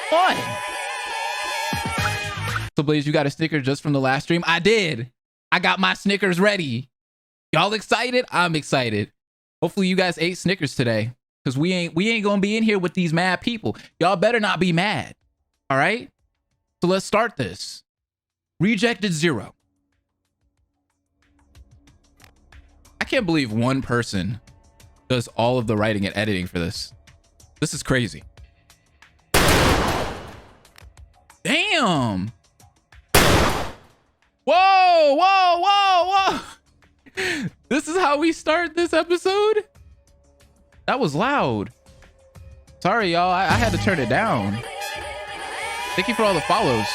fun. So Blaze, you got a Snickers just from the last stream? I did. I got my Snickers ready. Y'all excited? I'm excited. Hopefully you guys ate Snickers today, because we ain't gonna be in here with these mad people. Y'all better not be mad. All right? So let's start this. Rejected 0. I can't believe one person does all of the writing and editing for this. This is crazy. Damn. Whoa, whoa, whoa, whoa. This is how we start this episode? That was loud. Sorry, y'all. I had to turn it down. Thank you for all the follows.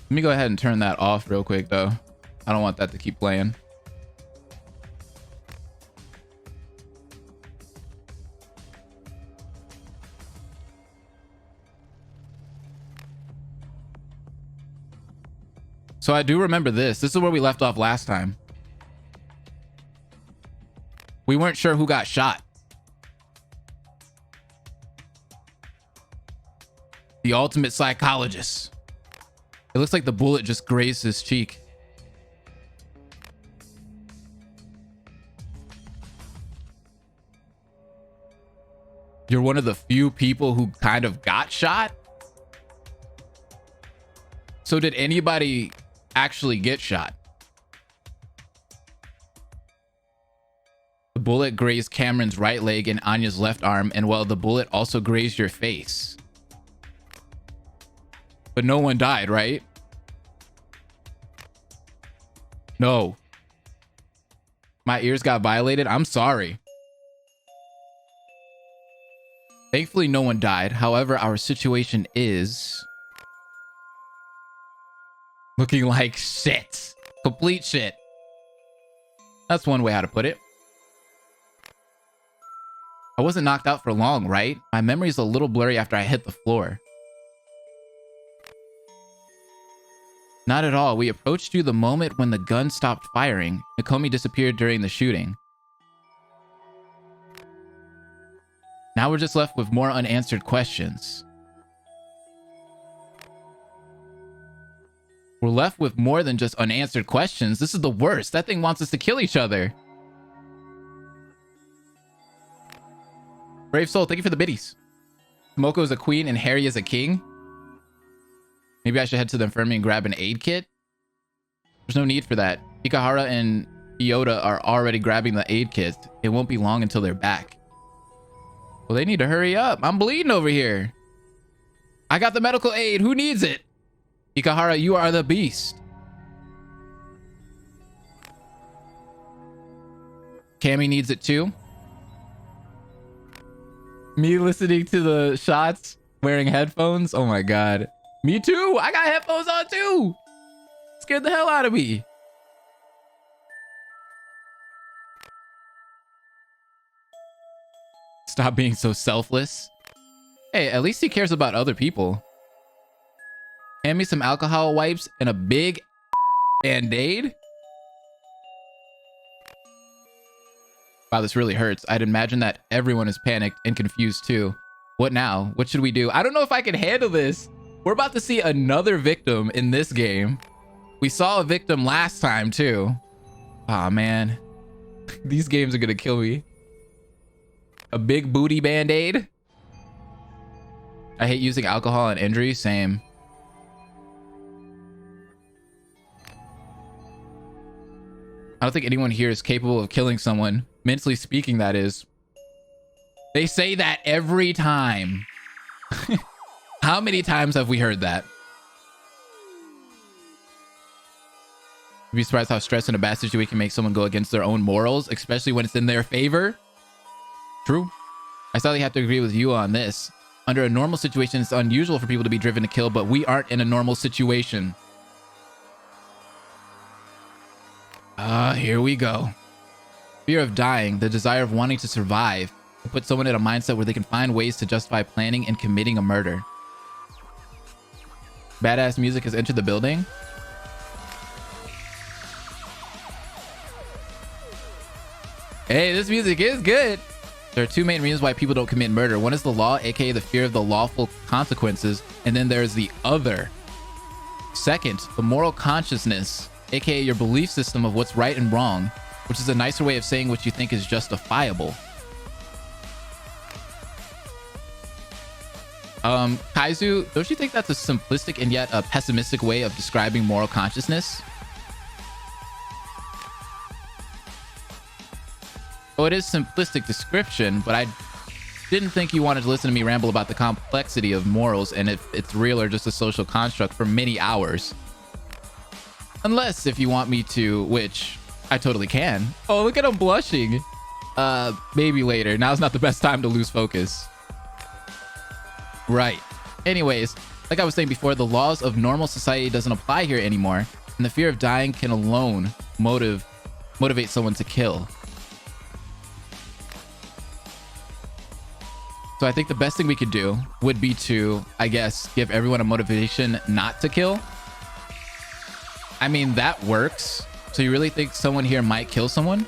Let me go ahead and turn that off real quick, though. I don't want that to keep playing. So I do remember this. This is where we left off last time. We weren't sure who got shot. The ultimate psychologist. It looks like the bullet just grazed his cheek. You're one of the few people who kind of got shot? So did anybody actually get shot? The bullet grazed Cameron's right leg and Anya's left arm, and well, the bullet also grazed your face. But no one died, right? No. My ears got violated. I'm sorry. Thankfully, no one died. However, our situation is looking like shit. Complete shit. That's one way how to put it. I wasn't knocked out for long, right? My memory's a little blurry after I hit the floor. Not at all. We approached you the moment when the gun stopped firing. Nakomi disappeared during the shooting. Now we're just left with more unanswered questions. We're left with more than just unanswered questions. This is the worst. That thing wants us to kill each other. Brave Soul, thank you for the biddies. Tomoko is a queen and Harry is a king. Maybe I should head to the infirmary and grab an aid kit. There's no need for that. Ikahara and Iota are already grabbing the aid kit. It won't be long until they're back. Well, they need to hurry up. I'm bleeding over here. I got the medical aid. Who needs it? Ikahara, you are the beast. Cammy needs it too. Me listening to the shots, wearing headphones. Oh my god. Me too. I got headphones on too. Scared the hell out of me. Stop being so selfless. Hey, at least he cares about other people. Hand me some alcohol wipes and a big band-aid. Wow, this really hurts. I'd imagine that everyone is panicked and confused too. What now? What should we do? I don't know if I can handle this. We're about to see another victim in this game. We saw a victim last time too. Aw, man. These games are gonna kill me. A big booty band-aid. I hate using alcohol on injury. Same. I don't think anyone here is capable of killing someone. Mentally speaking, that is. They say that every time. How many times have we heard that? You'd be surprised how stress in a bad situation can make someone go against their own morals, especially when it's in their favor. True. I sadly have to agree with you on this. Under a normal situation, it's unusual for people to be driven to kill, but we aren't in a normal situation. Here we go. Fear of dying, the desire of wanting to survive, to put someone in a mindset where they can find ways to justify planning and committing a murder. Badass music has entered the building. Hey, this music is good. There are two main reasons why people don't commit murder. One is the law, aka the fear of the lawful consequences, and then there's the other. Second, the moral consciousness, aka your belief system of what's right and wrong, which is a nicer way of saying what you think is justifiable. Kaizu, don't you think that's a simplistic and yet a pessimistic way of describing moral consciousness? Oh, it is simplistic description, but I didn't think you wanted to listen to me ramble about the complexity of morals and if it's real or just a social construct for many hours. Unless if you want me to, which I totally can. Oh, look at him blushing. Maybe later. Now's not the best time to lose focus. Right. Anyways, like I was saying before, the laws of normal society doesn't apply here anymore, and the fear of dying can alone motivate someone to kill. So I think the best thing we could do would be to, I guess, give everyone a motivation not to kill. I mean, that works. So you really think someone here might kill someone?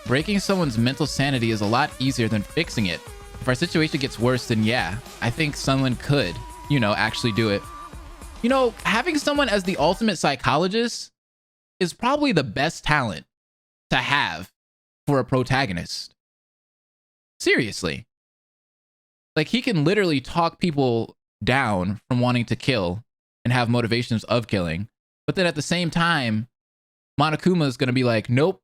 Breaking someone's mental sanity is a lot easier than fixing it. If our situation gets worse, then yeah, I think someone could, you know, actually do it. You know, having someone as the ultimate psychologist is probably the best talent to have for a protagonist. Seriously. Like, he can literally talk people down from wanting to kill and have motivations of killing. But then at the same time, Monokuma is going to be like, nope,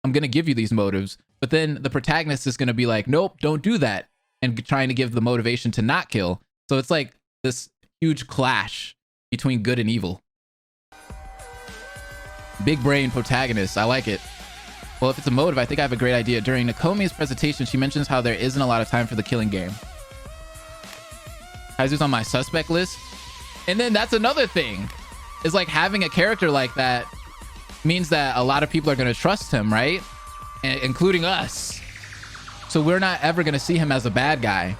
I'm going to give you these motives. But then the protagonist is going to be like, nope, don't do that. And trying to give the motivation to not kill. So it's like this huge clash between good and evil. Big brain protagonist. I like it. Well, if it's a motive, I think I have a great idea. During Nakomi's presentation, she mentions how there isn't a lot of time for the killing game. Kaizu's on my suspect list. And then that's another thing. Is like having a character like that means that a lot of people are going to trust him, right? Including us. So we're not ever going to see him as a bad guy.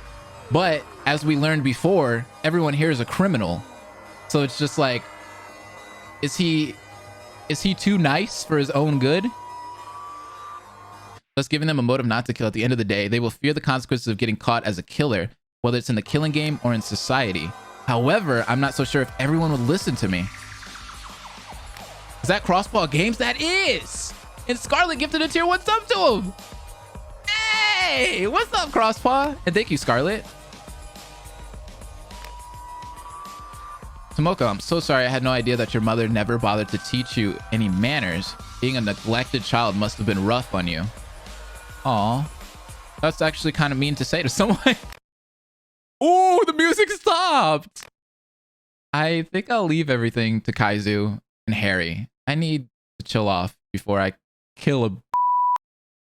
But as we learned before, everyone here is a criminal. So it's just like, is he too nice for his own good? Thus giving them a motive not to kill. At the end of the day, they will fear the consequences of getting caught as a killer, whether it's in the killing game or in society. However, I'm not so sure if everyone would listen to me. Is that Crossball Games? That is! And Scarlet gifted a tier 1 sub to him! Hey! What's up, Crosspaw? And thank you, Scarlet. Tomoko, I'm so sorry. I had no idea that your mother never bothered to teach you any manners. Being a neglected child must have been rough on you. Aw. That's actually kind of mean to say to someone. Oh, the music stopped! I think I'll leave everything to Kaizu and Harry. I need to chill off before I kill a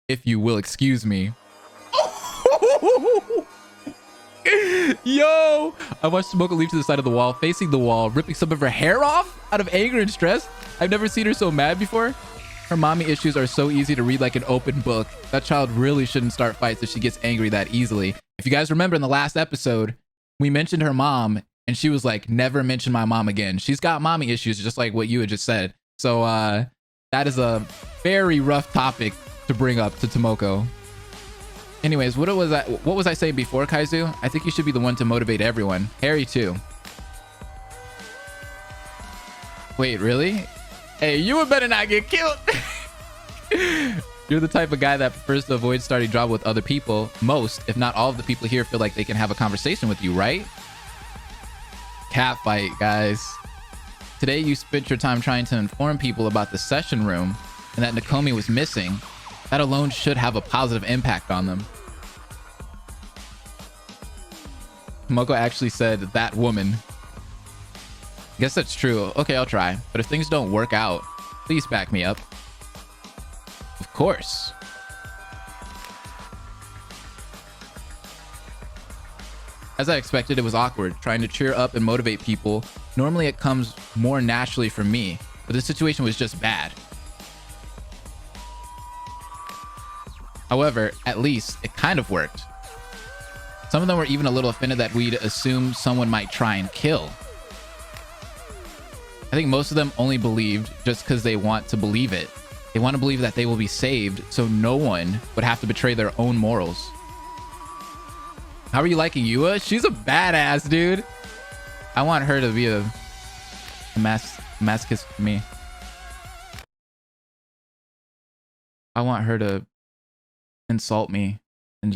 if you will excuse me. Yo! I watched Tomoko leap to the side of the wall, facing the wall, ripping some of her hair off out of anger and stress. I've never seen her so mad before. Her mommy issues are so easy to read like an open book. That child really shouldn't start fights if she gets angry that easily. If you guys remember in the last episode, we mentioned her mom, and she was like, never mention my mom again. She's got mommy issues, just like what you had just said. So that is a very rough topic to bring up to Tomoko. Anyways, what was I saying before, Kaizu? I think you should be the one to motivate everyone. Harry too. Wait, really? Hey, you would better not get killed. You're the type of guy that prefers to avoid starting drama with other people. Most, if not all of the people here feel like they can have a conversation with you, right? Cat fight, guys. Today you spent your time trying to inform people about the session room and that Nakomi was missing. That alone should have a positive impact on them. Tomoko actually said, that woman. I guess that's true. Okay, I'll try. But if things don't work out, please back me up. Of course. As I expected, it was awkward, trying to cheer up and motivate people. Normally it comes more naturally from me, but the situation was just bad. However, at least it kind of worked. Some of them were even a little offended that we'd assume someone might try and kill. I think most of them only believed just because they want to believe it. They want to believe that they will be saved, so no one would have to betray their own morals. How are you liking Yua? She's a badass, dude. I want her to be a masochist for me. I want her to insult me and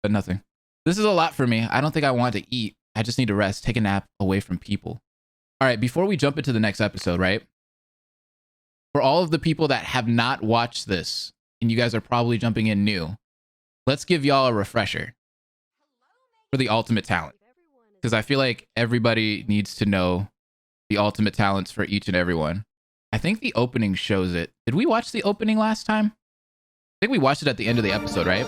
but nothing. This is a lot for me. I don't think I want to eat. I just need to rest, take a nap away from people. All right, before we jump into the next episode, right? For all of the people that have not watched this, and you guys are probably jumping in new, let's give y'all a refresher for the ultimate talent. Because I feel like everybody needs to know the ultimate talents for each and every one. I think the opening shows it. Did we watch the opening last time? I think we watched it at the end of the episode, right?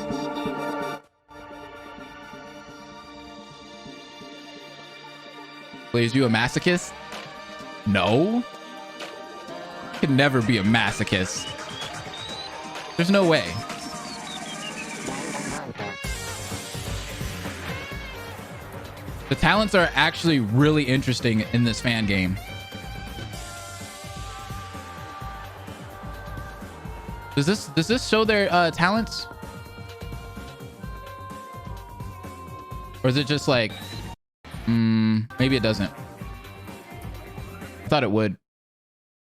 Plays you a masochist? No. Could never be a masochist. There's no way. The talents are actually really interesting in this fan game. Does this show their talents? Or is it just like maybe it doesn't. I thought it would.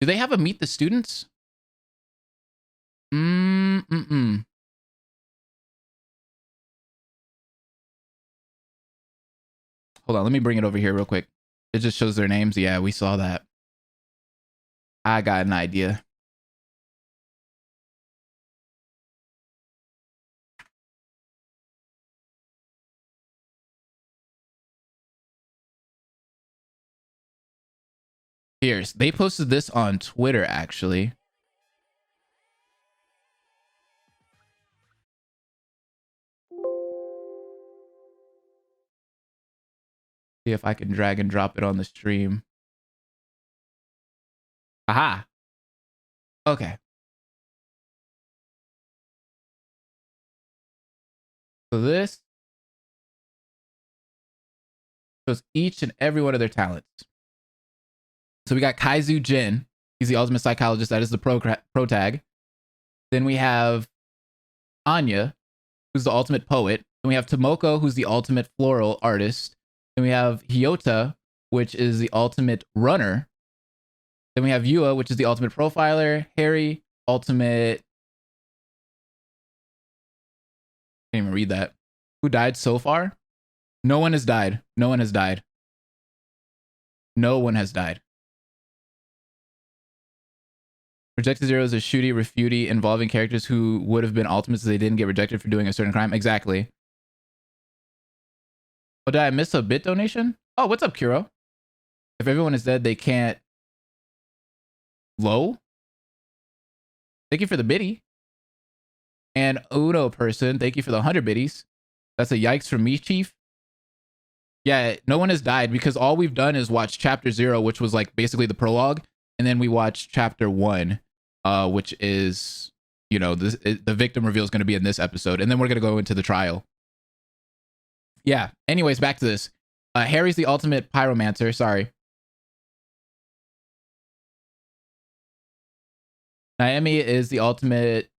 Do they have a meet the students? Hold on, let me bring it over here real quick. It just shows their names. Yeah, we saw that. I got an idea. Here's, they posted this on Twitter, actually. See if I can drag and drop it on the stream. Aha. Okay. So this shows each and every one of their talents. So we got Kaizu Jin. He's the ultimate psychologist. That is the pro tag. Then we have Anya, who's the ultimate poet. Then we have Tomoko, who's the ultimate floral artist. Then we have Hyota, which is the ultimate runner. Then we have Yua, which is the ultimate profiler. Harry, ultimate... Can't even read that. Who died so far? No one has died. No one has died. No one has died. Rejected Zero is a shooty, refuty involving characters who would have been ultimates if they didn't get rejected for doing a certain crime. Exactly. Oh, did I miss a bit donation? Oh, what's up, Kuro? If everyone is dead, they can't... Low? Thank you for the biddy. And Uno person, thank you for the 100 biddies. That's a yikes from me, Chief. Yeah, no one has died because all we've done is watch chapter 0, which was like basically the prologue. And then we watched chapter 1, which is, you know, the victim reveal is going to be in this episode. And then we're going to go into the trial. Yeah. Anyways, back to this. Harry's the ultimate pyromancer. Sorry. Naomi is the ultimate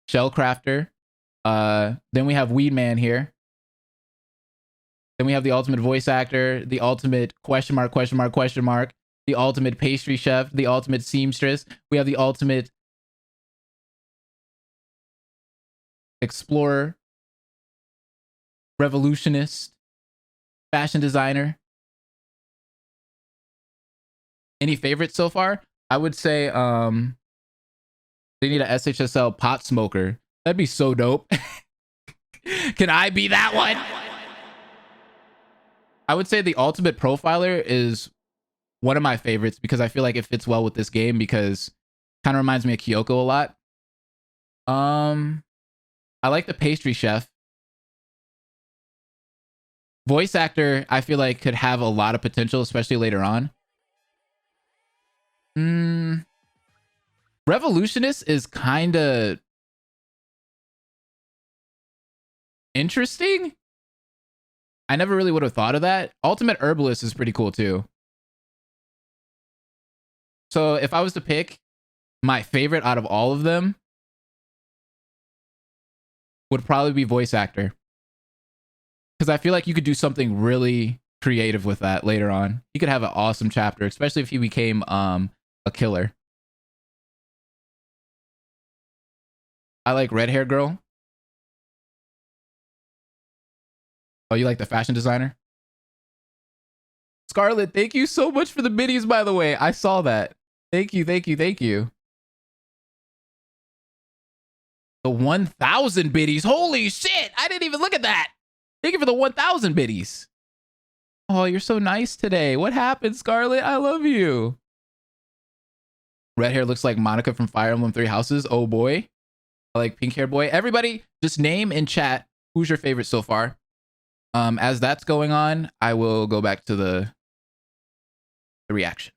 shell crafter. Then we have Weed Man here. Then we have the ultimate voice actor, the ultimate question mark, the ultimate pastry chef, the ultimate seamstress. We have the ultimate explorer, revolutionist, fashion designer. Any favorites so far? I would say they need a SHSL pot smoker. That'd be so dope. Can I be that one? I would say the ultimate profiler is one of my favorites because I feel like it fits well with this game because kind of reminds me of Kyoko a lot. I like the pastry chef. Voice actor, I feel like could have a lot of potential, especially later on. Revolutionist is kind of interesting. I never really would have thought of that. Ultimate herbalist is pretty cool too. So if I was to pick, my favorite out of all of them would probably be voice actor. Because I feel like you could do something really creative with that later on. You could have an awesome chapter, especially if he became a killer. I like red hair girl. Oh, you like the fashion designer? Scarlett, thank you so much for the biddies, by the way. I saw that. Thank you, thank you, thank you. The 1,000 biddies. Holy shit! I didn't even look at that. Thank you for the 1,000 biddies. Oh, you're so nice today. What happened, Scarlett? I love you. Red hair looks like Monica from Fire Emblem Three Houses. Oh boy. I like pink hair boy. Everybody, just name in chat who's your favorite so far. As that's going on, I will go back to the reaction.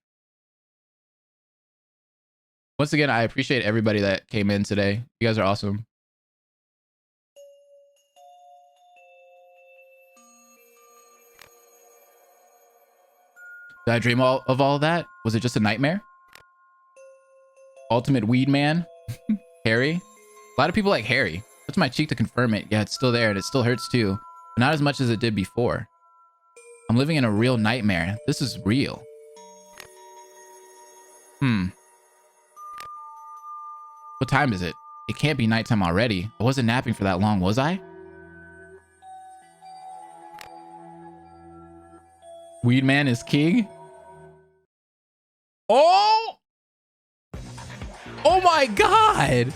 Once again, I appreciate everybody that came in today. You guys are awesome. Did I dream of all that? Was it just a nightmare? Ultimate weed man? Harry? A lot of people like Harry. That's my cheek to confirm it. Yeah, it's still there and it still hurts too. But not as much as it did before. I'm living in a real nightmare. This is real. What time is it? It can't be nighttime already. I wasn't napping for that long, was I? Weed man is king? Oh! Oh my god!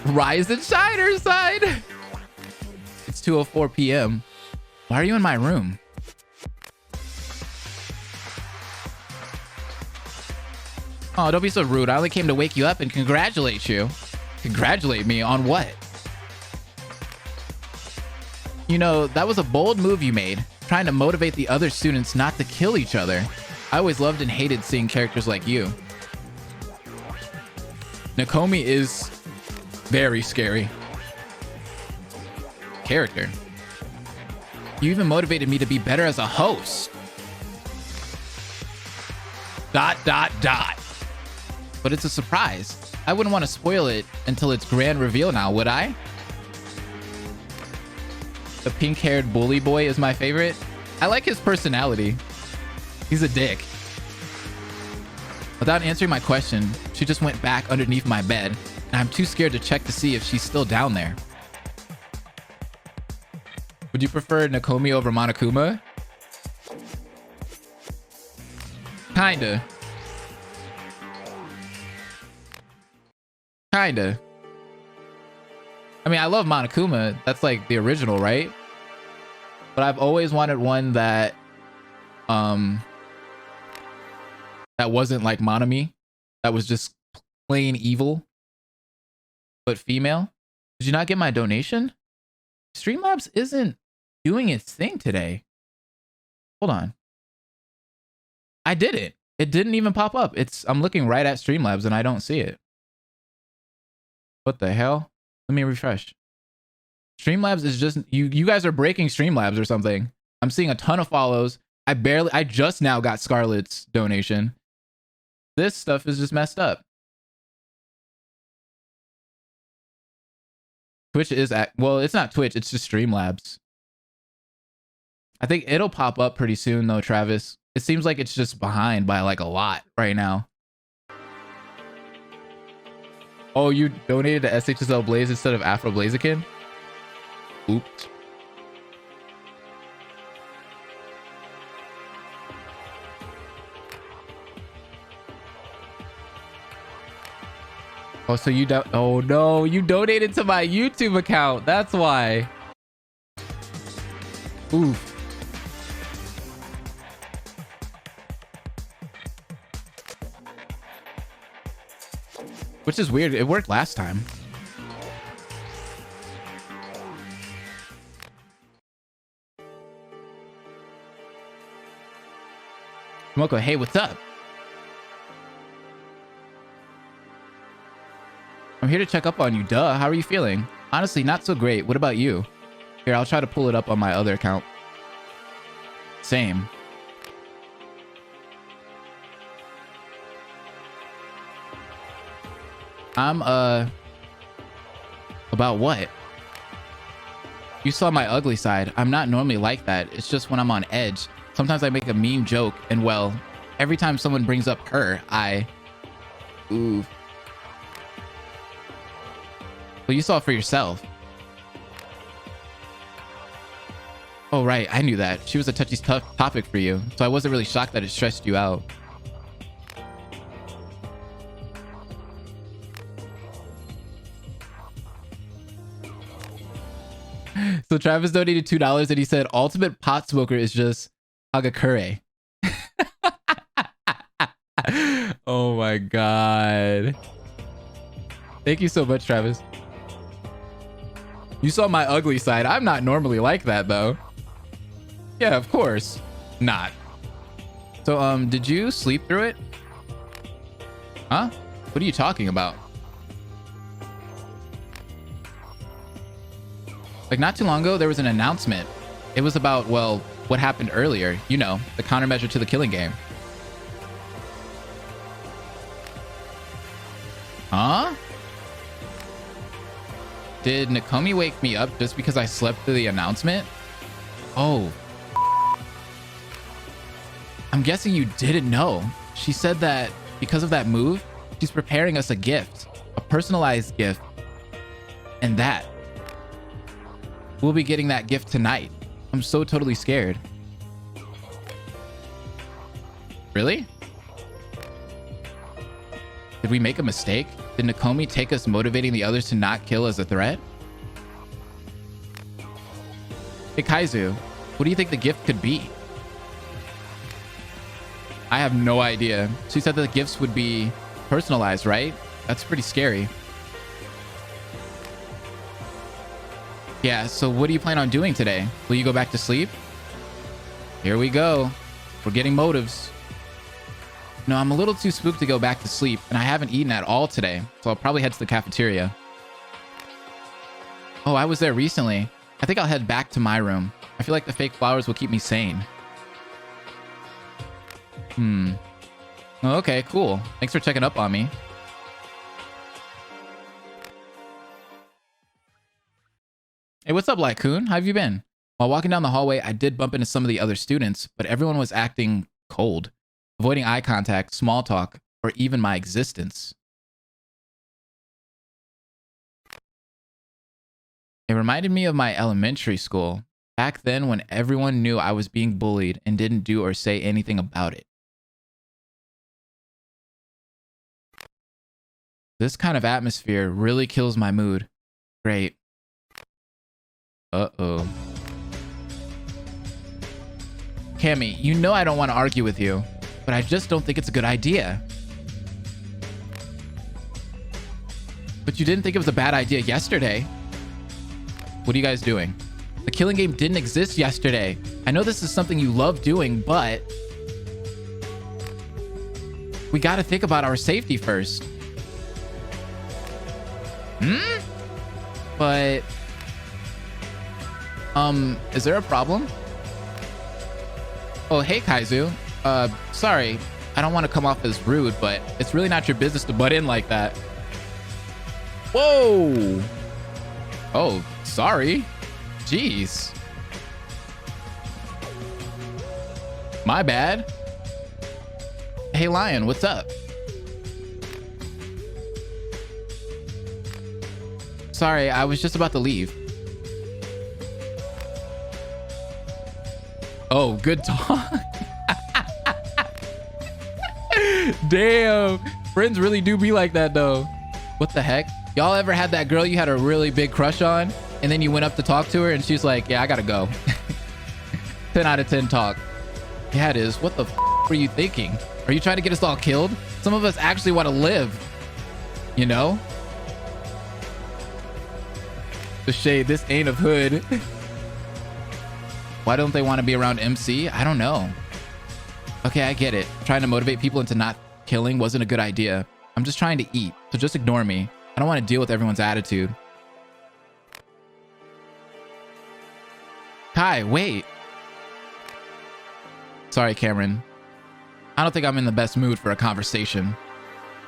Rise and shine, Earthside! It's 2:04 p.m. Why are you in my room? Oh, don't be so rude. I only came to wake you up and congratulate you. Congratulate me on what? You know, that was a bold move you made, trying to motivate the other students not to kill each other. I always loved and hated seeing characters like you. Nakomi is very scary. Character. You even motivated me to be better as a host. ... But it's a surprise. I wouldn't want to spoil it until its grand reveal now, would I? The pink-haired bully boy is my favorite. I like his personality. He's a dick. Without answering my question, she just went back underneath my bed, and I'm too scared to check to see if she's still down there. Would you prefer Nakomi over Monokuma? Kinda. Kinda. I mean, I love Monokuma. That's like the original, right? But I've always wanted one that that wasn't like Monomi. That was just plain evil, but female. Did you not get my donation? Streamlabs isn't doing its thing today. Hold on. I did it. It didn't even pop up. I'm looking right at Streamlabs and I don't see it. What the hell? Let me refresh. Streamlabs is just you guys are breaking Streamlabs or something. I'm seeing a ton of follows. I just now got Scarlett's donation. This stuff is just messed up. Twitch is well, it's not Twitch, it's just Streamlabs. I think it'll pop up pretty soon though, Travis. It seems like it's just behind by like a lot right now. Oh, you donated to SHSL Blaze instead of Afro Blaziken? Oops. Oh, so you don't. Oh no, you donated to my YouTube account. That's why. Oof. Which is weird. It worked last time. Moko, hey, what's up? I'm here to check up on you. Duh. How are you feeling? Honestly, not so great. What about you? Here, I'll try to pull it up on my other account. Same. I'm, about what? You saw my ugly side. I'm not normally like that. It's just when I'm on edge. Sometimes I make a mean joke, and well, every time someone brings up her, ooh. Well, you saw it for yourself. Oh, right. I knew that. She was a touchy topic for you, so I wasn't really shocked that it stressed you out. So Travis donated $2 and he said, ultimate pot smoker is just Hagakure. Oh my God. Thank you so much, Travis. You saw my ugly side. I'm not normally like that, though. Yeah, of course. Not. So, did you sleep through it? Huh? What are you talking about? Like, not too long ago, there was an announcement. It was about, well, what happened earlier. You know, the countermeasure to the killing game. Huh? Did Nakomi wake me up just because I slept through the announcement? Oh. I'm guessing you didn't know. She said that because of that move, she's preparing us a gift. A personalized gift. And that. We'll be getting that gift tonight. I'm so totally scared. Really? Did we make a mistake? Did Nakomi take us motivating the others to not kill as a threat? Hey Kaizu, what do you think the gift could be? I have no idea. She said that the gifts would be personalized, right? That's pretty scary. Yeah, so what do you plan on doing today? Will you go back to sleep? Here we go. We're getting motives. No, I'm a little too spooked to go back to sleep, and I haven't eaten at all today, so I'll probably head to the cafeteria. Oh, I was there recently. I think I'll head back to my room. I feel like the fake flowers will keep me sane. Oh, okay, cool. Thanks for checking up on me. Hey, what's up, Lycoon? How have you been? While walking down the hallway, I did bump into some of the other students, but everyone was acting cold, avoiding eye contact, small talk, or even my existence. It reminded me of my elementary school, back then when everyone knew I was being bullied and didn't do or say anything about it. This kind of atmosphere really kills my mood. Great. Uh-oh. Cammy, you know I don't want to argue with you, but I just don't think it's a good idea. But you didn't think it was a bad idea yesterday. What are you guys doing? The killing game didn't exist yesterday. I know this is something you love doing, but we got to think about our safety first. But is there a problem? Oh, hey, Kaizu. Sorry. I don't want to come off as rude, but it's really not your business to butt in like that. Whoa. Oh, sorry. Jeez. My bad. Hey, Lion, what's up? Sorry, I was just about to leave. Oh, good talk. Damn. Friends really do be like that, though. What the heck? Y'all ever had that girl you had a really big crush on, and then you went up to talk to her, and she's like, yeah, I gotta go. 10 out of 10 talk. Yeah, it is. What the were you thinking? Are you trying to get us all killed? Some of us actually want to live. You know? The shade, this ain't of hood. Why don't they want to be around MC? I don't know. Okay, I get it. Trying to motivate people into not killing wasn't a good idea. I'm just trying to eat, so just ignore me. I don't want to deal with everyone's attitude. Kai, wait. Sorry, Cameron. I don't think I'm in the best mood for a conversation.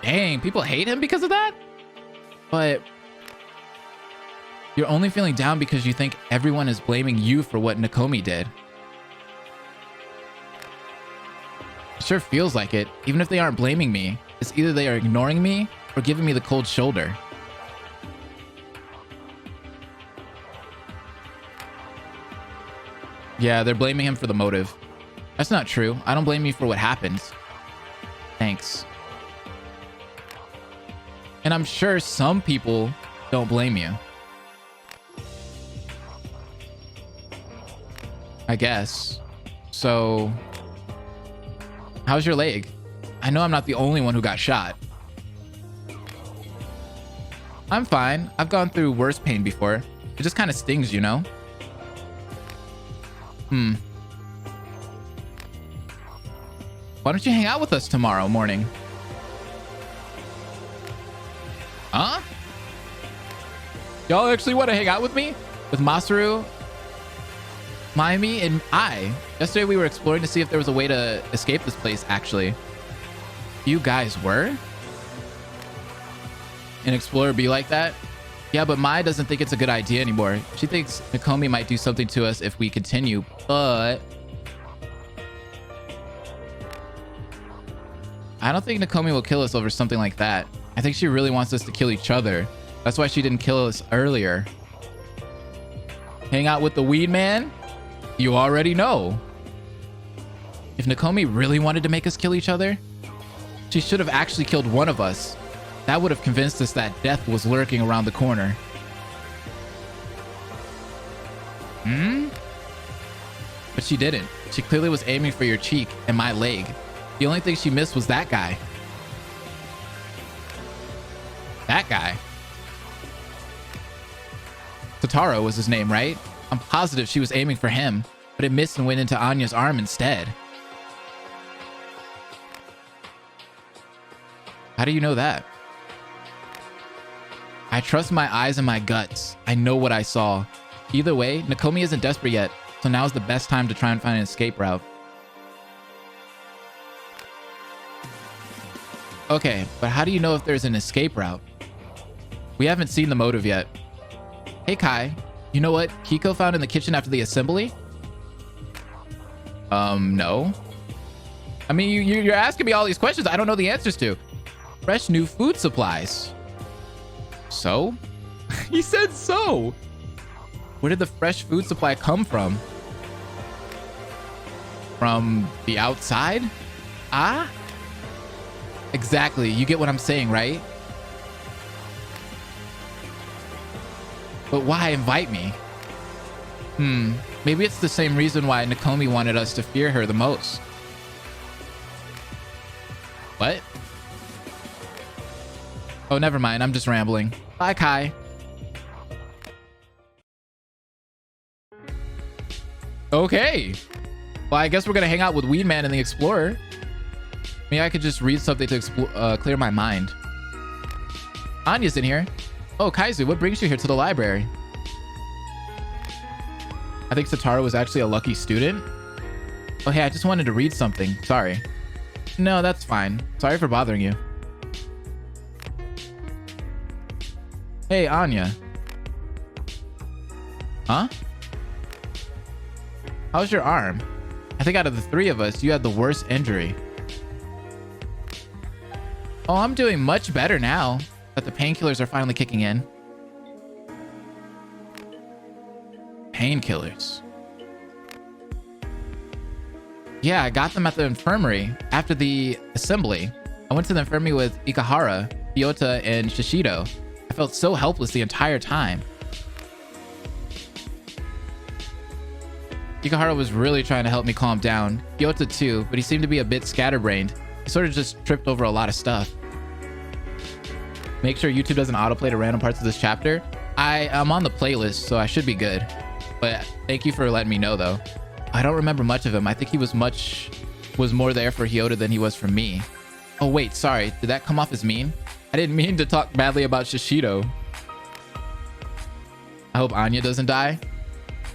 Dang, people hate him because of that? But you're only feeling down because you think everyone is blaming you for what Nakomi did. It sure feels like it. Even if they aren't blaming me, it's either they are ignoring me or giving me the cold shoulder. Yeah, they're blaming him for the motive. That's not true. I don't blame you for what happened. Thanks. And I'm sure some people don't blame you. I guess. So, how's your leg? I know I'm not the only one who got shot. I'm fine. I've gone through worse pain before. It just kind of stings, you know? Why don't you hang out with us tomorrow morning? Huh? Y'all actually want to hang out with me? With Masaru, Mayumi, and I. Yesterday we were exploring to see if there was a way to escape this place, actually. You guys were? An explorer be like that? Yeah, but Mai doesn't think it's a good idea anymore. She thinks Nakomi might do something to us if we continue, but I don't think Nakomi will kill us over something like that. I think she really wants us to kill each other. That's why she didn't kill us earlier. Hang out with the weed man? You already know. If Nakomi really wanted to make us kill each other, she should have actually killed one of us. That would have convinced us that death was lurking around the corner. But she didn't. She clearly was aiming for your cheek and my leg. The only thing she missed was that guy. That guy. Totaro was his name, right? I'm positive she was aiming for him, but it missed and went into Anya's arm instead. How do you know that? I trust my eyes and my guts. I know what I saw. Either way, Nakomi isn't desperate yet, so now's the best time to try and find an escape route. Okay, but how do you know if there's an escape route? We haven't seen the motive yet. Hey Kai, you know what Kiko found in the kitchen after the assembly? No. I mean, you're asking me all these questions I don't know the answers to. Fresh new food supplies. So? He said so. Where did the fresh food supply come from? From the outside? Ah? Exactly. You get what I'm saying, right? But why invite me? Maybe it's the same reason why Nakomi wanted us to fear her the most. What? Oh, never mind. I'm just rambling. Bye, Kai. Okay. Well, I guess we're gonna hang out with Weed Man and the Explorer. Maybe I could just read something to clear my mind. Anya's in here. Oh, Kaizu, what brings you here to the library? I think Totaro was actually a lucky student. Oh, hey, I just wanted to read something. Sorry. No, that's fine. Sorry for bothering you. Hey, Anya. Huh? How's your arm? I think out of the three of us, you had the worst injury. Oh, I'm doing much better now that the painkillers are finally kicking in. Painkillers. Yeah, I got them at the infirmary after the assembly. I went to the infirmary with Ikahara, Ryota, and Shishido. I felt so helpless the entire time. Ikahara was really trying to help me calm down. Ryota too, but he seemed to be a bit scatterbrained. He sort of just tripped over a lot of stuff. Make sure YouTube doesn't autoplay to random parts of this chapter. I'm on the playlist, so I should be good. But thank you for letting me know, though. I don't remember much of him. I think he was more there for Ryota than he was for me. Oh wait, sorry. Did that come off as mean? I didn't mean to talk badly about Shishido. I hope Anya doesn't die.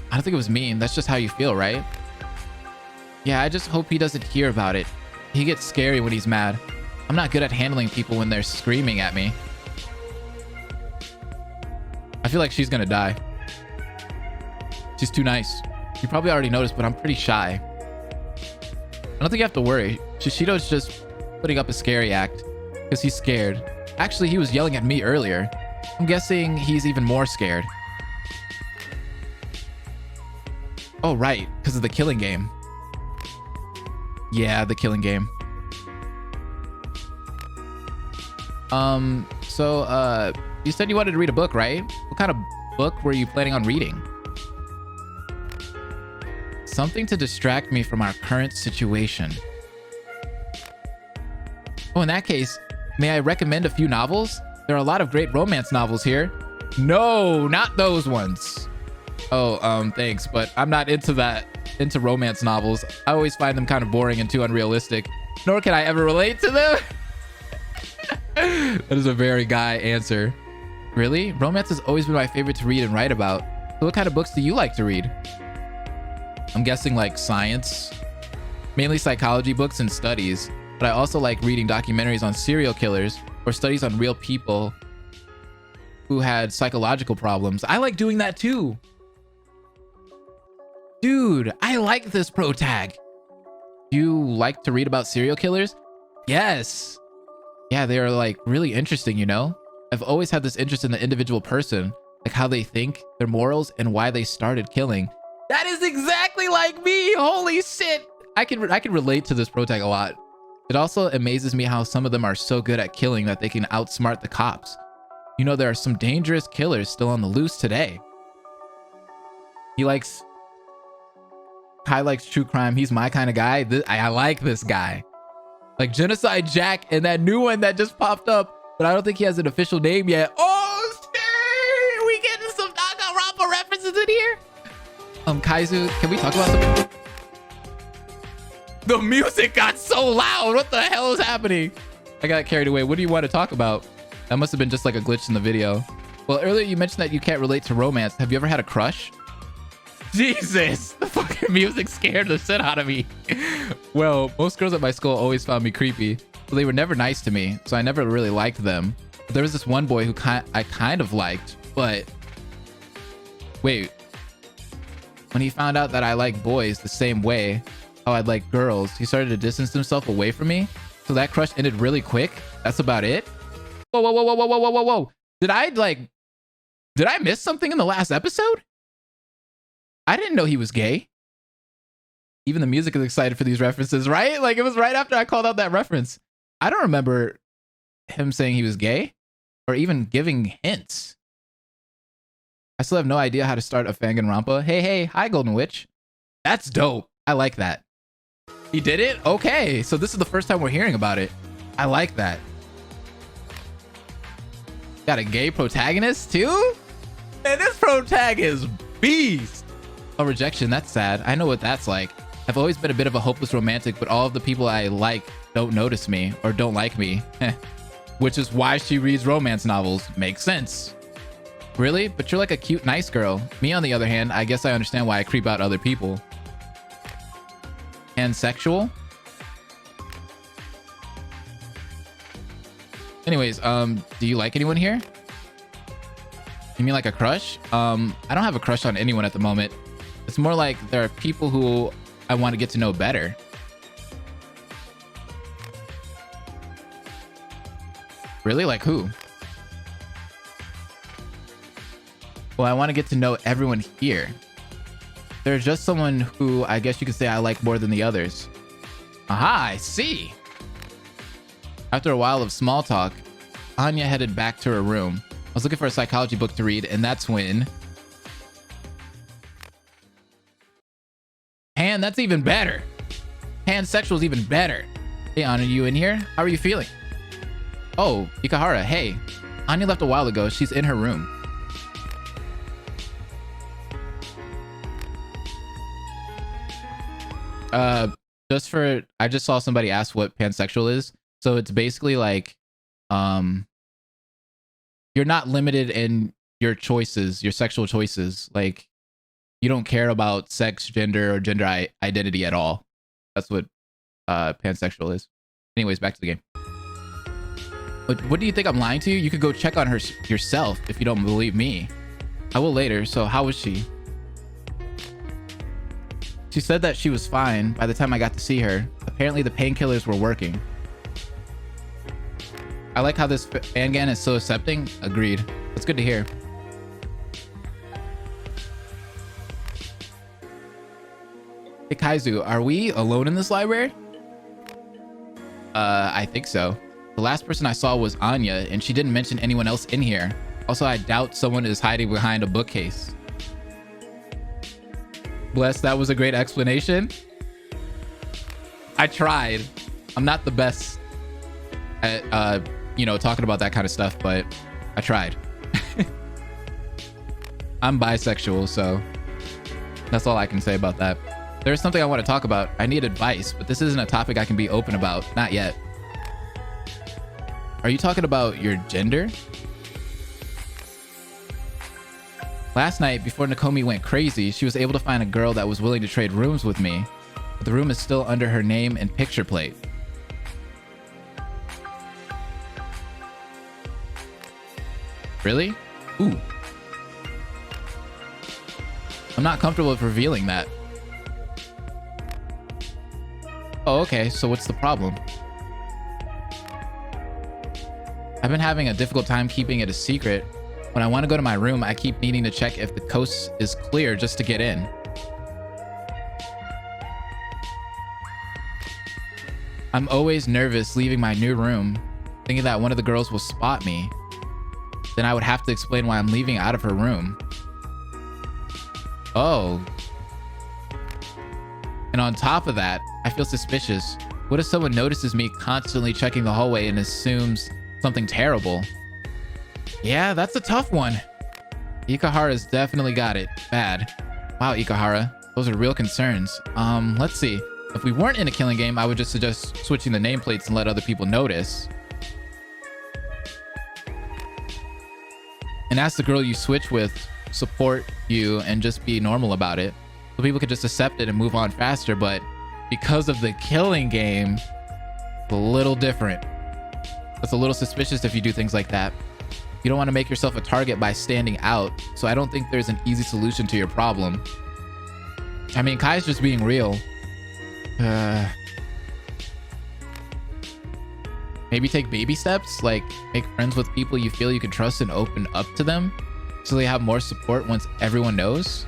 I don't think it was mean. That's just how you feel, right? Yeah, I just hope he doesn't hear about it. He gets scary when he's mad. I'm not good at handling people when they're screaming at me. I feel like she's gonna die. She's too nice. You probably already noticed, but I'm pretty shy. I don't think you have to worry. Shishido's just putting up a scary act because he's scared. Actually, he was yelling at me earlier. I'm guessing he's even more scared. Oh, right, because of the killing game. Yeah, the killing game. So, you said you wanted to read a book, right? What kind of book were you planning on reading? Something to distract me from our current situation. Oh, in that case, may I recommend a few novels? There are a lot of great romance novels here. No, not those ones. Oh, thanks, but I'm not into romance novels. I always find them kind of boring and too unrealistic, nor can I ever relate to them. That is a very guy answer. Really? Romance has always been my favorite to read and write about. So what kind of books do you like to read? I'm guessing like science, mainly psychology books and studies, but I also like reading documentaries on serial killers or studies on real people who had psychological problems. I like doing that too. Dude, I like this pro tag. Do you like to read about serial killers? Yes. Yeah, they are like really interesting, you know? I've always had this interest in the individual person, like how they think, their morals, and why they started killing. That is exactly like me. Holy shit. I can relate to this pro tag a lot. It also amazes me how some of them are so good at killing that they can outsmart the cops. You know, there are some dangerous killers still on the loose today. Kai likes true crime. He's my kind of guy. I like this guy. Like Genocide Jack and that new one that just popped up, but I don't think he has an official name yet. Oh, shit! We getting some Danganronpa references in here? Kaizu, can we talk about something? The music got so loud. What the hell is happening? I got carried away. What do you want to talk about? That must have been just like a glitch in the video. Well, earlier you mentioned that you can't relate to romance. Have you ever had a crush? Jesus, the fucking music scared the shit out of me. Well, most girls at my school always found me creepy, but they were never nice to me, so I never really liked them. But there was this one boy who I kind of liked, but wait. When he found out that I like boys the same way how I'd like girls, he started to distance himself away from me. So that crush ended really quick. That's about it. Whoa, whoa, whoa, whoa, whoa, whoa, whoa, whoa. Did I miss something in the last episode? I didn't know he was gay. Even the music is excited for these references, right? Like it was right after I called out that reference. I don't remember him saying he was gay or even giving hints. I still have no idea how to start a fanganronpa. Hey, hi, Golden Witch. That's dope. I like that. He did it? Okay, so this is the first time we're hearing about it. I like that. Got a gay protagonist too? And this protag is beast. Oh, rejection, that's sad. I know what that's like. I've always been a bit of a hopeless romantic, but all of the people I like don't notice me or don't like me. Which is why she reads romance novels. Makes sense. Really? But you're like a cute, nice girl. Me, on the other hand, I guess I understand why I creep out other people. Pansexual? Anyways, do you like anyone here? You mean like a crush? I don't have a crush on anyone at the moment. It's more like there are people who I want to get to know better. Really? Like who? Well, I want to get to know everyone here. There's just someone who I guess you could say I like more than the others. Aha, I see. After a while of small talk, Anya headed back to her room. I was looking for a psychology book to read, and that's when... And that's even better. Pansexual is even better. Hey, Anya, you in here? How are you feeling? Oh, Ikahara, hey. Anya left a while ago. She's in her room. I just saw somebody ask what pansexual is. So it's basically like, you're not limited in your choices, your sexual choices. Like, you don't care about sex, gender, or gender identity at all. That's what pansexual is. Anyways, back to the game. But what do you think I'm lying to you? You could go check on her yourself if you don't believe me. I will later. So how was she? She said that she was fine by the time I got to see her. Apparently the painkillers were working. I like how this fangan is so accepting. Agreed. That's good to hear. Hey Kaizu, are we alone in this library? I think so. The last person I saw was Anya, and she didn't mention anyone else in here. Also, I doubt someone is hiding behind a bookcase. Bless, that was a great explanation. I tried. I'm not the best at, you know, talking about that kind of stuff, but I tried. I'm bisexual, so that's all I can say about that. There's something I want to talk about. I need advice, but this isn't a topic I can be open about. Not yet. Are you talking about your gender? Last night, before Nakomi went crazy, she was able to find a girl that was willing to trade rooms with me, but the room is still under her name and picture plate. Really? Ooh. I'm not comfortable with revealing that. Oh, okay, so what's the problem? I've been having a difficult time keeping it a secret. When I want to go to my room, I keep needing to check if the coast is clear just to get in. I'm always nervous leaving my new room, thinking that one of the girls will spot me. Then I would have to explain why I'm leaving out of her room. Oh. And on top of that, I feel suspicious. What if someone notices me constantly checking the hallway and assumes something terrible? Yeah, that's a tough one. Ikahara's definitely got it bad. Wow, Ikahara, those are real concerns. Let's see. If we weren't in a killing game, I would just suggest switching the nameplates and let other people notice. And ask the girl you switch with support you and just be normal about it, so people could just accept it and move on faster. But because of the killing game, it's a little different. It's a little suspicious if you do things like that. You don't want to make yourself a target by standing out, so I don't think there's an easy solution to your problem. I mean, Kai's just being real. Maybe take baby steps, like make friends with people you feel you can trust and open up to them, so they have more support once everyone knows.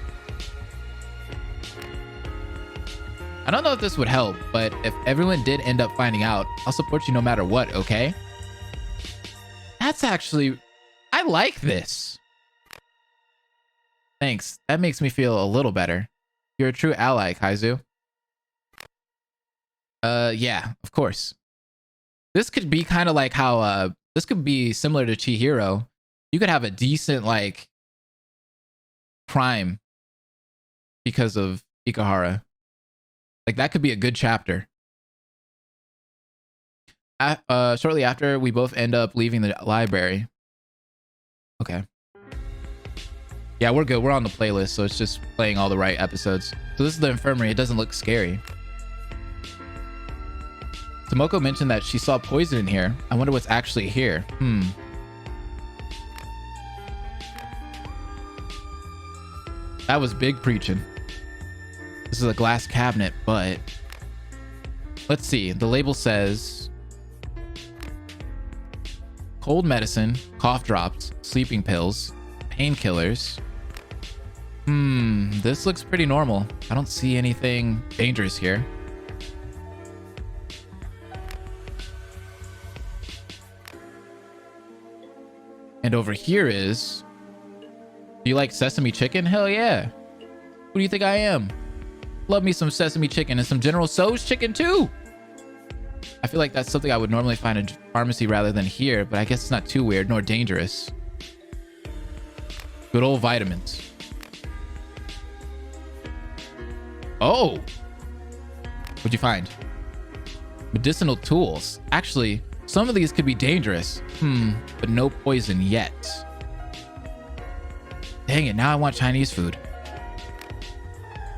I don't know if this would help, but if everyone did end up finding out, I'll support you no matter what, okay? That's actually... I like this. Thanks. That makes me feel a little better. You're a true ally, Kaizu. Yeah, of course. This could be kind of like how, this could be similar to Chihiro. You could have a decent, like, crime because of Ikahara. Like, that could be a good chapter. Shortly after, we both end up leaving the library. Okay. Yeah, we're good. We're on the playlist, so it's just playing all the right episodes. So this is the infirmary. It doesn't look scary. Tomoko mentioned that she saw poison in here. I wonder what's actually here. That was big preaching. This is a glass cabinet, but... let's see. The label says... cold medicine, cough drops, sleeping pills, painkillers. This looks pretty normal. I don't see anything dangerous here. And over here is... do you like sesame chicken? Hell yeah. Who do you think I am? Love me some sesame chicken and some General Tso's chicken too. I feel like that's something I would normally find in a pharmacy rather than here, but I guess it's not too weird nor dangerous. Good old vitamins. Oh! What'd you find? Medicinal tools. Actually, some of these could be dangerous. But no poison yet. Dang it, now I want Chinese food.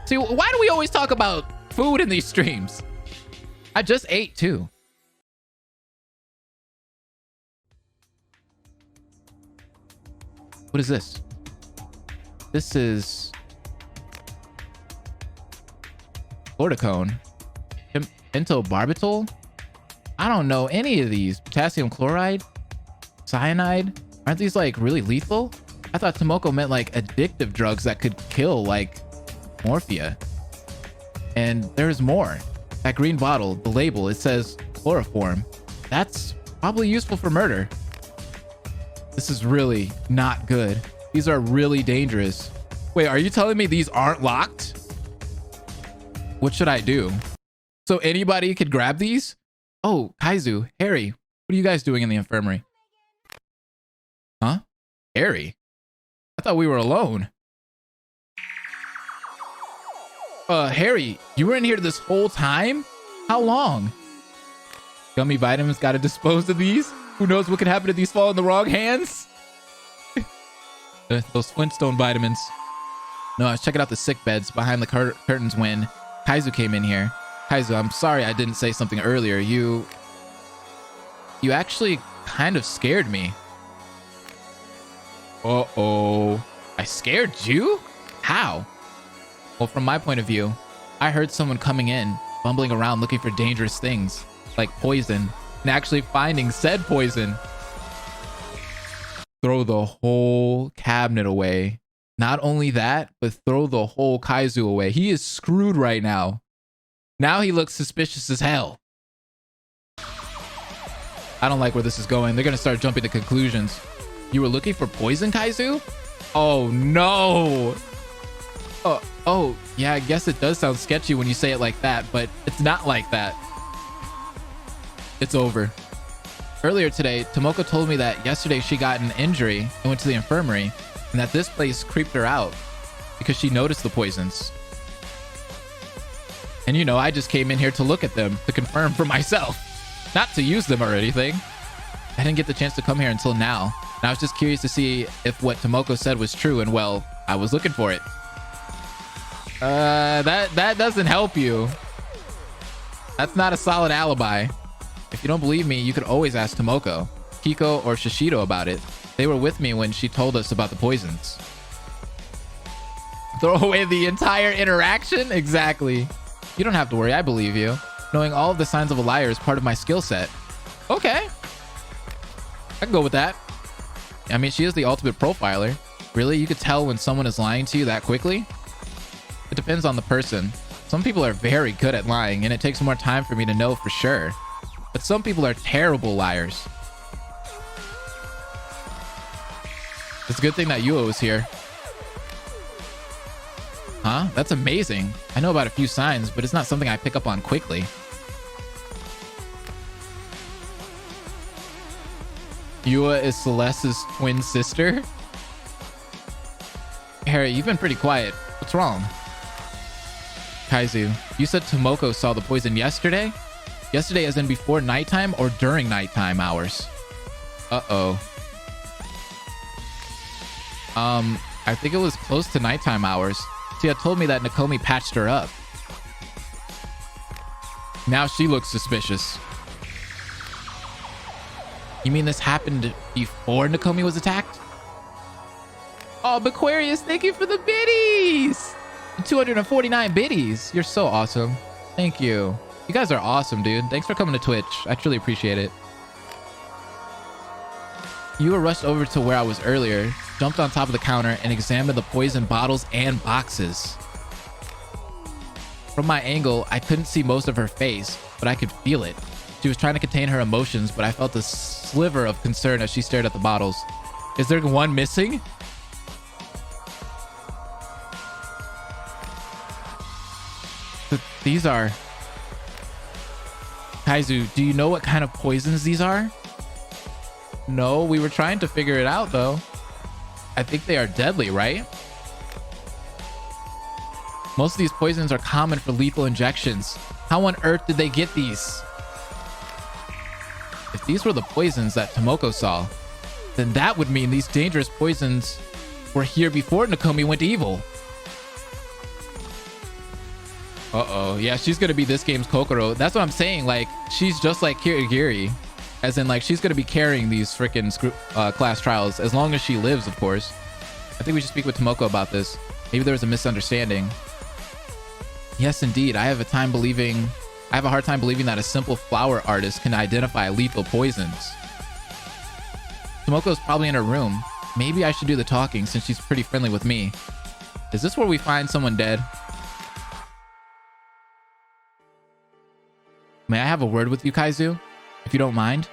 See, why do we always talk about food in these streams? I just ate too. What is this? This is cortisone, pentobarbital. I don't know any of these. Potassium chloride, cyanide. Aren't these like really lethal? I thought Tomoko meant like addictive drugs that could kill, like morphia. And there's more. That green bottle, the label, it says chloroform. That's probably useful for murder. This is really not good. These are really dangerous. Wait, are you telling me these aren't locked? What should I do? So anybody could grab these? Oh, Kaizu, Harry, what are you guys doing in the infirmary? Huh? Harry? I thought we were alone. Harry, you were in here this whole time? How long? Gummy vitamins, gotta dispose of these? Who knows what could happen if these fall in the wrong hands? Those Flintstone vitamins. No, I was checking out the sick beds behind the curtains when Kaizu came in here. Kaizu, I'm sorry I didn't say something earlier. You actually kind of scared me. Uh-oh. I scared you? How? Well, from my point of view, I heard someone coming in, bumbling around looking for dangerous things, like poison, and actually finding said poison. Throw the whole cabinet away. Not only that, but throw the whole Kaizu away. He is screwed right now. Now he looks suspicious as hell. I don't like where this is going. They're gonna start jumping to conclusions. You were looking for poison, Kaizu? Oh no. Oh, yeah, I guess it does sound sketchy when you say it like that, but it's not like that. It's over. Earlier today, Tomoko told me that yesterday she got an injury and went to the infirmary, and that this place creeped her out because she noticed the poisons. And you know, I just came in here to look at them to confirm for myself, not to use them or anything. I didn't get the chance to come here until now, and I was just curious to see if what Tomoko said was true, and well, I was looking for it. That doesn't help you. That's not a solid alibi. If you don't believe me, you could always ask Tomoko, Kiko, or Shishido about it. They were with me when she told us about the poisons. Throw away the entire interaction? Exactly. You don't have to worry, I believe you. Knowing all of the signs of a liar is part of my skill set. Okay. I can go with that. I mean, she is the ultimate profiler. Really? You could tell when someone is lying to you that quickly? It depends on the person. Some people are very good at lying, and it takes more time for me to know for sure. But some people are terrible liars. It's a good thing that Yuo is here. Huh? That's amazing. I know about a few signs, but it's not something I pick up on quickly. Yua is Celeste's twin sister? Harry, you've been pretty quiet. What's wrong? Kaizu, you said Tomoko saw the poison yesterday? Yesterday as in before nighttime or during nighttime hours? Uh-oh. I think it was close to nighttime hours. Tia told me that Nakomi patched her up. Now she looks suspicious. You mean this happened before Nakomi was attacked? Oh, Aquarius, thank you for the biddies! 249 biddies. You're so awesome. Thank you. You guys are awesome, dude. Thanks for coming to Twitch. I truly appreciate it. You were rushed over to where I was earlier, jumped on top of the counter, and examined the poison bottles and boxes. From my angle, I couldn't see most of her face, but I could feel it. She was trying to contain her emotions, but I felt a sliver of concern as she stared at the bottles. Is there one missing? These are... Kaizu, do you know what kind of poisons these are? No, we were trying to figure it out, though. I think they are deadly, right? Most of these poisons are common for lethal injections. How on earth did they get these? If these were the poisons that Tomoko saw, then that would mean these dangerous poisons were here before Nakomi went evil. Uh-oh. Yeah, she's gonna be this game's Kokoro. That's what I'm saying. Like, she's just like Kirigiri. As in, like, she's gonna be carrying these freaking class trials as long as she lives, of course. I think we should speak with Tomoko about this. Maybe there was a misunderstanding. Yes, indeed. I have a hard time believing that a simple flower artist can identify lethal poisons. Tomoko's probably in her room. Maybe I should do the talking since she's pretty friendly with me. Is this where we find someone dead? May I have a word with you, Kaizu? If you don't mind?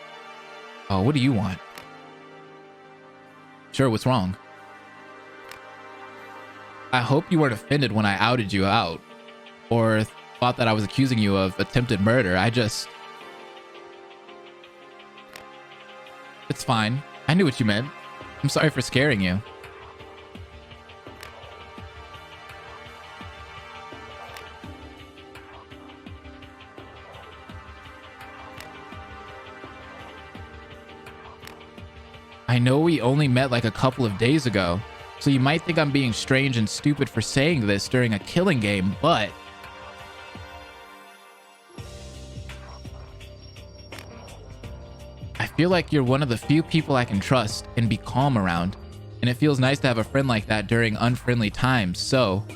Oh, what do you want? Sure, what's wrong? I hope you weren't offended when I outed you out. Or thought that I was accusing you of attempted murder. It's fine. I knew what you meant. I'm sorry for scaring you. I know we only met like a couple of days ago, so you might think I'm being strange and stupid for saying this during a killing game, but I feel like you're one of the few people I can trust and be calm around, and it feels nice to have a friend like that during unfriendly times. So,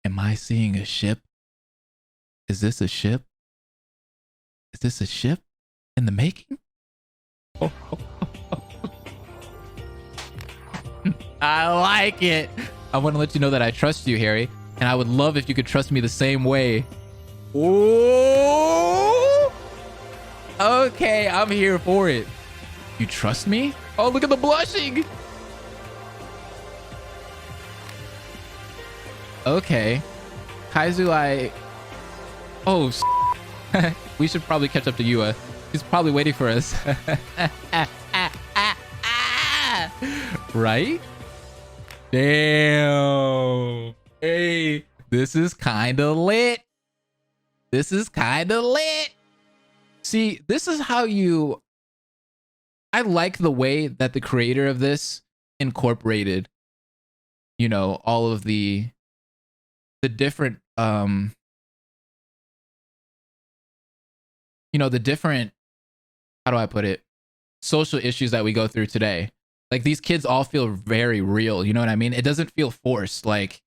am I seeing a ship? Is this a ship? Is this a ship in the making? I like it. I want to let you know that I trust you, Harry, and I would love if you could trust me the same way. Ooh. Okay, I'm here for it. You trust me? Oh, look at the blushing. Okay. Kaizu, Oh, we should probably catch up to Yua. He's probably waiting for us. Right? Damn. Hey, this is kind of lit. This is kind of lit. See, this is how I like the way that the creator of this incorporated, you know, all of the different, you know, the different, how do I put it? Social issues that we go through today. Like, these kids all feel very real. You know what I mean? It doesn't feel forced. Like,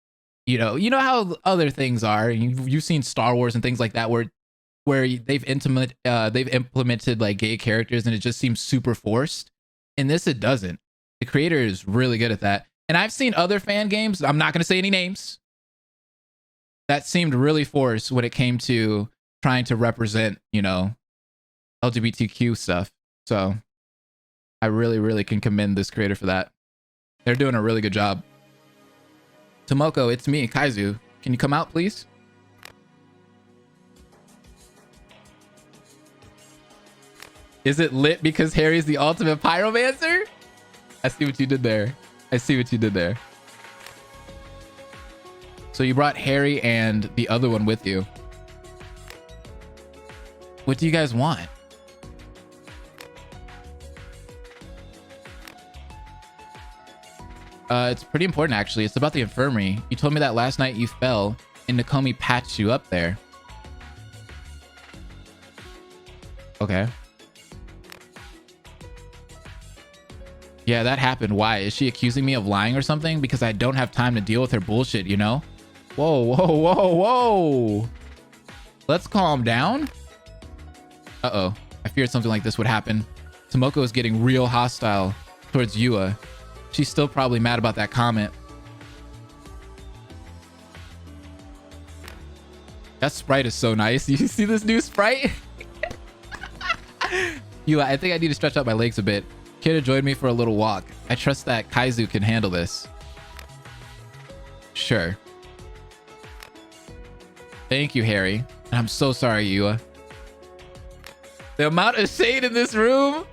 you know how other things are. You've seen Star Wars and things like that where they've implemented like gay characters and it just seems super forced. In this, it doesn't. The creator is really good at that. And I've seen other fan games, I'm not going to say any names, that seemed really forced when it came to trying to represent, you know, LGBTQ stuff. So I really, really can commend this creator for that. They're doing a really good job. Tomoko, it's me, Kaizu. Can you come out, please? Is it lit because Harry's the ultimate pyromancer? I see what you did there. I see what you did there. So you brought Harry and the other one with you. What do you guys want? It's pretty important, actually. It's about the infirmary. You told me that last night you fell and Nakomi patched you up there. Okay. Yeah, that happened. Why? Is she accusing me of lying or something? Because I don't have time to deal with her bullshit, you know? Whoa, whoa, whoa, whoa. Let's calm down. Uh-oh. I feared something like this would happen. Tomoko is getting real hostile towards Yua. She's still probably mad about that comment. That sprite is so nice. You see this new sprite? Yua, I think I need to stretch out my legs a bit. Here to join me for a little walk. I trust that Kaizu can handle this. Sure. Thank you, Harry. And I'm so sorry, Yua. The amount of shade in this room.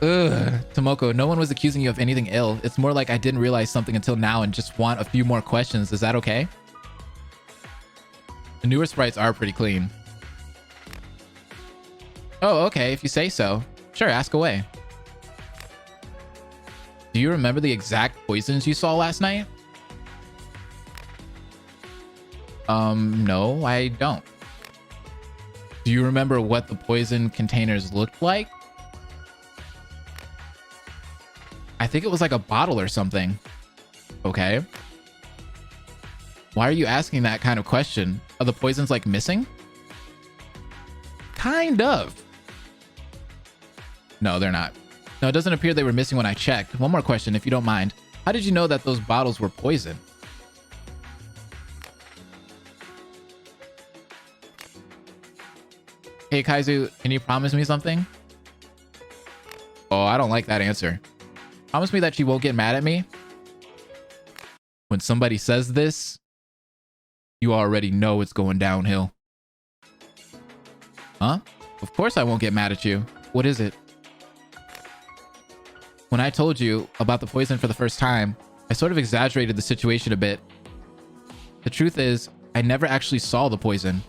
Ugh. Tomoko, no one was accusing you of anything ill. It's more like I didn't realize something until now and just want a few more questions. Is that okay? The newer sprites are pretty clean. Oh, okay. If you say so. Sure, ask away. Do you remember the exact poisons you saw last night? No, I don't. Do you remember what the poison containers looked like? I think it was like a bottle or something. Okay. Why are you asking that kind of question? Are the poisons like missing? Kind of. No, they're not. No, it doesn't appear they were missing when I checked. One more question, if you don't mind. How did you know that those bottles were poison? Hey, Kaizu, can you promise me something? Oh, I don't like that answer. Promise me that you won't get mad at me. When somebody says this, you already know it's going downhill. Huh? Of course I won't get mad at you. What is it? When I told you about the poison for the first time, I sort of exaggerated the situation a bit. The truth is, I never actually saw the poison.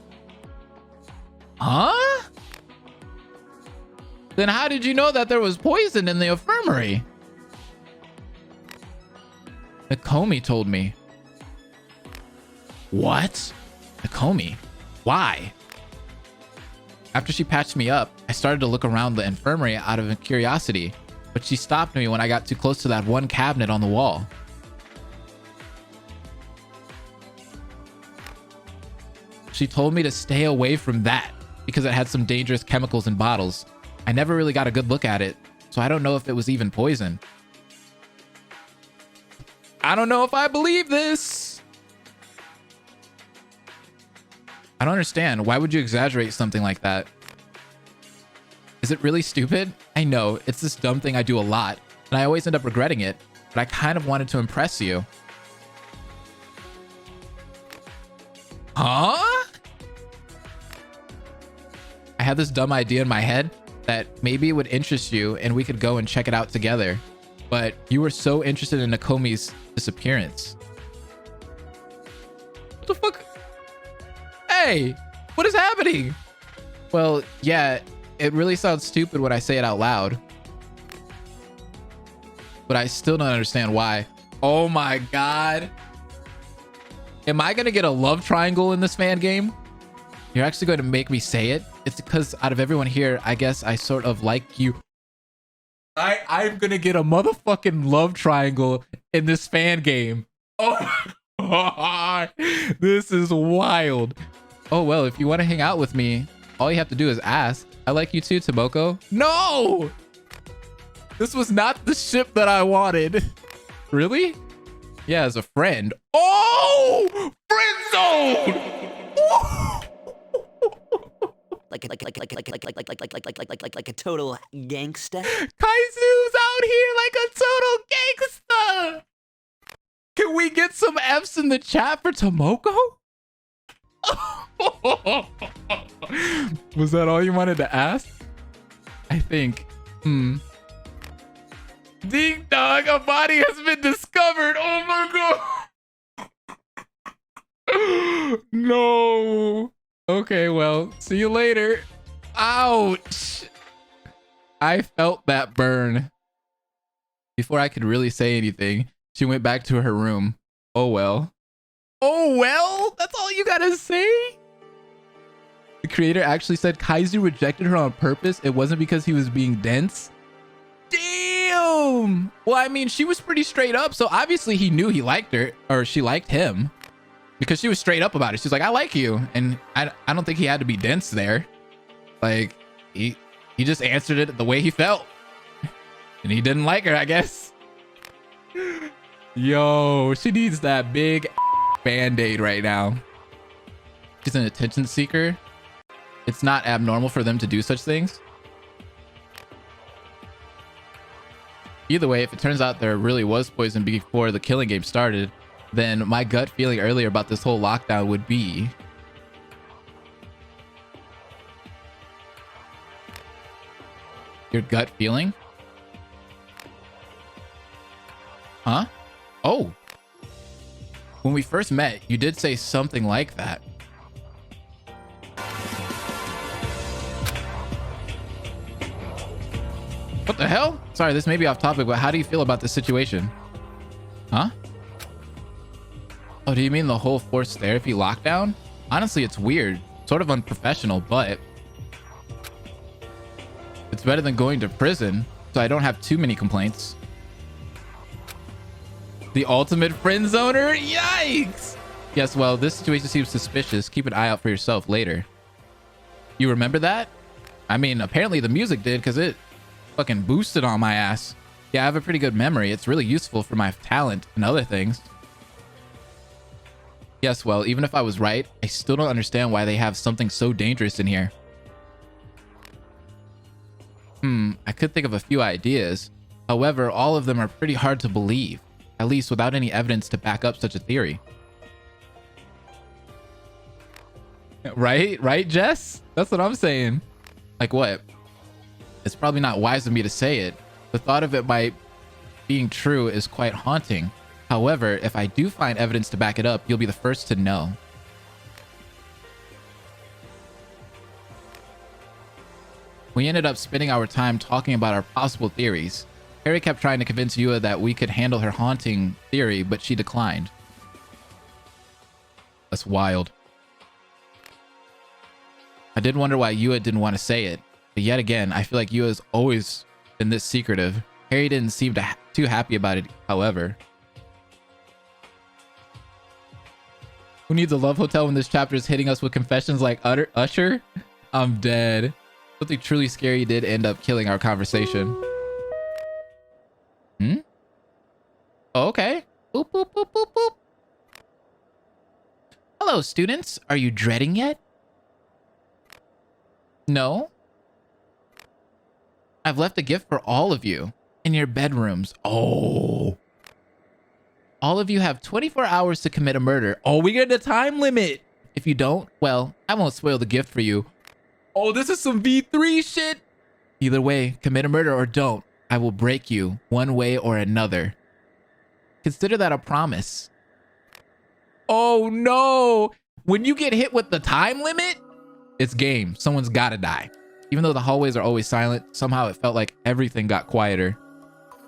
Huh? Then how did you know that there was poison in the infirmary? Nakomi told me. What? Nakomi? Why? After she patched me up, I started to look around the infirmary out of curiosity, but she stopped me when I got too close to that one cabinet on the wall. She told me to stay away from that because it had some dangerous chemicals in bottles. I never really got a good look at it, so I don't know if it was even poison. I don't know if I believe this. I don't understand. Why would you exaggerate something like that? Is it really stupid? I know, it's this dumb thing I do a lot, and I always end up regretting it, but I kind of wanted to impress you. Huh? I had this dumb idea in my head that maybe it would interest you and we could go and check it out together, but you were so interested in Nakomi's disappearance. What the fuck? Hey, what is happening? Well, yeah, it really sounds stupid when I say it out loud, but I still don't understand why. Oh my God. Am I gonna get a love triangle in this fan game? You're actually going to make me say it? It's because out of everyone here, I guess I sort of like you. I'm gonna get a motherfucking love triangle in this fan game. Oh, this is wild. Oh, well, if you want to hang out with me, all you have to do is ask. I like you too, Tomoko. No! This was not the ship that I wanted. Really? Yeah, as a friend. Oh! Friend zone! Like a total gangsta. Kaizu's out here like a total gangsta. Can we get some F's in the chat for Tomoko? Was that all you wanted to ask? I think. Ding dong, a body has been discovered. Oh my God. No. Okay, well, see you later. Ouch. I felt that burn. Before I could really say anything, she went back to her room. Oh well. Oh well? That's all you gotta say? The creator actually said Kaizu rejected her on purpose. It wasn't because he was being dense. Damn. Well, I mean, she was pretty straight up, so obviously he knew he liked her, or she liked him. Because she was straight up about it. She's like, I like you. And I don't think he had to be dense there. Like, he just answered it the way he felt. And he didn't like her, I guess. Yo, she needs that big band-aid right now. She's an attention seeker. It's not abnormal for them to do such things. Either way, if it turns out there really was poison before the killing game started, then my gut feeling earlier about this whole lockdown would be your gut feeling? Huh? Oh. When we first met, you did say something like that. What the hell? Sorry, this may be off topic, but how do you feel about this situation? Huh? Oh, do you mean the whole forced therapy lockdown? Honestly, it's weird. Sort of unprofessional, but it's better than going to prison, so I don't have too many complaints. The ultimate friend zoner? Yikes! Yes, well, this situation seems suspicious. Keep an eye out for yourself later. You remember that? I mean, apparently the music did because it fucking boosted on my ass. Yeah, I have a pretty good memory. It's really useful for my talent and other things. Yes, well, even if I was right, I still don't understand why they have something so dangerous in here. I could think of a few ideas. However, all of them are pretty hard to believe, at least without any evidence to back up such a theory. Right? Right, Jess? That's what I'm saying. Like what? It's probably not wise of me to say it. The thought of it by being true is quite haunting. However, if I do find evidence to back it up, you'll be the first to know. We ended up spending our time talking about our possible theories. Harry kept trying to convince Yua that we could handle her haunting theory, but she declined. That's wild. I did wonder why Yua didn't want to say it, but yet again, I feel like Yua's always been this secretive. Harry didn't seem too happy about it, however. Who needs a love hotel when this chapter is hitting us with confessions like Usher? I'm dead. Something truly scary did end up killing our conversation. Oh, okay. Boop, boop, boop, boop, boop. Hello, students. Are you dreading yet? No? I've left a gift for all of you in your bedrooms. Oh. All of you have 24 hours to commit a murder. Oh, we get a time limit. If you don't, well, I won't spoil the gift for you. Oh, this is some V3 shit. Either way, commit a murder or don't. I will break you one way or another. Consider that a promise. Oh no. When you get hit with the time limit, it's game. Someone's gotta die. Even though the hallways are always silent, somehow it felt like everything got quieter.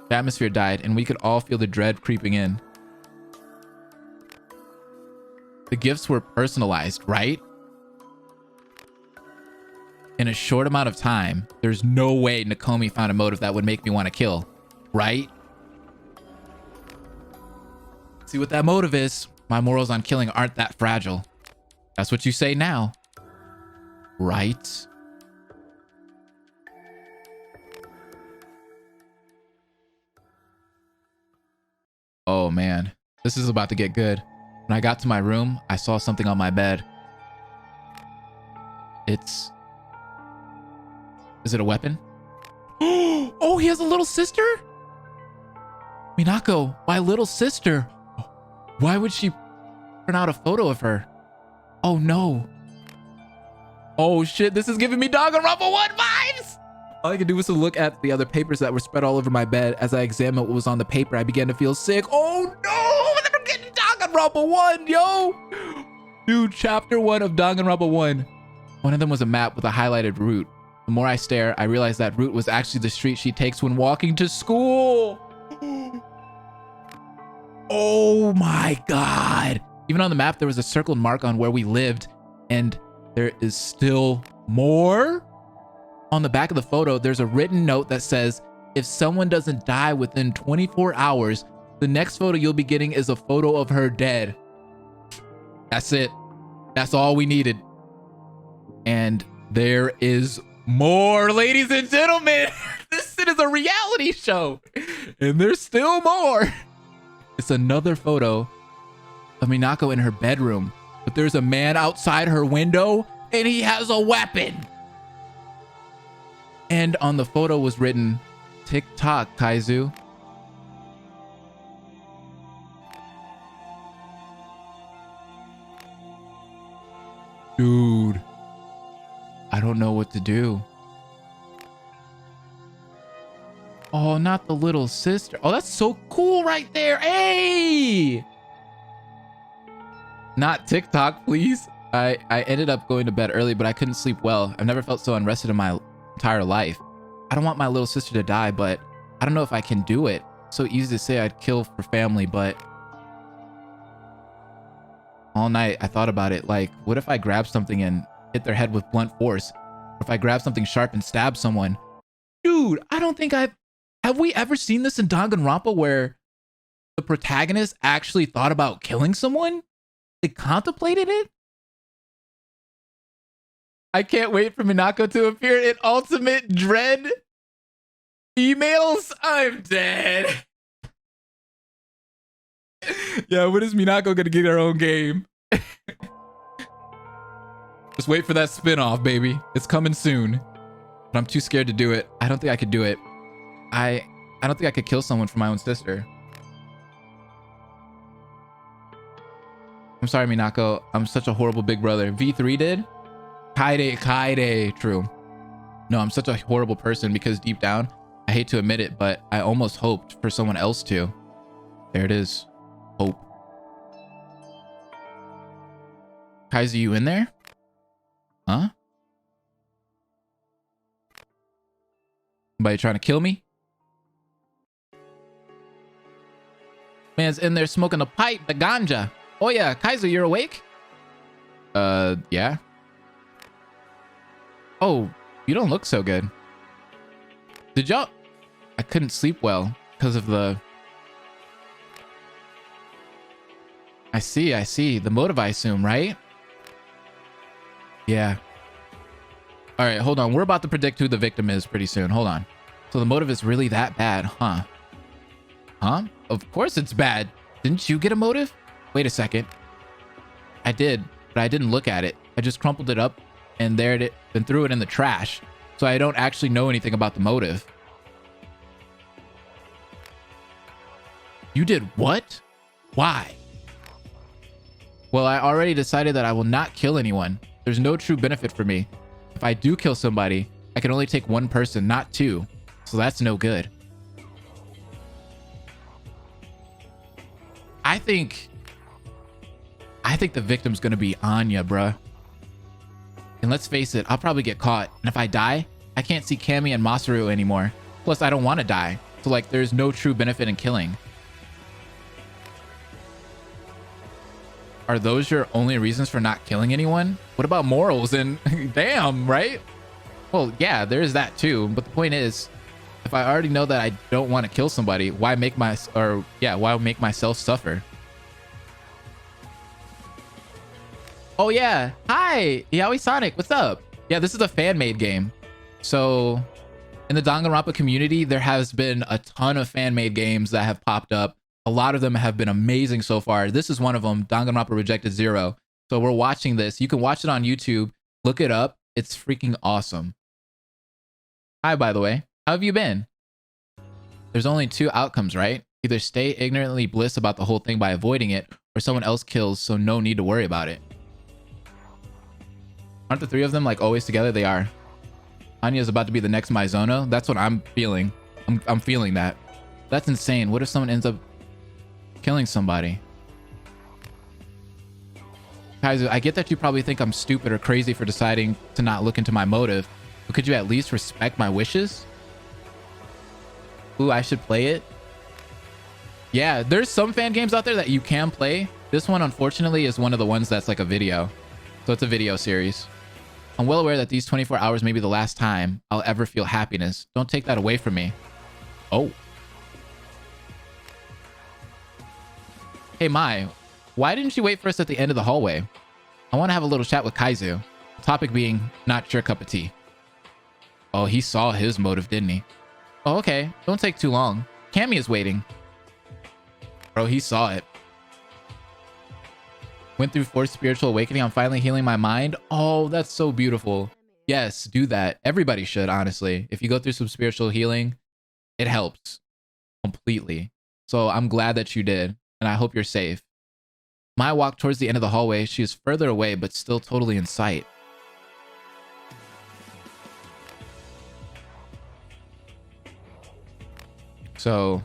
The atmosphere died and we could all feel the dread creeping in. The gifts were personalized, right? In a short amount of time, there's no way Nakomi found a motive that would make me want to kill, right? See what that motive is. My morals on killing aren't that fragile. That's what you say now. Right? Oh man, this is about to get good. When I got to my room, I saw something on my bed. Is it a weapon? Oh, he has a little sister? Minako, my little sister. Why would she print out a photo of her? Oh no. Oh shit, this is giving me Danganronpa 1 vibes! All I could do was to look at the other papers that were spread all over my bed. As I examined what was on the paper, I began to feel sick. Oh no! I'm getting Danganronpa 1, yo! Dude, chapter 1 of Danganronpa 1. One of them was a map with a highlighted route. The more I stare, I realized that route was actually the street she takes when walking to school. Oh my god. Even on the map, there was a circled mark on where we lived, and there is still more. On the back of the photo, there's a written note that says, if someone doesn't die within 24 hours, the next photo you'll be getting is a photo of her dead. That's it. That's all we needed. And there is more, ladies and gentlemen. This shit is a reality show. And there's still more. It's another photo of Minako in her bedroom, but there's a man outside her window and he has a weapon. And on the photo was written, "Tick-tock, Kaizu." Dude, I don't know what to do. Oh, not the little sister. Oh, that's so cool right there. Hey! Not TikTok, please. I ended up going to bed early, but I couldn't sleep well. I've never felt so unrested in my entire life. I don't want my little sister to die, but I don't know if I can do it. So easy to say I'd kill for family, but all night I thought about it. Like, what if I grab something and hit their head with blunt force? Or if I grab something sharp and stab someone? Dude, I don't think have we ever seen this in Danganronpa where the protagonist actually thought about killing someone? They contemplated it? I can't wait for Minako to appear in Ultimate Dread Emails. I'm dead. Yeah, when is Minako gonna get her own game? Just wait for that spin-off, baby. It's coming soon. But I'm too scared to do it. I don't think I could do it. I don't think I could kill someone for my own sister. I'm sorry, Minako. I'm such a horrible big brother. V3 did? Kaide. True. No, I'm such a horrible person because deep down, I hate to admit it, but I almost hoped for someone else to. There it is. Hope. Kaiser, you in there? Huh? Somebody trying to kill me? Man's in there smoking a pipe, the ganja. Oh yeah, Kaiser, you're awake? Yeah. Oh, you don't look so good. Did y'all? I couldn't sleep well because of the... I see. The motive, I assume, right? Yeah. All right, hold on. We're about to predict who the victim is pretty soon. Hold on. So the motive is really that bad, huh? Huh? Of course it's bad. Didn't you get a motive? Wait a second. I did, but I didn't look at it. I just crumpled it up and and threw it in the trash. So I don't actually know anything about the motive. You did what? Why? Well, I already decided that I will not kill anyone. There's no true benefit for me. If I do kill somebody, I can only take one person, not two. So that's no good. I think the victim's gonna be Anya, bruh. And let's face it, I'll probably get caught. And if I die, I can't see Cammy and Masaru anymore. Plus, I don't want to die. So like, there's no true benefit in killing. Are those your only reasons for not killing anyone? What about morals and damn, right? Well, yeah, there's that too. But the point is, if I already know that I don't want to kill somebody, why make myself suffer? Oh yeah, hi, Yaoi Sonic, what's up? Yeah, this is a fan-made game. So in the Danganronpa community, there has been a ton of fan-made games that have popped up. A lot of them have been amazing so far. This is one of them, Danganronpa Rejected 0. So we're watching this. You can watch it on YouTube. Look it up. It's freaking awesome. Hi, by the way. How have you been? There's only two outcomes, right? Either stay ignorantly bliss about the whole thing by avoiding it, or someone else kills, so no need to worry about it. Aren't the three of them like always together? They are. Anya's about to be the next Mizono. That's what I'm feeling. I'm feeling that. That's insane. What if someone ends up killing somebody? Kaiser, I get that you probably think I'm stupid or crazy for deciding to not look into my motive, but could you at least respect my wishes? Ooh, I should play it. Yeah, there's some fan games out there that you can play. This one, unfortunately, is one of the ones that's like a video. So it's a video series. I'm well aware that these 24 hours may be the last time I'll ever feel happiness. Don't take that away from me. Oh. Hey, Mai, why didn't you wait for us at the end of the hallway? I want to have a little chat with Kaizu. The topic being not your cup of tea. Oh, he saw his motive, didn't he? Oh, okay. Don't take too long. Cammy is waiting. Bro, he saw it. Went through forced spiritual awakening. I'm finally healing my mind. Oh, that's so beautiful. Yes, do that. Everybody should, honestly. If you go through some spiritual healing, it helps completely. So I'm glad that you did, and I hope you're safe. Mai walked towards the end of the hallway. She is further away, but still totally in sight. So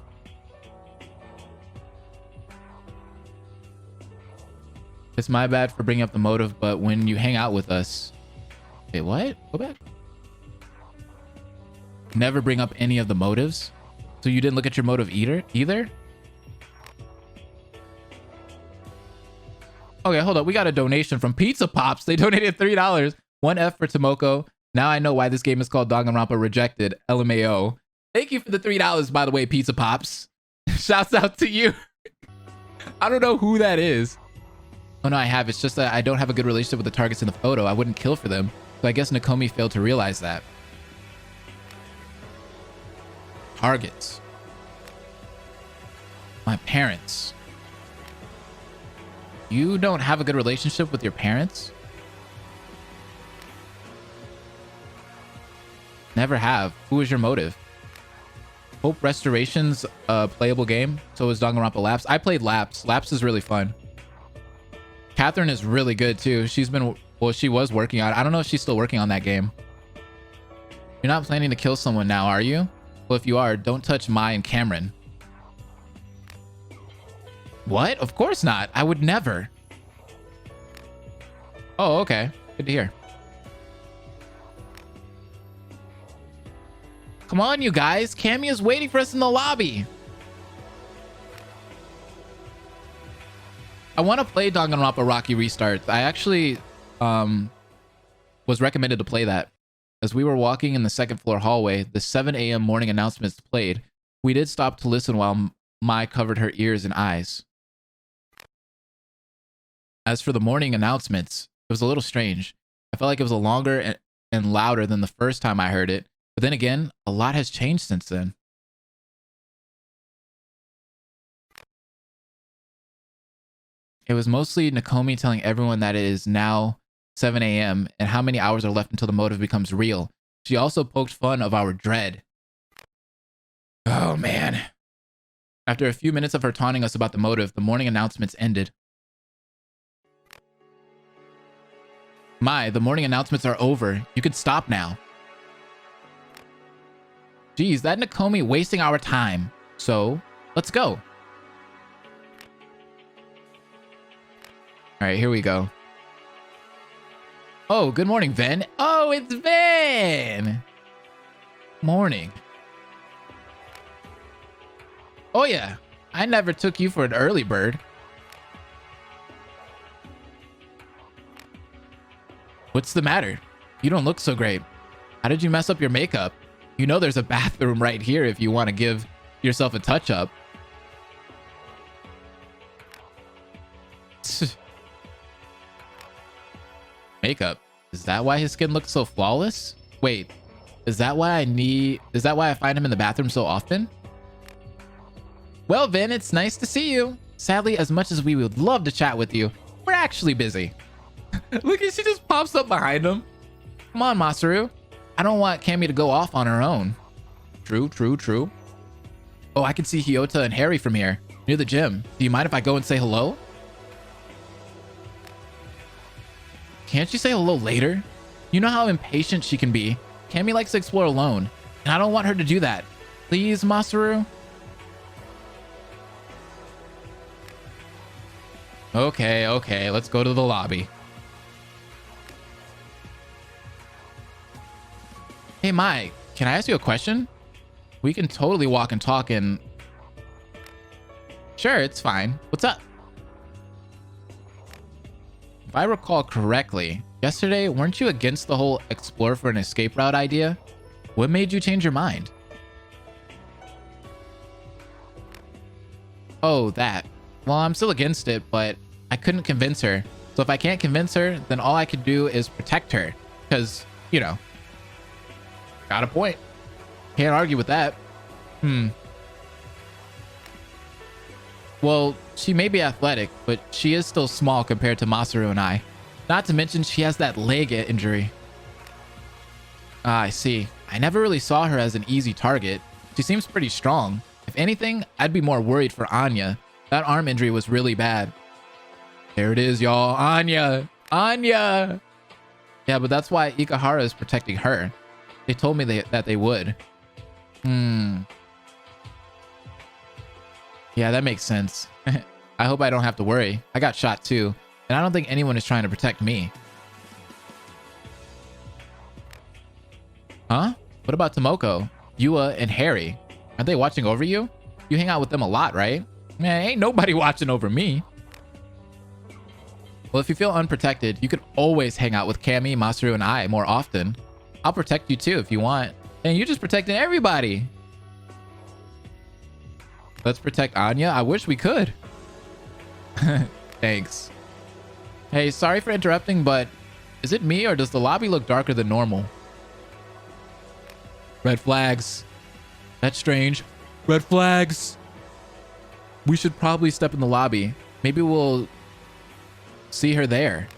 it's my bad for bringing up the motive, but when you hang out with us... Wait, what? Go back. Never bring up any of the motives? So you didn't look at your motive either? Okay, hold up. We got a donation from Pizza Pops. They donated $3. 1F for Tomoko. Now I know why this game is called Danganronpa Rejected. LMAO. Thank you for the $3, by the way, Pizza Pops. Shouts out to you. I don't know who that is. Oh no, I have. It's just that I don't have a good relationship with the targets in the photo. I wouldn't kill for them. So I guess Nakomi failed to realize that. Targets. My parents. You don't have a good relationship with your parents? Never have. Who is your motive? Hope Restoration's a playable game. So is Danganronpa Laps. I played Laps. Laps is really fun. Catherine is really good too. She's been, well, she was working on it. I don't know if she's still working on that game. You're not planning to kill someone now, are you? Well, if you are, don't touch Mai and Cameron. What? Of course not. I would never. Oh, okay. Good to hear. Come on, you guys. Cammy is waiting for us in the lobby. I want to play Danganronpa Rocky Restarts. I actually was recommended to play that. As we were walking in the second floor hallway, the 7 a.m. morning announcements played. We did stop to listen while Mai covered her ears and eyes. As for the morning announcements, it was a little strange. I felt like it was longer and louder than the first time I heard it. But then again, a lot has changed since then. It was mostly Nakomi telling everyone that it is now 7 a.m. and how many hours are left until the motive becomes real. She also poked fun of our dread. Oh, man. After a few minutes of her taunting us about the motive, the morning announcements ended. Mai, the morning announcements are over. You can stop now. Geez, that Nakomi wasting our time. So, let's go. All right, here we go. Oh, good morning, Ven. Oh, it's Ven. Morning. Oh, yeah. I never took you for an early bird. What's the matter? You don't look so great. How did you mess up your makeup? You know there's a bathroom right here if you want to give yourself a touch-up. Makeup. Is that why his skin looks so flawless? Wait, is that why I find him in the bathroom so often? Well, Vin, it's nice to see you. Sadly, as much as we would love to chat with you, we're actually busy. Look, she just pops up behind him. Come on, Masaru. I don't want Cammy to go off on her own. True, true, true. Oh, I can see Hyota and Harry from here, near the gym. Do you mind if I go and say hello? Can't you say hello later? You know how impatient she can be. Cammy likes to explore alone, and I don't want her to do that. Please, Masaru? Okay, okay, let's go to the lobby. Hey, Mai, can I ask you a question? We can totally walk and talk and... Sure, it's fine. What's up? If I recall correctly, yesterday, weren't you against the whole explore for an escape route idea? What made you change your mind? Oh, that. Well, I'm still against it, but I couldn't convince her. So if I can't convince her, then all I could do is protect her. Because, you know, got a point. Can't argue with that. Well, she may be athletic, but she is still small compared to Masaru and I. Not to mention she has that leg injury. Ah, I see. I never really saw her as an easy target. She seems pretty strong. If anything, I'd be more worried for Anya. That arm injury was really bad. There it is, y'all. Anya! Anya! Yeah, but that's why Ikahara is protecting her. They told me that they would. Yeah, that makes sense. I hope I don't have to worry. I got shot too, and I don't think anyone is trying to protect me. Huh? What about Tomoko, Yua, and Harry? Aren't they watching over you? You hang out with them a lot, right? Man, ain't nobody watching over me. Well, if you feel unprotected, you could always hang out with Cammy, Masaru, and I more often. I'll protect you too if you want. And you're just protecting everybody. Let's protect Anya. I wish we could. Thanks. Hey, sorry for interrupting, but is it me or does the lobby look darker than normal? Red flags. That's strange. Red flags. We should probably step in the lobby. Maybe we'll see her there.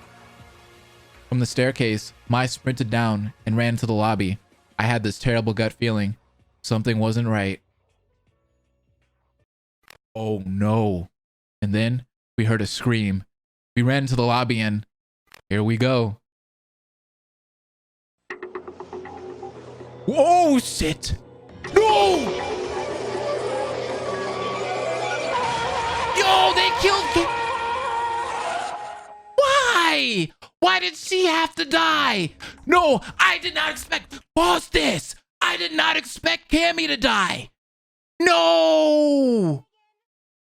From the staircase, Mai sprinted down and ran to the lobby. I had this terrible gut feeling. Something wasn't right. Oh no. And then we heard a scream. We ran into the lobby and here we go. Oh shit! No! Yo, they killed Why? Why did she have to die? No, I did not expect. Pause this. I did not expect Cammy to die. No!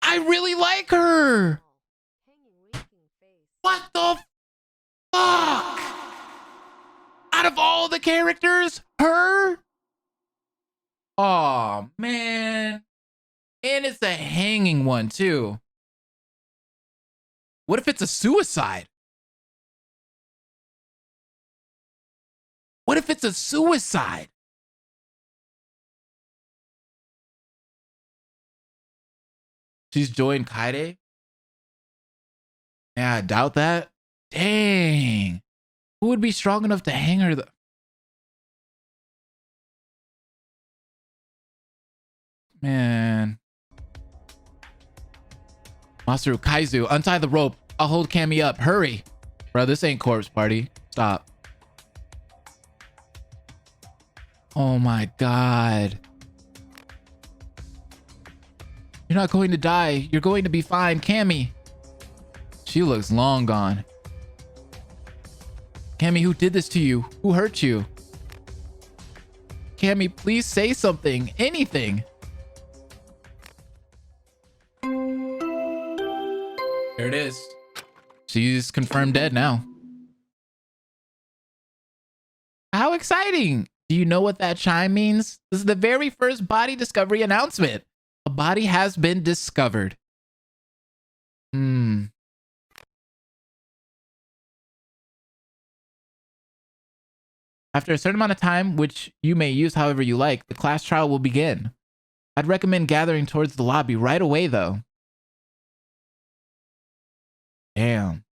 I really like her. What the fuck? Out of all the characters, her? Oh man. And it's a hanging one too. What if it's a suicide? What if it's a suicide? She's joined Kaide? Yeah, I doubt that. Dang. Who would be strong enough to hang her? Man. Masaru, Kaizu, untie the rope. I'll hold Cammy up. Hurry. Bro, this ain't corpse party. Stop. Oh my god. You're not going to die. You're going to be fine, Cammy. She looks long gone. Cammy, who did this to you? Who hurt you? Cammy, please say something. Anything. There it is. She's confirmed dead now. How exciting! Do you know what that chime means? This is the very first body discovery announcement. A body has been discovered. After a certain amount of time, which you may use however you like, the class trial will begin. I'd recommend gathering towards the lobby right away, though. Damn.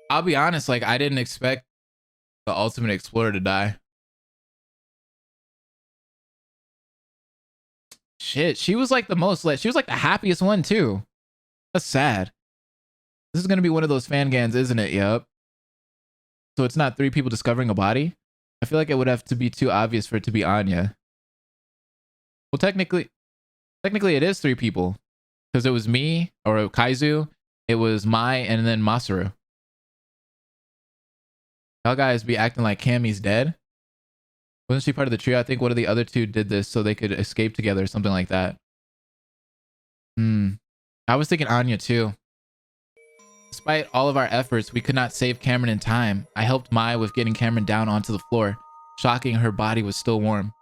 I'll be honest, like, I didn't expect the Ultimate Explorer to die. Shit, she was like the most lit. She was like the happiest one, too. That's sad. This is going to be one of those fangans, isn't it? Yep. So it's not 3 people discovering a body? I feel like it would have to be too obvious for it to be Anya. Well, technically it is 3 people. Because it was me, or Kaizu, it was Mai, and then Masaru. Y'all guys be acting like Cammy's dead. Wasn't she part of the trio? I think one of the other 2 did this so they could escape together or something like that. I was thinking Anya too. Despite all of our efforts, we could not save Cameron in time. I helped Mai with getting Cameron down onto the floor. Shocking, her body was still warm.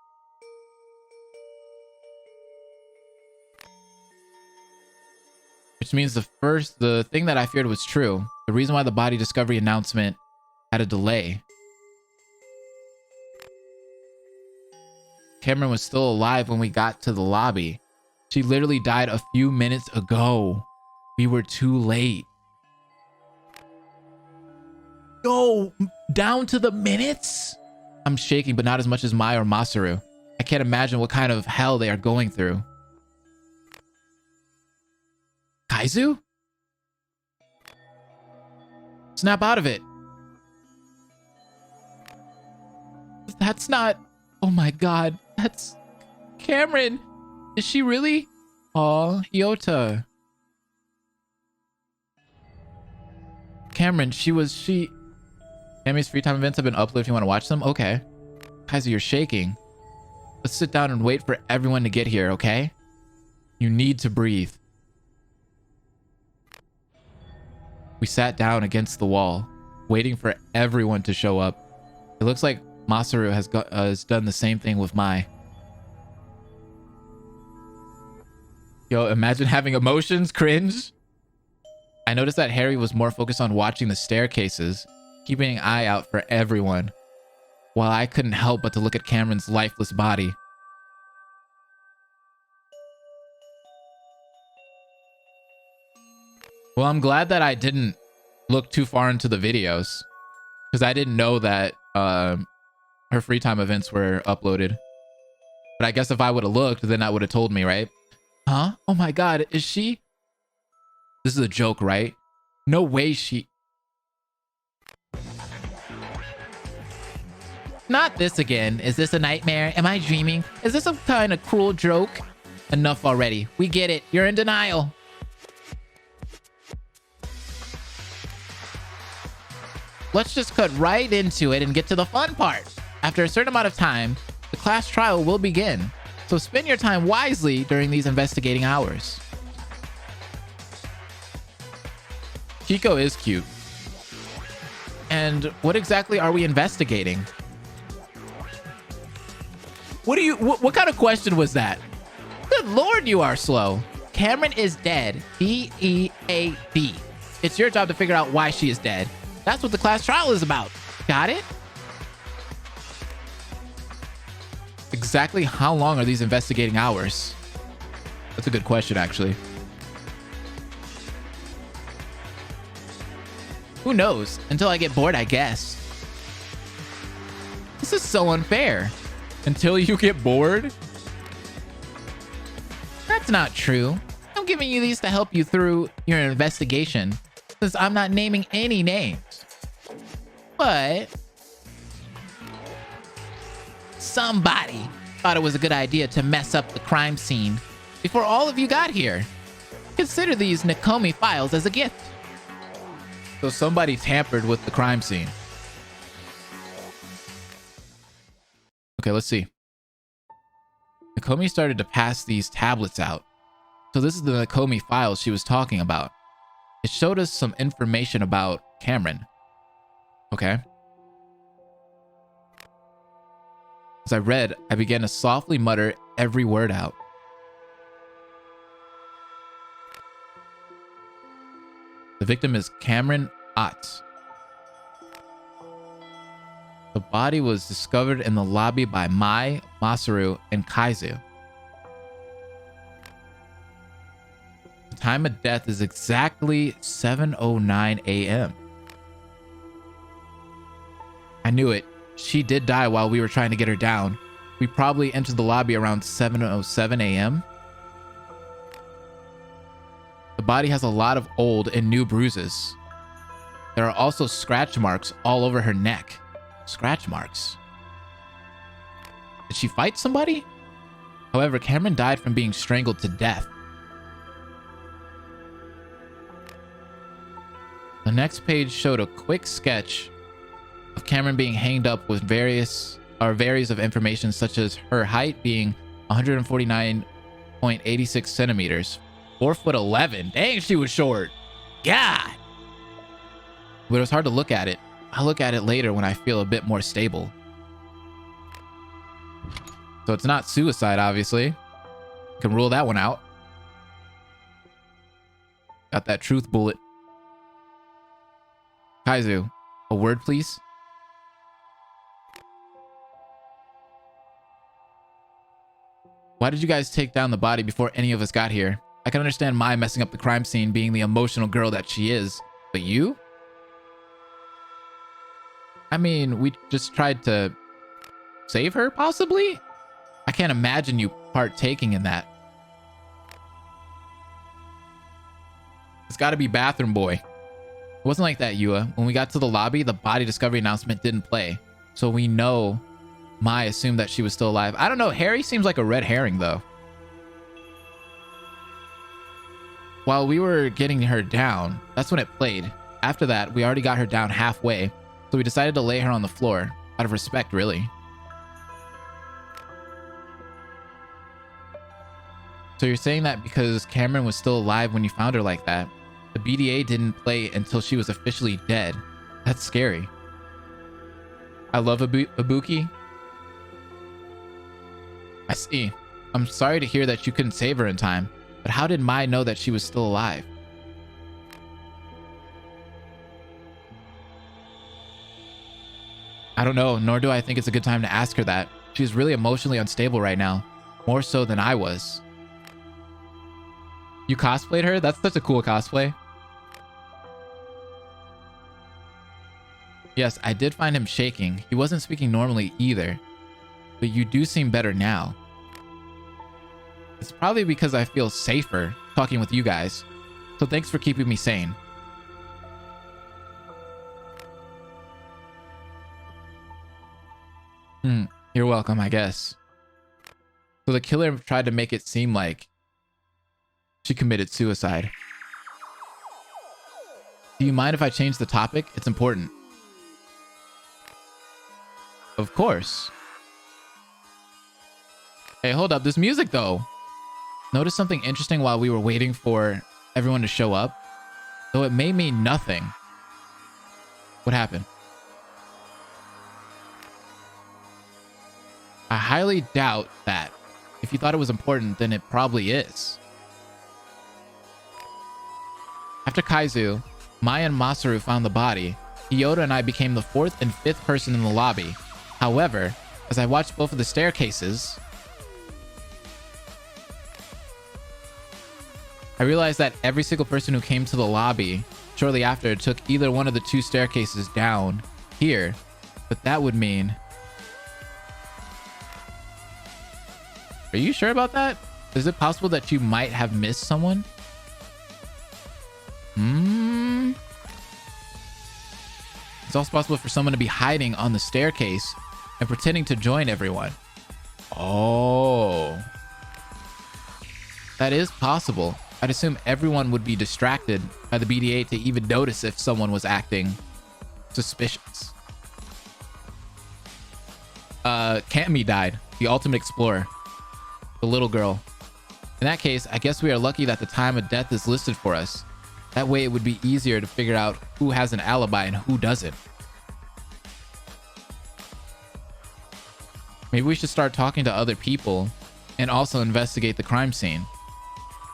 Which means the thing that I feared was true. The reason why the body discovery announcement had a delay. Cameron was still alive when we got to the lobby. She literally died a few minutes ago. We were too late. Yo, down to the minutes? I'm shaking, but not as much as Mai or Masaru. I can't imagine what kind of hell they are going through. Kaizu? Snap out of it. That's not... Oh my god. That's... Cameron. Is she really? Aw, Yota. Cameron, she... Cammy's free time events have been uploaded if you want to watch them? Okay. Kaiser, you're shaking. Let's sit down and wait for everyone to get here, okay? You need to breathe. We sat down against the wall. waiting for everyone to show up. It looks like Masaru has done the same thing with Mai. Yo, imagine having emotions. Cringe. I noticed that Harry was more focused on watching the staircases, keeping an eye out for everyone, while I couldn't help but to look at Cameron's lifeless body. Well, I'm glad that I didn't look too far into the videos, because I didn't know that her free time events were uploaded. But I guess if I would have looked, then that would have told me, right? Huh? Oh my god, is she? This is a joke, right? No way she... Not this again. Is this a nightmare? Am I dreaming? Is this some kind of cruel joke? Enough already. We get it. You're in denial. Let's just cut right into it and get to the fun part. After a certain amount of time, the class trial will begin. So spend your time wisely during these investigating hours. Kiko is cute. And what exactly are we investigating? What kind of question was that? Good lord, you are slow. Cameron is dead. D-E-A-D. It's your job to figure out why she is dead. That's what the class trial is about. Got it? Exactly how long are these investigating hours? That's a good question, actually. Who knows? Until I get bored, I guess. This is so unfair. Until you get bored? That's not true. I'm giving you these to help you through your investigation, since I'm not naming any names. But somebody thought it was a good idea to mess up the crime scene before all of you got here. Consider these Nakomi files as a gift. So somebody tampered with the crime scene. Okay, let's see. Nakomi started to pass these tablets out. So this is the Nakomi files she was talking about. It showed us some information about Cameron. Okay. As I read, I began to softly mutter every word out. The victim is Cameron Ott. The body was discovered in the lobby by Mai, Masaru, and Kaizu. The time of death is exactly 7:09 a.m. I knew it. She did die while we were trying to get her down. We probably entered the lobby around 7:07 a.m. The body has a lot of old and new bruises. There are also scratch marks all over her neck. Scratch marks. Did she fight somebody? However, Cameron died from being strangled to death. The next page showed a quick sketch of Cameron being hanged up with various of information, such as her height being 149.86 centimeters, 4'11". Dang, she was short. God. But it was hard to look at it. I'll look at it later when I feel a bit more stable. So it's not suicide, obviously. Can rule that one out. Got that truth bullet. Kaizu, a word, please. Why did you guys take down the body before any of us got here? I can understand Mai messing up the crime scene, being the emotional girl that she is. But you? I mean, we just tried to save her, possibly? I can't imagine you partaking in that. It's got to be Bathroom Boy. It wasn't like that, Yua. When we got to the lobby, the body discovery announcement didn't play. So we know Mai assumed that she was still alive. I don't know. Harry seems like a red herring, though. While we were getting her down, that's when it played. After that, we already got her down halfway. So we decided to lay her on the floor. Out of respect, really. So you're saying that because Cameron was still alive when you found her like that, the BDA didn't play until she was officially dead. That's scary. I love Ibuki. I see. I'm sorry to hear that you couldn't save her in time, but how did Mai know that she was still alive? I don't know, nor do I think it's a good time to ask her that. She's really emotionally unstable right now, more so than I was. You cosplayed her? That's such a cool cosplay. Yes, I did find him shaking. He wasn't speaking normally either, but you do seem better now. It's probably because I feel safer talking with you guys, so thanks for keeping me sane. You're welcome, I guess. So the killer tried to make it seem like she committed suicide. Do you mind if I change the topic? It's important. Of course. Hey, hold up. This music, though. Noticed something interesting while we were waiting for everyone to show up? Though it may mean nothing. What happened? I highly doubt that. If you thought it was important, then it probably is. After Kaizu, Maya and Masaru found the body, Hyoda and I became the 4th and 5th person in the lobby. However, as I watched both of the staircases, I realized that every single person who came to the lobby shortly after took either one of the 2 staircases down here, but that would mean... Are you sure about that? Is it possible that you might have missed someone? It's also possible for someone to be hiding on the staircase and pretending to join everyone. Oh. That is possible. I'd assume everyone would be distracted by the BDA to even notice if someone was acting suspicious. Cammy died. The ultimate explorer. The little girl. In that case, I guess we are lucky that the time of death is listed for us. That way it would be easier to figure out who has an alibi and who doesn't. Maybe we should start talking to other people and also investigate the crime scene.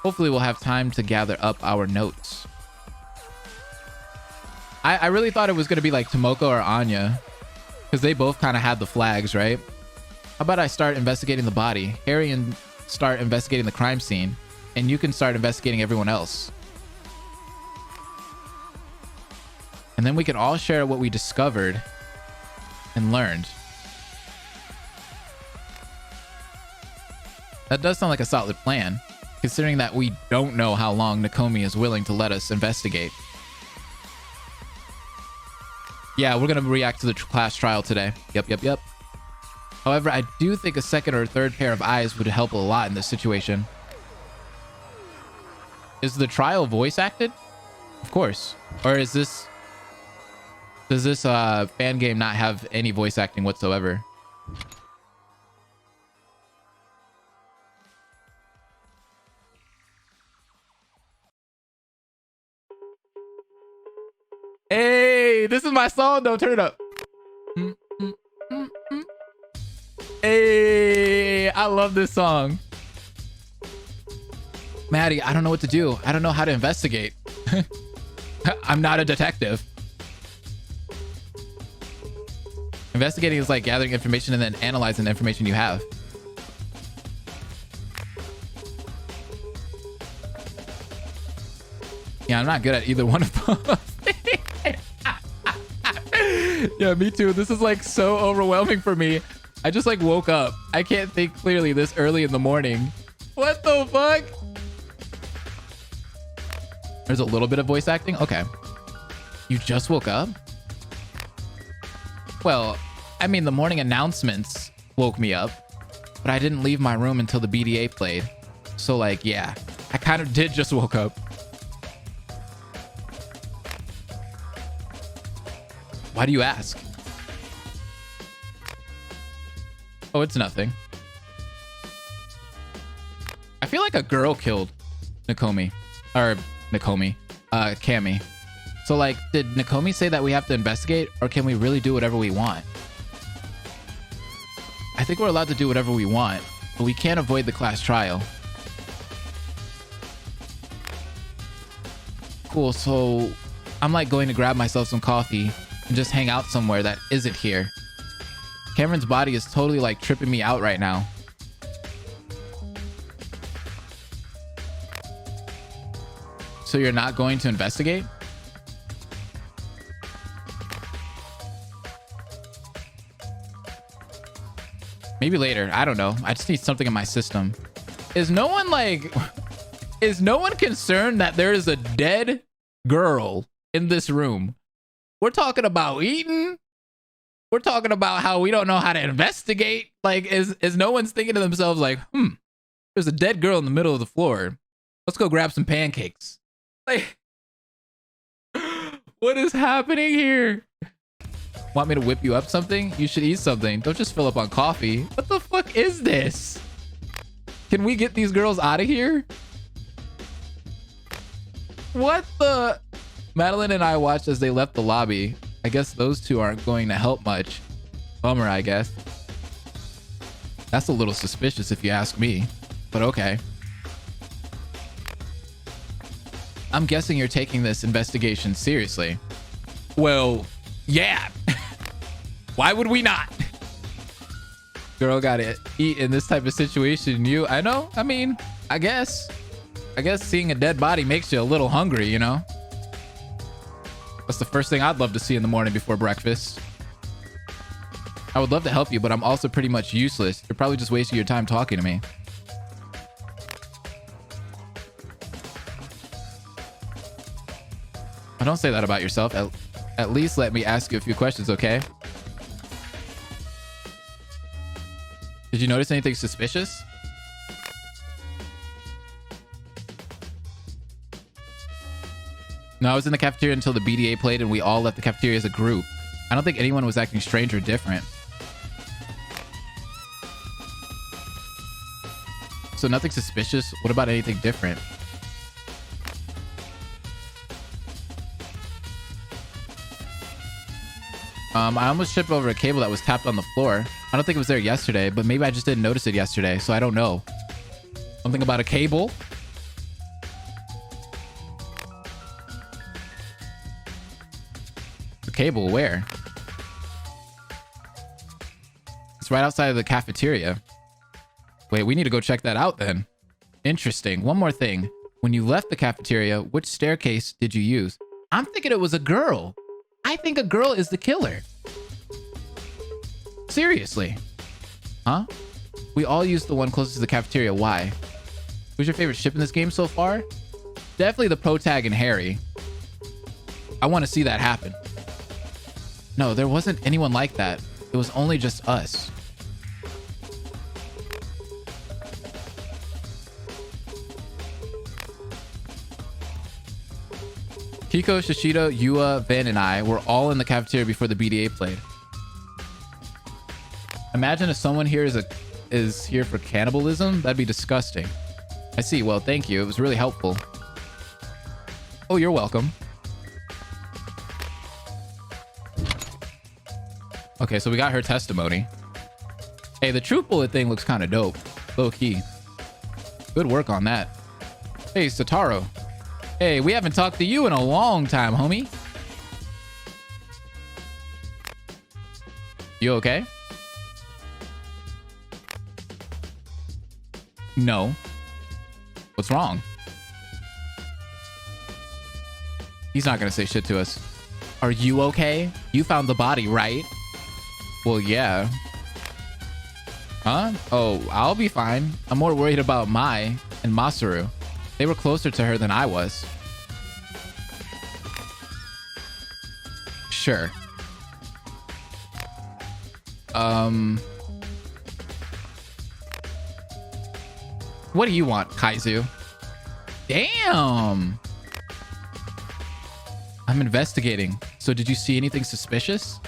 Hopefully we'll have time to gather up our notes. I really thought it was going to be like Tomoko or Anya, because they both kind of had the flags, right? How about I start investigating the body, Harry and start investigating the crime scene, and you can start investigating everyone else. And then we can all share what we discovered and learned. That does sound like a solid plan, considering that we don't know how long Nakomi is willing to let us investigate. Yeah, we're going to react to the class trial today. Yep. However, I do think a second or third pair of eyes would help a lot in this situation. Is the trial voice acted? Of course. Or is this... Does this fan game not have any voice acting whatsoever? Hey, this is my song though. Turn it up. Hey, I love this song. Maddie, I don't know what to do. I don't know how to investigate. I'm not a detective. Investigating is like gathering information and then analyzing the information you have. Yeah, I'm not good at either one of those. Yeah, me too. This is like so overwhelming for me. I just like woke up. I can't think clearly this early in the morning. What the fuck? There's a little bit of voice acting. Okay. You just woke up? Well, I mean, the morning announcements woke me up, but I didn't leave my room until the BDA played. So like, yeah, I kind of did just woke up. Why do you ask? Oh, it's nothing. I feel like a girl killed Nakomi. Or Nakomi. Cammy. So like, did Nakomi say that we have to investigate, or can we really do whatever we want? I think we're allowed to do whatever we want, but we can't avoid the class trial. Cool, so I'm like going to grab myself some coffee and just hang out somewhere that isn't here. Cameron's body is totally like tripping me out right now. So you're not going to investigate? Maybe later. I don't know. I just need something in my system. Is no one like... Is no one concerned that there is a dead girl in this room? We're talking about eating. We're talking about how we don't know how to investigate. Like, is no one's thinking to themselves like, there's a dead girl in the middle of the floor. Let's go grab some pancakes. Like, what is happening here? Want me to whip you up something? You should eat something. Don't just fill up on coffee. What the fuck is this? Can we get these girls out of here? What the? Madeline and I watched as they left the lobby. I guess those two aren't going to help much. Bummer, I guess. That's a little suspicious if you ask me, but okay. I'm guessing you're taking this investigation seriously. Well, yeah. Why would we not? Girl gotta eat in this type of situation. I know. I mean, I guess seeing a dead body makes you a little hungry, you know? That's the first thing I'd love to see in the morning before breakfast. I would love to help you, but I'm also pretty much useless. You're probably just wasting your time talking to me. Don't say that about yourself. At least let me ask you a few questions, okay? Did you notice anything suspicious? No, I was in the cafeteria until the BDA played and we all left the cafeteria as a group. I don't think anyone was acting strange or different. So nothing suspicious? What about anything different? I almost tripped over a cable that was tapped on the floor. I don't think it was there yesterday, but maybe I just didn't notice it yesterday, so I don't know. Something about a cable? The cable, where? It's right outside of the cafeteria. Wait, we need to go check that out then. Interesting. One more thing. When you left the cafeteria, which staircase did you use? I'm thinking it was a girl. I think a girl is the killer. Seriously. Huh? We all used the one closest to the cafeteria. Why? Who's your favorite ship in this game so far? Definitely the protag and Harry. I want to see that happen. No, there wasn't anyone like that. It was only just us. Kiko, Shishido, Yua, Van, and I were all in the cafeteria before the BDA played. Imagine if someone here is here for cannibalism. That'd be disgusting. I see. Well, thank you. It was really helpful. Oh, you're welcome. Okay, so we got her testimony. Hey, the truth bullet thing looks kind of dope. Low key. Good work on that. Hey, Sataro. Hey, we haven't talked to you in a long time, homie. You okay? No. What's wrong? He's not gonna say shit to us. Are you okay? You found the body, right? Well, yeah. Huh? Oh, I'll be fine. I'm more worried about Mai and Masaru. They were closer to her than I was. Sure. What do you want, Kaizu? Damn! I'm investigating. So did you see anything suspicious?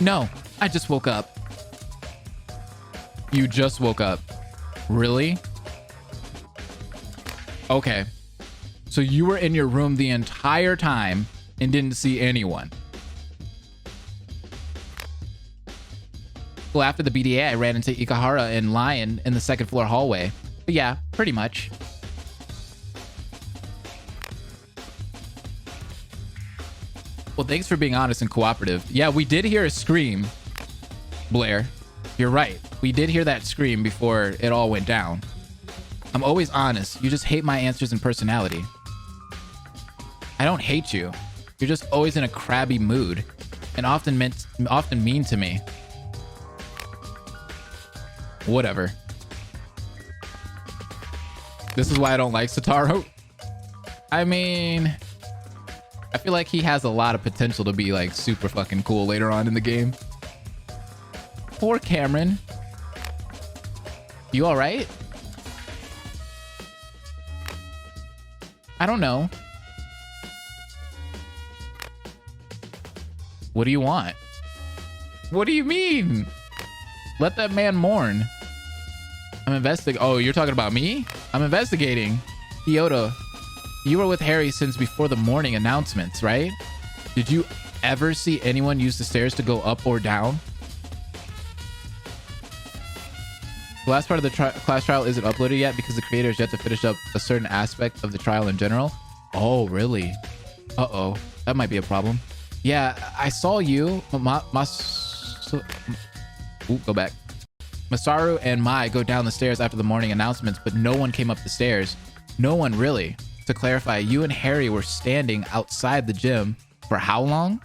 No, I just woke up. You just woke up. Really? Okay. So you were in your room the entire time and didn't see anyone. Well, after the BDA, I ran into Ikahara and Lion in the second floor hallway. But yeah, pretty much. Well, thanks for being honest and cooperative. Yeah, we did hear a scream, Blair. You're right. We did hear that scream before it all went down. I'm always honest. You just hate my answers and personality. I don't hate you. You're just always in a crabby mood and often mean to me. Whatever. This is why I don't like Zer0. I mean, I feel like he has a lot of potential to be like super fucking cool later on in the game. Poor Cameron. You all right? I don't know. What do you want? What do you mean? Let that man mourn. I'm investigating. Oh, you're talking about me? I'm investigating. Yoda, you were with Harry since before the morning announcements, right? Did you ever see anyone use the stairs to go up or down? The last part of the class trial isn't uploaded yet because the creator has yet to finish up a certain aspect of the trial in general. Oh, really? Uh-oh. That might be a problem. Yeah, I saw you. Go back. Masaru and Mai go down the stairs after the morning announcements, but no one came up the stairs. No one really. To clarify, you and Harry were standing outside the gym for how long?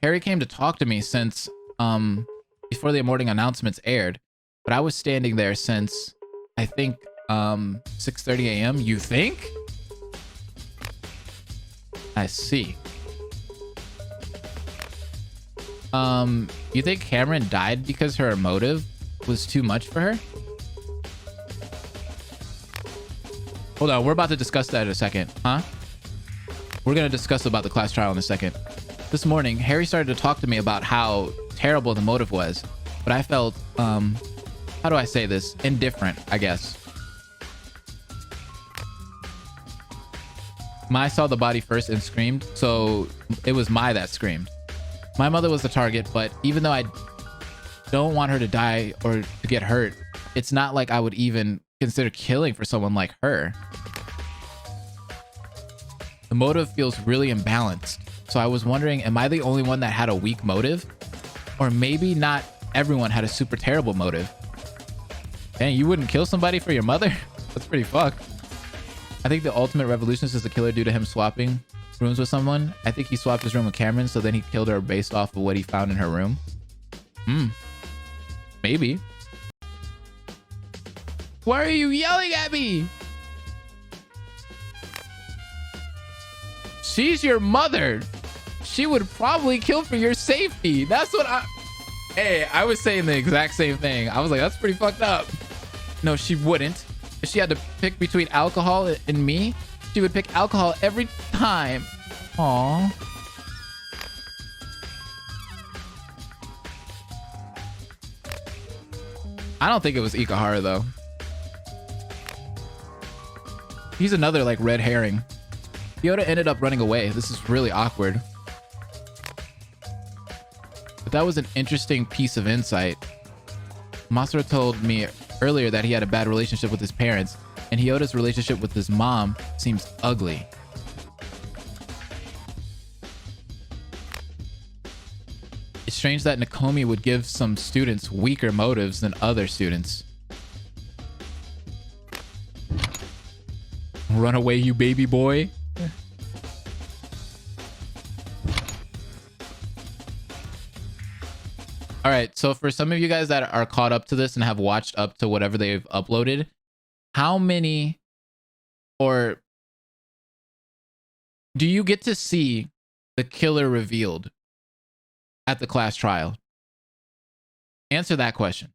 Harry came to talk to me since before the morning announcements aired, but I was standing there since I think 6:30 a.m. You think? I see. You think Cameron died because her emotive was too much for her? Hold on, we're about to discuss that in a second, huh? We're gonna discuss about the class trial in a second. This morning, Harry started to talk to me about how terrible the motive was, but I felt, how do I say this? Indifferent, I guess. Mai saw the body first and screamed, so it was Mai that screamed. My mother was the target, but even though I don't want her to die or to get hurt, it's not like I would even consider killing for someone like her. The motive feels really imbalanced, so I was wondering, am I the only one that had a weak motive? Or maybe not everyone had a super terrible motive. Dang, you wouldn't kill somebody for your mother? That's pretty fucked. I think the ultimate revolutionist is the killer due to him swapping rooms with someone. I think he swapped his room with Cameron, so then he killed her based off of what he found in her room. Maybe. Why are you yelling at me? She's your mother. She would probably kill for your safety. That's what Hey, I was saying the exact same thing. I was like, that's pretty fucked up. No, she wouldn't. If she had to pick between alcohol and me, she would pick alcohol every time. Aww. I don't think it was Ikahara though. He's another like red herring. Yoda ended up running away. This is really awkward. But that was an interesting piece of insight. Masaru told me earlier that he had a bad relationship with his parents, and Hyoda's relationship with his mom seems ugly. It's strange that Nakomi would give some students weaker motives than other students. Run away, you baby boy. All right, so for some of you guys that are caught up to this and have watched up to whatever they've uploaded, how many, or do you get to see the killer revealed at the class trial? Answer that question.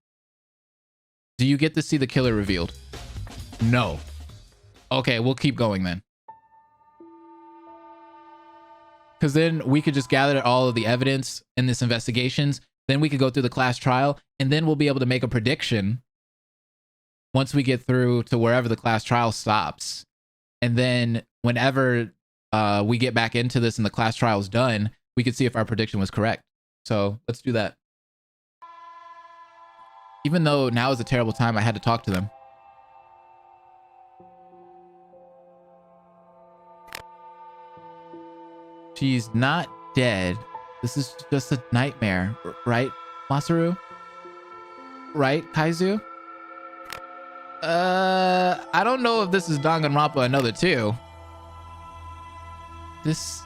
Do you get to see the killer revealed? No. Okay, we'll keep going then. Because then we could just gather all of the evidence in this investigations. Then we could go through the class trial, and then we'll be able to make a prediction once we get through to wherever the class trial stops. And then whenever we get back into this and the class trial is done, we could see if our prediction was correct. So let's do that. Even though now is a terrible time, I had to talk to them. She's not dead. This is just a nightmare, right, Masaru? Right, Kaizu? I don't know if this is Danganronpa another two. This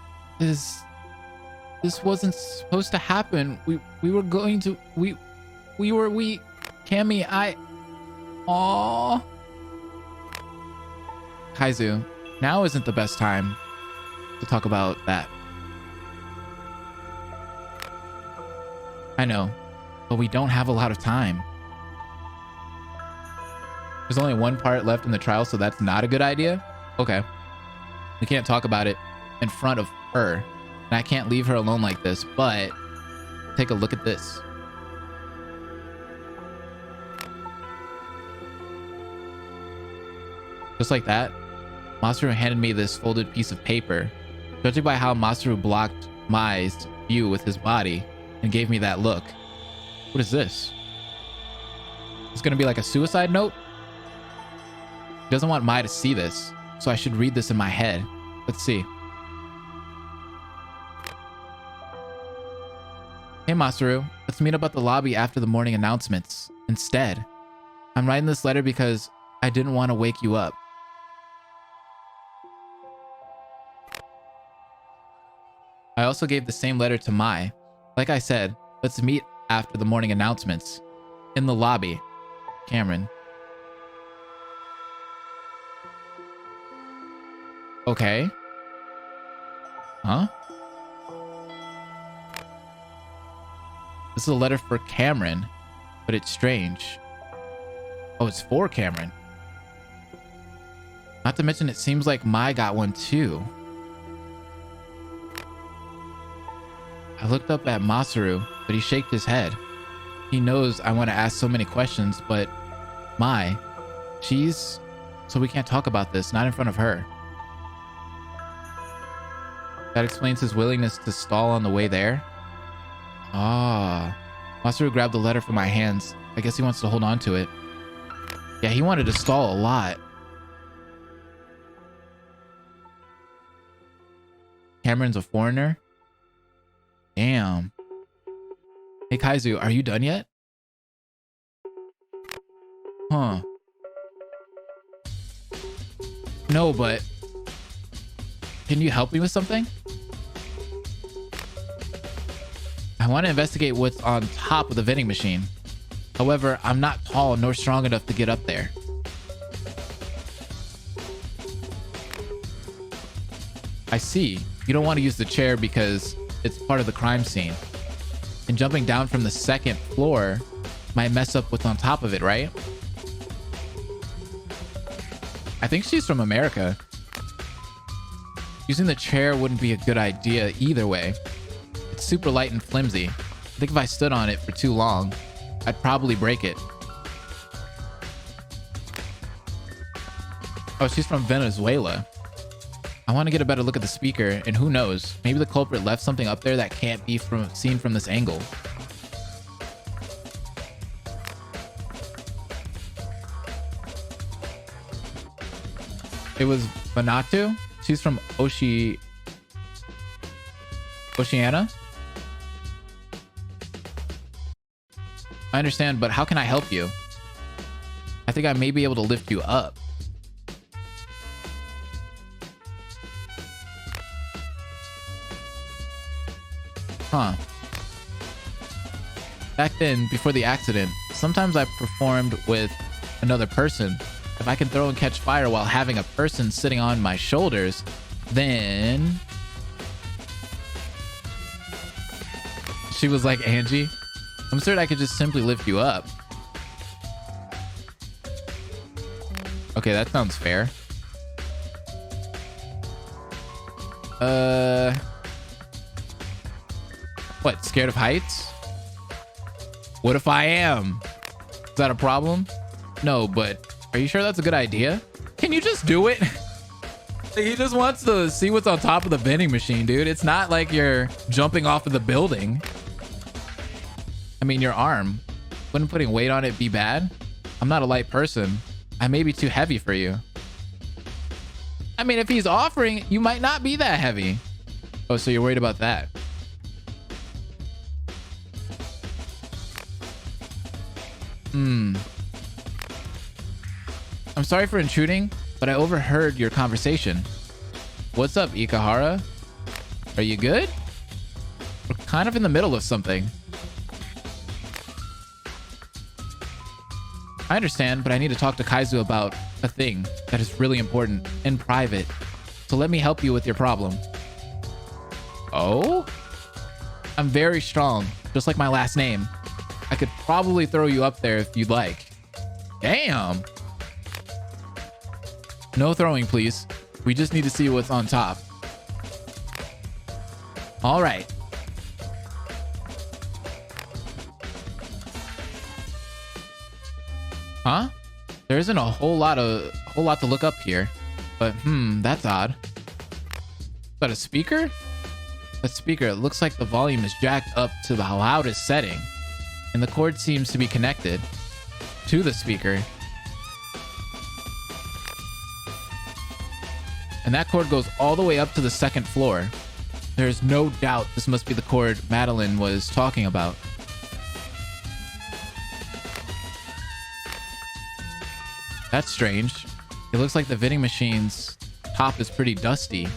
wasn't supposed to happen. We were going to Cammy, Aww. Kaizu, now isn't the best time to talk about that. I know, but we don't have a lot of time. There's only one part left in the trial, so that's not a good idea? Okay. We can't talk about it in front of her, and I can't leave her alone like this, but take a look at this. Just like that, Masaru handed me this folded piece of paper. Judging by how Masaru blocked Mai's view with his body and gave me that look. What is this? It's gonna be like a suicide note? He doesn't want Mai to see this, so I should read this in my head. Let's see. Hey Masaru, let's meet up at the lobby after the morning announcements. Instead, I'm writing this letter because I didn't want to wake you up. I also gave the same letter to Mai. Like I said, let's meet after the morning announcements. In the lobby. Cameron. Okay. Huh? This is a letter for Cameron, but it's strange. Oh, it's for Cameron. Not to mention, it seems like Mai got one too. I looked up at Masaru, but he shaked his head. He knows I want to ask so many questions, but Mai, so we can't talk about this, not in front of her. That explains his willingness to stall on the way there. Ah, Masaru grabbed the letter from my hands. I guess he wants to hold on to it. Yeah, he wanted to stall a lot. Cameron's a foreigner? Damn. Hey Kaizu, are you done yet? Huh. No, but can you help me with something? I want to investigate what's on top of the vending machine. However, I'm not tall nor strong enough to get up there. I see. You don't want to use the chair because it's part of the crime scene. And jumping down from the second floor might mess up what's on top of it, right? I think she's from America. Using the chair wouldn't be a good idea either way. It's super light and flimsy. I think if I stood on it for too long, I'd probably break it. Oh, she's from Venezuela. I want to get a better look at the speaker, and who knows, maybe the culprit left something up there that can't be seen from this angle. It was Vanatu. She's from Oceania. I understand, but how can I help you? I think I may be able to lift you up. Huh. Back then, before the accident, sometimes I performed with another person. If I can throw and catch fire while having a person sitting on my shoulders, then... She was like, Angie, I'm certain I could just simply lift you up. Okay, that sounds fair. What, scared of heights? What if I am? Is that a problem? No, but Are you sure that's a good idea? Can you just do it? He just wants to see what's on top of the vending machine, dude. It's not like you're jumping off of the building. I mean, your arm. Wouldn't putting weight on it be bad? I'm not a light person. I may be too heavy for you. I mean, if he's offering, you might not be that heavy. Oh, so you're worried about that. I'm sorry for intruding, but I overheard your conversation. What's up, Ikahara? Are you good? We're kind of in the middle of something. I understand, but I need to talk to Kaizu about a thing that is really important in private. So let me help you with your problem. Oh? I'm very strong, just like my last name. I could probably throw you up there if you'd like. Damn. No throwing, please. We just need to see what's on top. All right. Huh? There isn't a whole lot to look up here, but that's odd. Is that a speaker? That speaker, it looks like the volume is jacked up to the loudest setting, and the cord seems to be connected to the speaker. And that cord goes all the way up to the second floor. There's no doubt this must be the cord Madeline was talking about. That's strange. It looks like the vending machine's top is pretty dusty,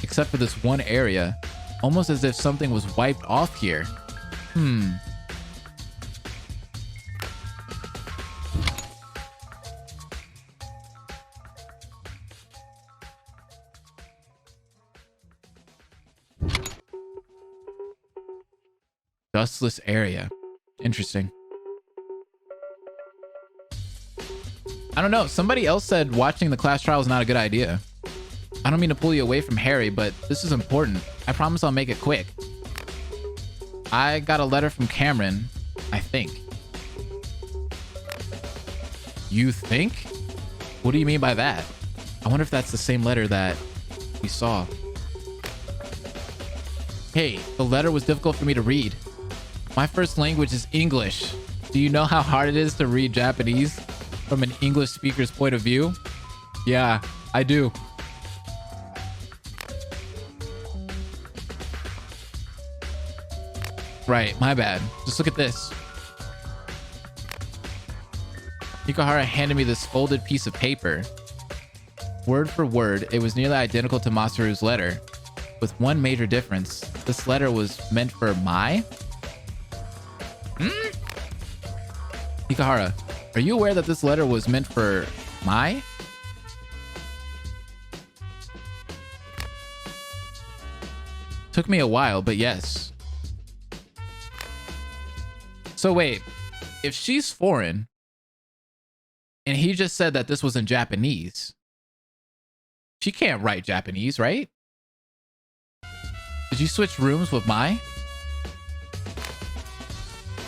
except for this one area, almost as if something was wiped off here. Dustless area. Interesting. I don't know. Somebody else said watching the class trial is not a good idea. I don't mean to pull you away from Harry, but this is important. I promise I'll make it quick. I got a letter from Cameron, I think. You think? What do you mean by that? I wonder if that's the same letter that we saw. Hey, the letter was difficult for me to read. My first language is English. Do you know how hard it is to read Japanese from an English speaker's point of view? Yeah, I do. Right, my bad. Just look at this. Ikahara handed me this folded piece of paper. Word for word, it was nearly identical to Masaru's letter, with one major difference. This letter was meant for Mai? Ikahara, are you aware that this letter was meant for Mai? Took me a while, but yes. So wait, if she's foreign, and he just said that this was in Japanese, she can't write Japanese, right? Did you switch rooms with Mai?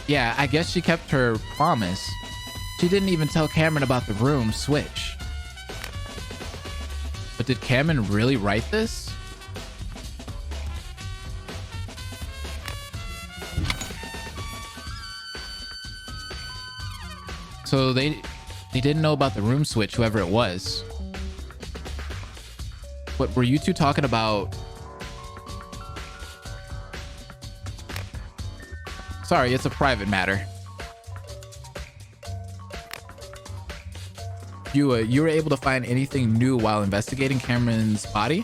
Yeah, I guess she kept her promise. She didn't even tell Cameron about the room switch. But did Cameron really write this? So they didn't know about the room switch, whoever it was. What were you two talking about? Sorry, it's a private matter. You were able to find anything new while investigating Cameron's body?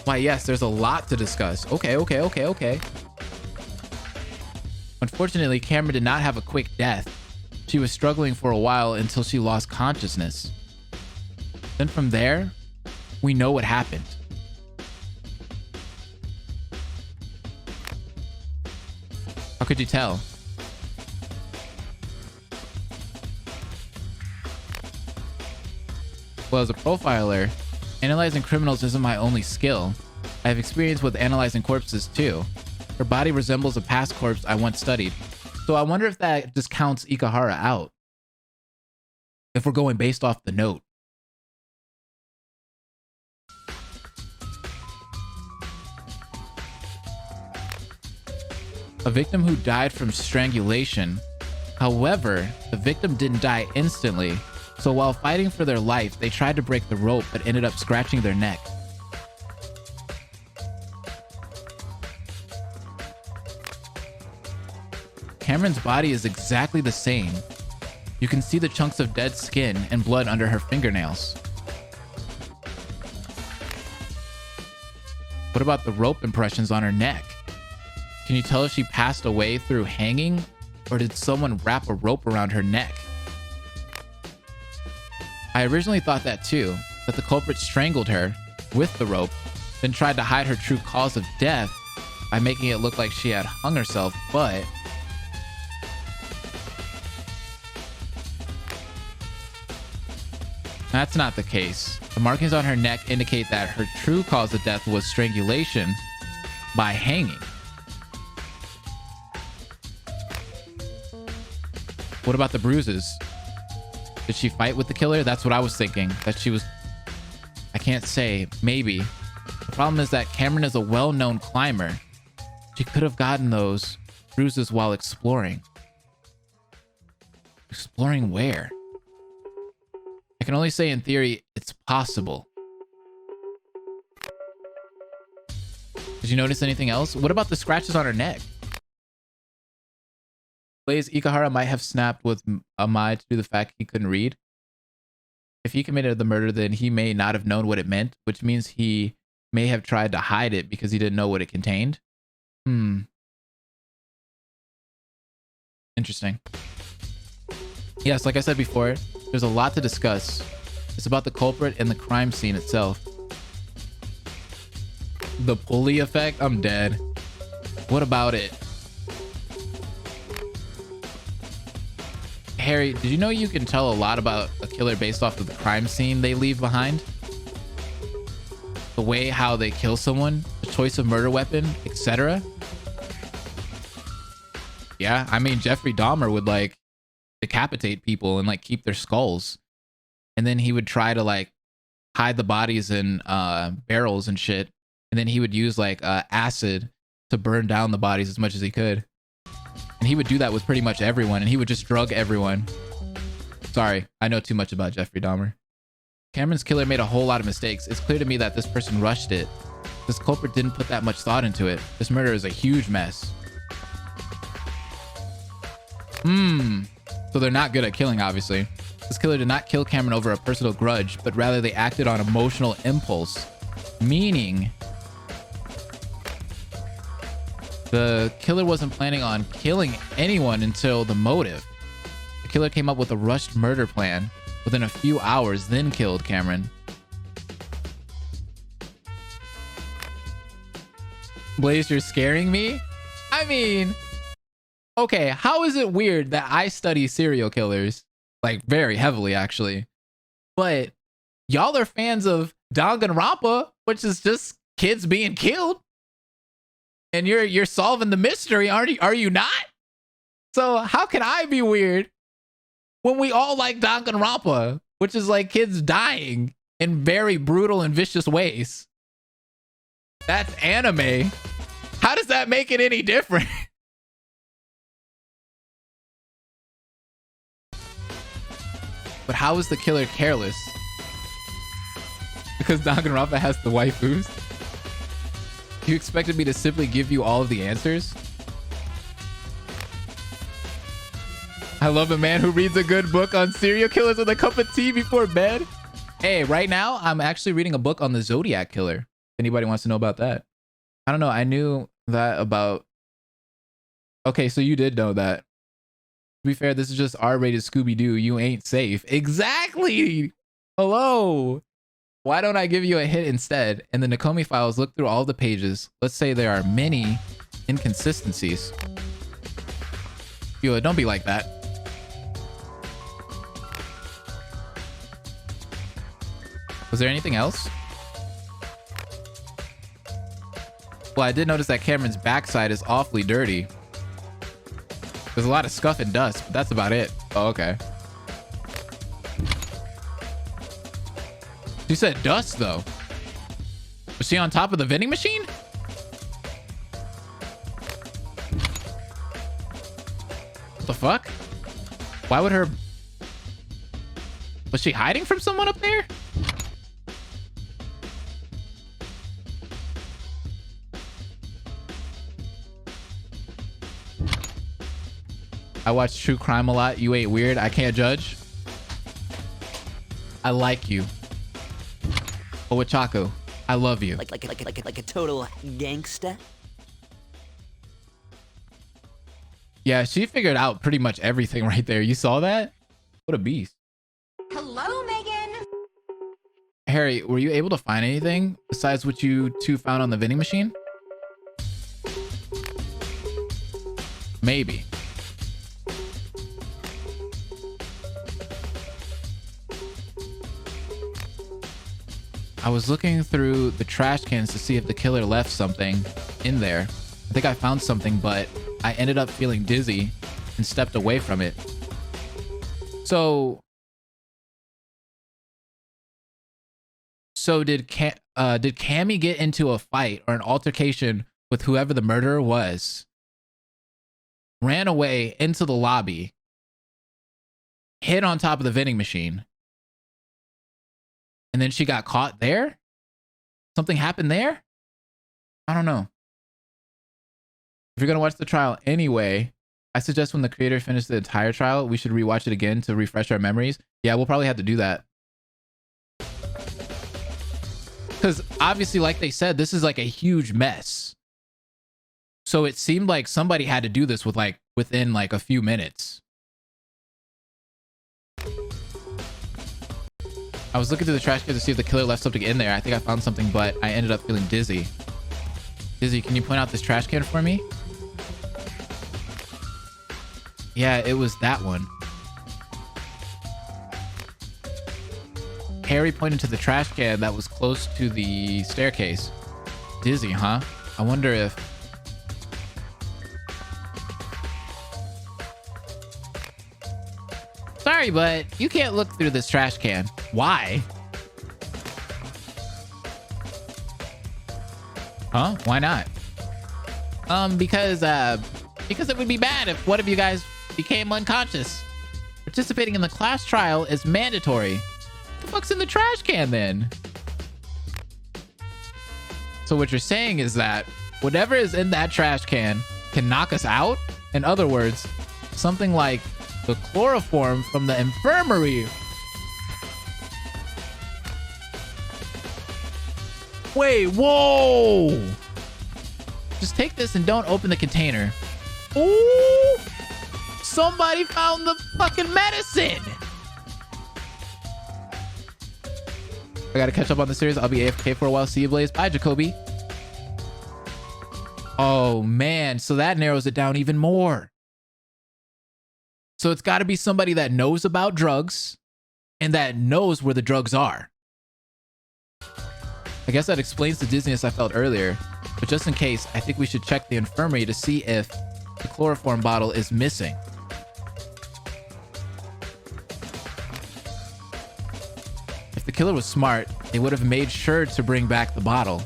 Why, yes, there's a lot to discuss. Okay. Unfortunately, Cameron did not have a quick death. She was struggling for a while until she lost consciousness. Then from there, we know what happened. How could you tell? Well, as a profiler, analyzing criminals isn't my only skill. I have experience with analyzing corpses too. Her body resembles a past corpse I once studied, so I wonder if that just counts Ikahara out. if we're going based off the note. A victim who died from strangulation. However, the victim didn't die instantly, so while fighting for their life, they tried to break the rope but ended up scratching their neck. Cameron's body is exactly the same. You can see the chunks of dead skin and blood under her fingernails. What about the rope impressions on her neck? Can you tell if she passed away through hanging, or did someone wrap a rope around her neck? I originally thought that too, that the culprit strangled her with the rope, then tried to hide her true cause of death by making it look like she had hung herself, but that's not the case. The markings on her neck indicate that her true cause of death was strangulation by hanging. What about the bruises? Did she fight with the killer? That's what I was thinking. That she was... I can't say. Maybe. The problem is that Cameron is a well-known climber. She could have gotten those bruises while exploring. Exploring where? I can only say in theory, it's possible. Did you notice anything else? What about the scratches on her neck? Blaze Ikahara might have snapped with Amai to the fact he couldn't read. If he committed the murder, then he may not have known what it meant, which means he may have tried to hide it because he didn't know what it contained. Interesting. Yes, like I said before, there's a lot to discuss. It's about the culprit and the crime scene itself. The pulley effect? I'm dead. What about it? Harry, did you know you can tell a lot about a killer based off of the crime scene they leave behind? The way how they kill someone, the choice of murder weapon, etc. Yeah, I mean, Jeffrey Dahmer would like decapitate people and like keep their skulls. And then he would try to like hide the bodies in barrels and shit. And then he would use like acid to burn down the bodies as much as he could. And he would do that with pretty much everyone, and he would just drug everyone. Sorry, I know too much about Jeffrey Dahmer. Cameron's killer made a whole lot of mistakes. It's clear to me that this person rushed it. This culprit didn't put that much thought into it. This murder is a huge mess. So they're not good at killing, obviously. This killer did not kill Cameron over a personal grudge, but rather they acted on emotional impulse. Meaning, the killer wasn't planning on killing anyone until the motive. The killer came up with a rushed murder plan within a few hours, then killed Cameron. Blaze, you're scaring me? I mean, okay, how is it weird that I study serial killers? Like, very heavily, actually. But y'all are fans of Danganronpa, which is just kids being killed. And you're solving the mystery, aren't you? Are you not? So how can I be weird when we all like Danganronpa, which is like kids dying in very brutal and vicious ways? That's anime. How does that make it any different? But how is the killer careless? Because Danganronpa has the waifus? You expected me to simply give you all of the answers? I love a man who reads a good book on serial killers with a cup of tea before bed. Hey, right now, I'm actually reading a book on the Zodiac Killer. If anybody wants to know about that. I don't know. I knew that about... Okay, so you did know that. To be fair, this is just R-rated Scooby-Doo. You ain't safe. Exactly! Hello! Why don't I give you a hint instead? In the Nakomi files, look through all the pages. Let's say there are many inconsistencies. Yo, don't be like that. Was there anything else? Well, I did notice that Cameron's backside is awfully dirty. There's a lot of scuff and dust, but that's about it. Oh, okay. She said dust, though. Was she on top of the vending machine? What the fuck? Why would her... Was she hiding from someone up there? I watch true crime a lot. You ain't weird. I can't judge. I like you. Owachako, I love you. Like a total gangsta. Yeah, she figured out pretty much everything right there. You saw that? What a beast. Hello, Megan. Harry, were you able to find anything besides what you two found on the vending machine? Maybe. I was looking through the trash cans to see if the killer left something in there. I think I found something, but I ended up feeling dizzy and stepped away from it. So did Cammy get into a fight or an altercation with whoever the murderer was? Ran away into the lobby, hid on top of the vending machine, and then she got caught there? Something happened there? I don't know. If you're going to watch the trial anyway, I suggest when the creator finished the entire trial, we should rewatch it again to refresh our memories. Yeah, we'll probably have to do that. Because obviously, like they said, this is like a huge mess. So it seemed like somebody had to do this within like a few minutes. I was looking through the trash can to see if the killer left something in there. I think I found something, but I ended up feeling dizzy. Dizzy, can you point out this trash can for me? Yeah, it was that one. Harry pointed to the trash can that was close to the staircase. Dizzy, huh? I wonder if... Sorry, but you can't look through this trash can. Why? Huh? Why not? Because it would be bad if one of you guys became unconscious. Participating in the class trial is mandatory. What the fuck's in the trash can then? So what you're saying is that whatever is in that trash can knock us out? In other words, something like the chloroform from the infirmary. Wait, whoa! Just take this and don't open the container. Ooh! Somebody found the fucking medicine! I gotta catch up on the series. I'll be AFK for a while. See you, Blaze. Bye, Jacoby. Oh, man. So that narrows it down even more. So it's got to be somebody that knows about drugs and that knows where the drugs are. I guess that explains the dizziness I felt earlier. But just in case, I think we should check the infirmary to see if the chloroform bottle is missing. If the killer was smart, they would have made sure to bring back the bottle.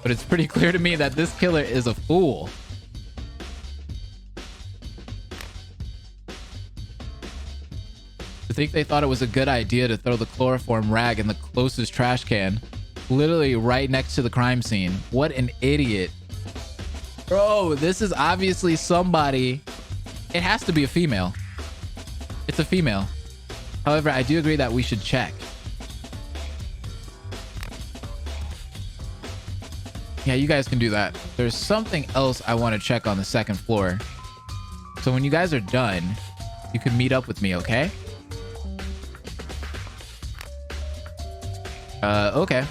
But it's pretty clear to me that this killer is a fool. To think they thought it was a good idea to throw the chloroform rag in the closest trash can, literally right next to the crime scene. What an idiot. Bro, this is obviously somebody. It has to be a female. It's a female. However, I do agree that we should check. Yeah, you guys can do that. There's something else I want to check on the second floor. So when you guys are done, you can meet up with me, okay? Okay.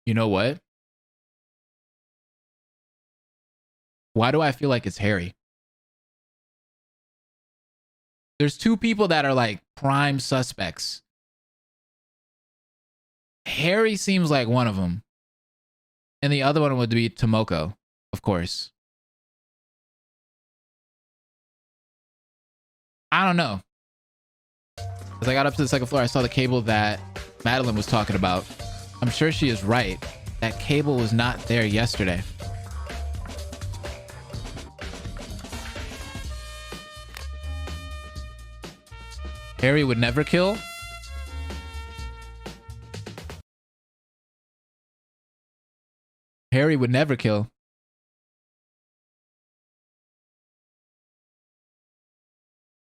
You know what? Why do I feel like it's Harry? There's two people that are like prime suspects. Harry seems like one of them. And the other one would be Tomoko, of course. I don't know. As I got up to the second floor, I saw the cable that Madeline was talking about. I'm sure she is right. That cable was not there yesterday. Harry would never kill? Harry would never kill.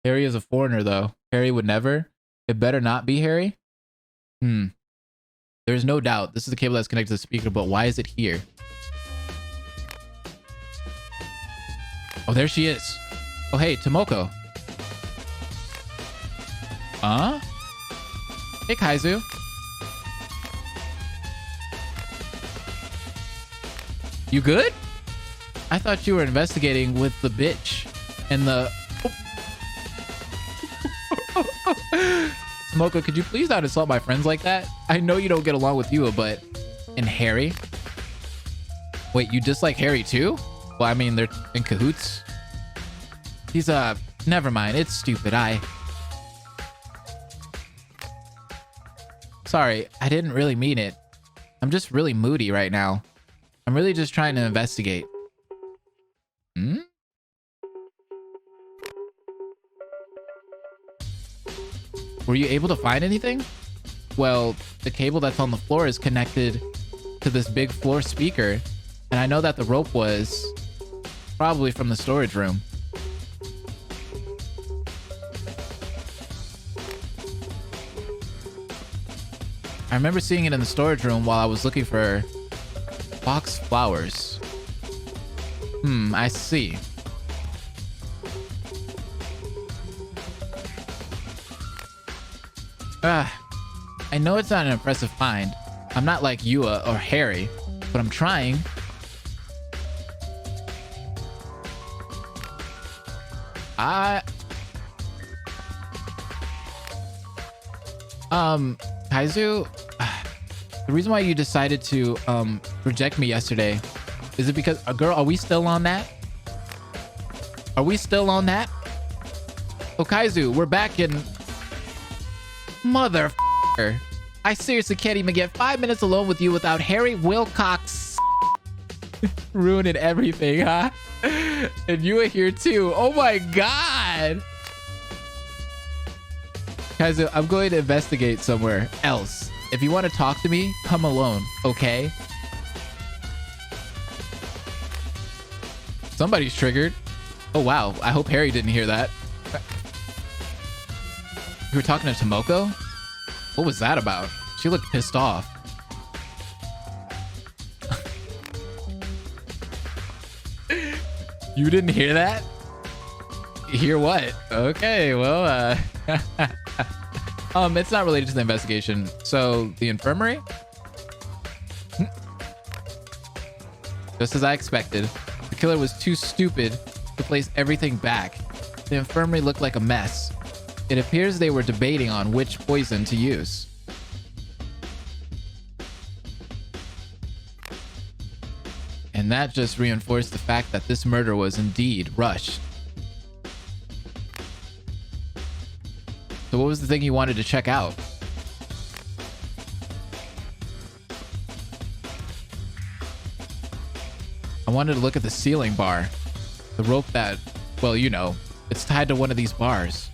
Harry is a foreigner, though. Harry would never. It better not be Harry. There's no doubt. This is the cable that's connected to the speaker, but why is it here? Oh, there she is. Oh, hey, Tomoko. Huh? Hey, Kaizu. You good? I thought you were investigating with the bitch and the... Tomoko, could you please not insult my friends like that? I know you don't get along with Yua, but... And Harry? Wait, you dislike Harry too? Well, I mean, they're in cahoots. He's, never mind. It's stupid. Sorry, I didn't really mean it. I'm just really moody right now. I'm really just trying to investigate. Were you able to find anything? Well, the cable that's on the floor is connected to this big floor speaker, and I know that the rope was probably from the storage room. I remember seeing it in the storage room while I was looking for box flowers. I see. I know it's not an impressive find. I'm not like Yua or Harry, but I'm trying. Kaizu, the reason why you decided to reject me yesterday, is it because girl, are we still on that? Are we still on that? Oh, Kaizu, we're back in motherfucker. I seriously can't even get 5 minutes alone with you without Harry Wilcox ruining everything, huh? And you are here too. Oh my god. Kaizu, I'm going to investigate somewhere else. If you want to talk to me, come alone, okay? Somebody's triggered. Oh wow, I hope Harry didn't hear that. You were talking to Tomoko? What was that about? She looked pissed off. You didn't hear that? Hear what? Okay, well, it's not related to the investigation. So, the infirmary? Just as I expected, the killer was too stupid to place everything back. The infirmary looked like a mess. It appears they were debating on which poison to use. And that just reinforced the fact that this murder was indeed rushed. So what was the thing you wanted to check out? I wanted to look at the ceiling bar. The rope that, well, you know, it's tied to one of these bars.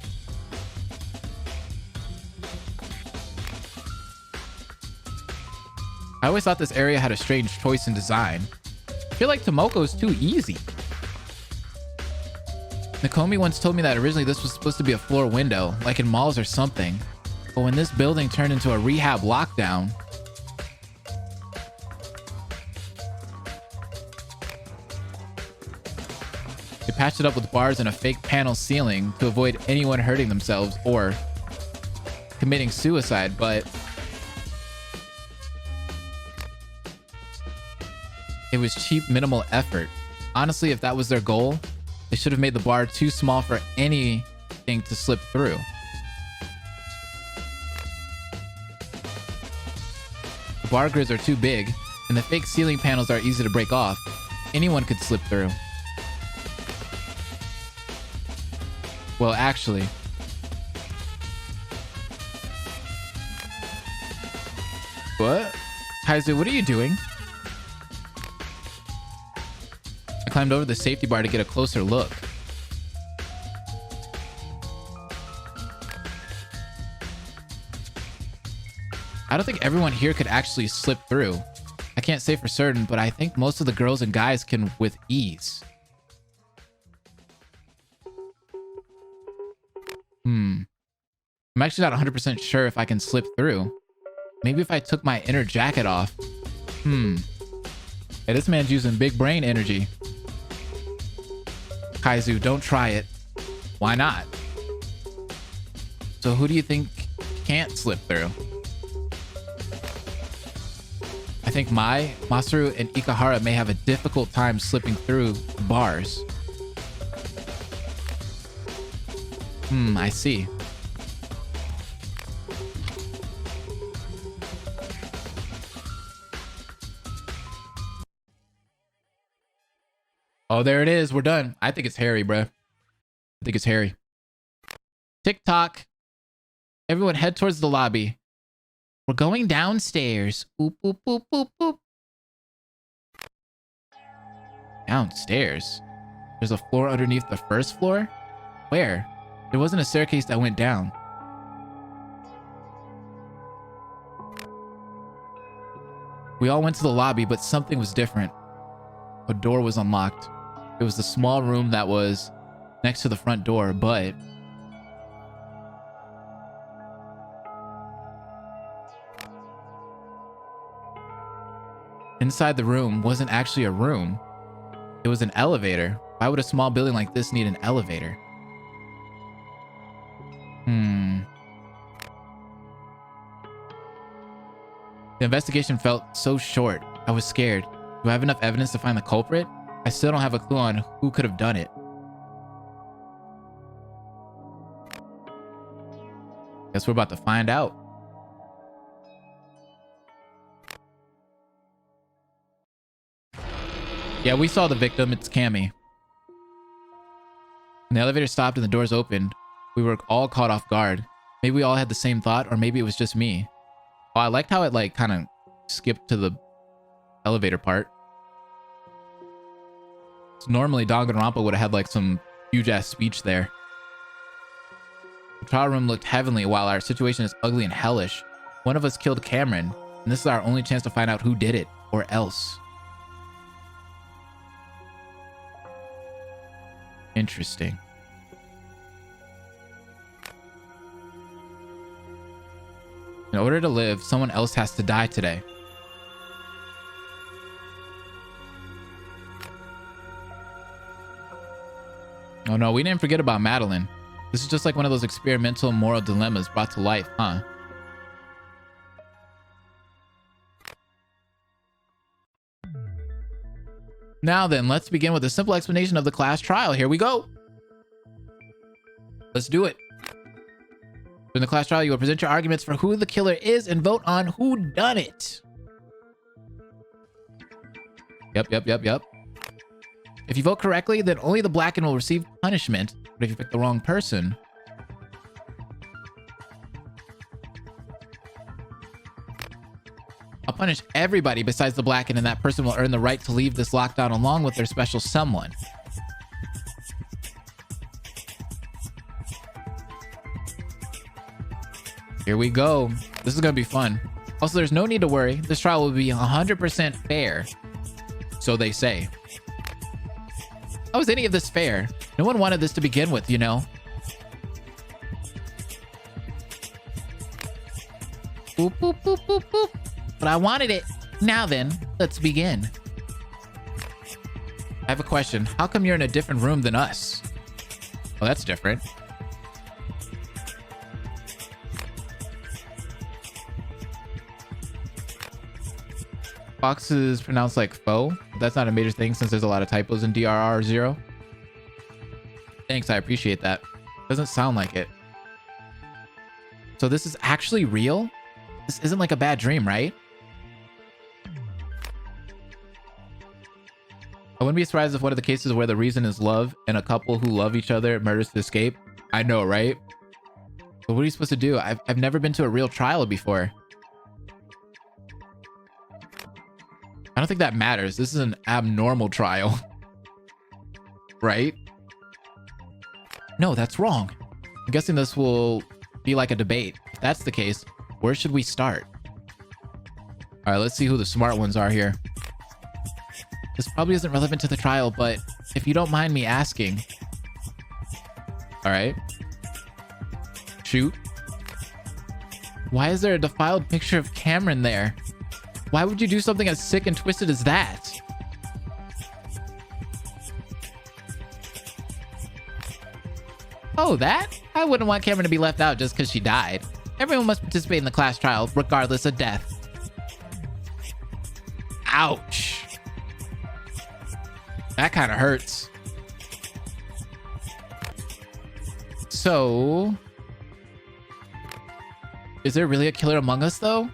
I always thought this area had a strange choice in design. I feel like Tomoko's too easy. Nakomi once told me that originally this was supposed to be a floor window, like in malls or something. But when this building turned into a rehab lockdown, they patched it up with bars and a fake panel ceiling to avoid anyone hurting themselves or committing suicide, but it was cheap, minimal effort. Honestly, if that was their goal, they should have made the bar too small for anything to slip through. The bar grids are too big, and the fake ceiling panels are easy to break off. Anyone could slip through. Well, actually, What? Kaizu, what are you doing? I climbed over the safety bar to get a closer look. I don't think everyone here could actually slip through. I can't say for certain, but I think most of the girls and guys can with ease. I'm actually not 100% sure if I can slip through. Maybe if I took my inner jacket off. Hey, this man's using big brain energy. Kaizu, don't try it. Why not? So who do you think can't slip through? I think Masaru, and Ikahara may have a difficult time slipping through the bars. I see. Oh, there it is. We're done. I think it's Harry, bruh. I think it's Harry. TikTok. Everyone head towards the lobby. We're going downstairs. Boop, boop, boop, boop, boop. Downstairs? There's a floor underneath the first floor? Where? There wasn't a staircase that went down. We all went to the lobby, but something was different. A door was unlocked. It was the small room that was next to the front door, but inside the room wasn't actually a room. It was an elevator. Why would a small building like this need an elevator? The investigation felt so short. I was scared. Do I have enough evidence to find the culprit? I still don't have a clue on who could have done it. Guess we're about to find out. Yeah, we saw the victim. It's Cammy. When the elevator stopped and the doors opened, we were all caught off guard. Maybe we all had the same thought, or maybe it was just me. Oh, I liked how it like kind of skipped to the elevator part. So normally Danganronpa would have had like some huge ass speech there. The trial room looked heavenly while our situation is ugly and hellish. One of us killed Cameron, and this is our only chance to find out who did it, or else. Interesting. In order to live, someone else has to die today. Oh no, we didn't forget about Madeline. This is just like one of those experimental moral dilemmas brought to life, huh? Now then, let's begin with a simple explanation of the class trial. Here we go. Let's do it. In the class trial, you will present your arguments for who the killer is and vote on who done it. Yep. If you vote correctly, then only the blackened will receive punishment. But if you pick the wrong person, I'll punish everybody besides the blackened, and that person will earn the right to leave this lockdown along with their special someone. Here we go. This is gonna be fun. Also, there's no need to worry. This trial will be 100% fair. So they say. How is any of this fair? No one wanted this to begin with, you know? Boop, boop, boop, boop, boop. But I wanted it. Now then, let's begin. I have a question. How come you're in a different room than us? Oh, that's different. Fox is pronounced like foe. That's not a major thing since there's a lot of typos in DRR0. Thanks, I appreciate that. Doesn't sound like it. So this is actually real? This isn't like a bad dream, right? I wouldn't be surprised if one of the cases where the reason is love and a couple who love each other murders to escape. I know, right? But what are you supposed to do? I've never been to a real trial before. I don't think that matters. This is an abnormal trial. Right? No, that's wrong. I'm guessing this will be like a debate. If that's the case, where should we start? All right, let's see who the smart ones are here. This probably isn't relevant to the trial, but if you don't mind me asking. All right. Shoot. Why is there a defiled picture of Cameron there? Why would you do something as sick and twisted as that? Oh, that? I wouldn't want Cameron to be left out just because she died. Everyone must participate in the class trial, regardless of death. Ouch. That kind of hurts. So, is there really a killer among us, though?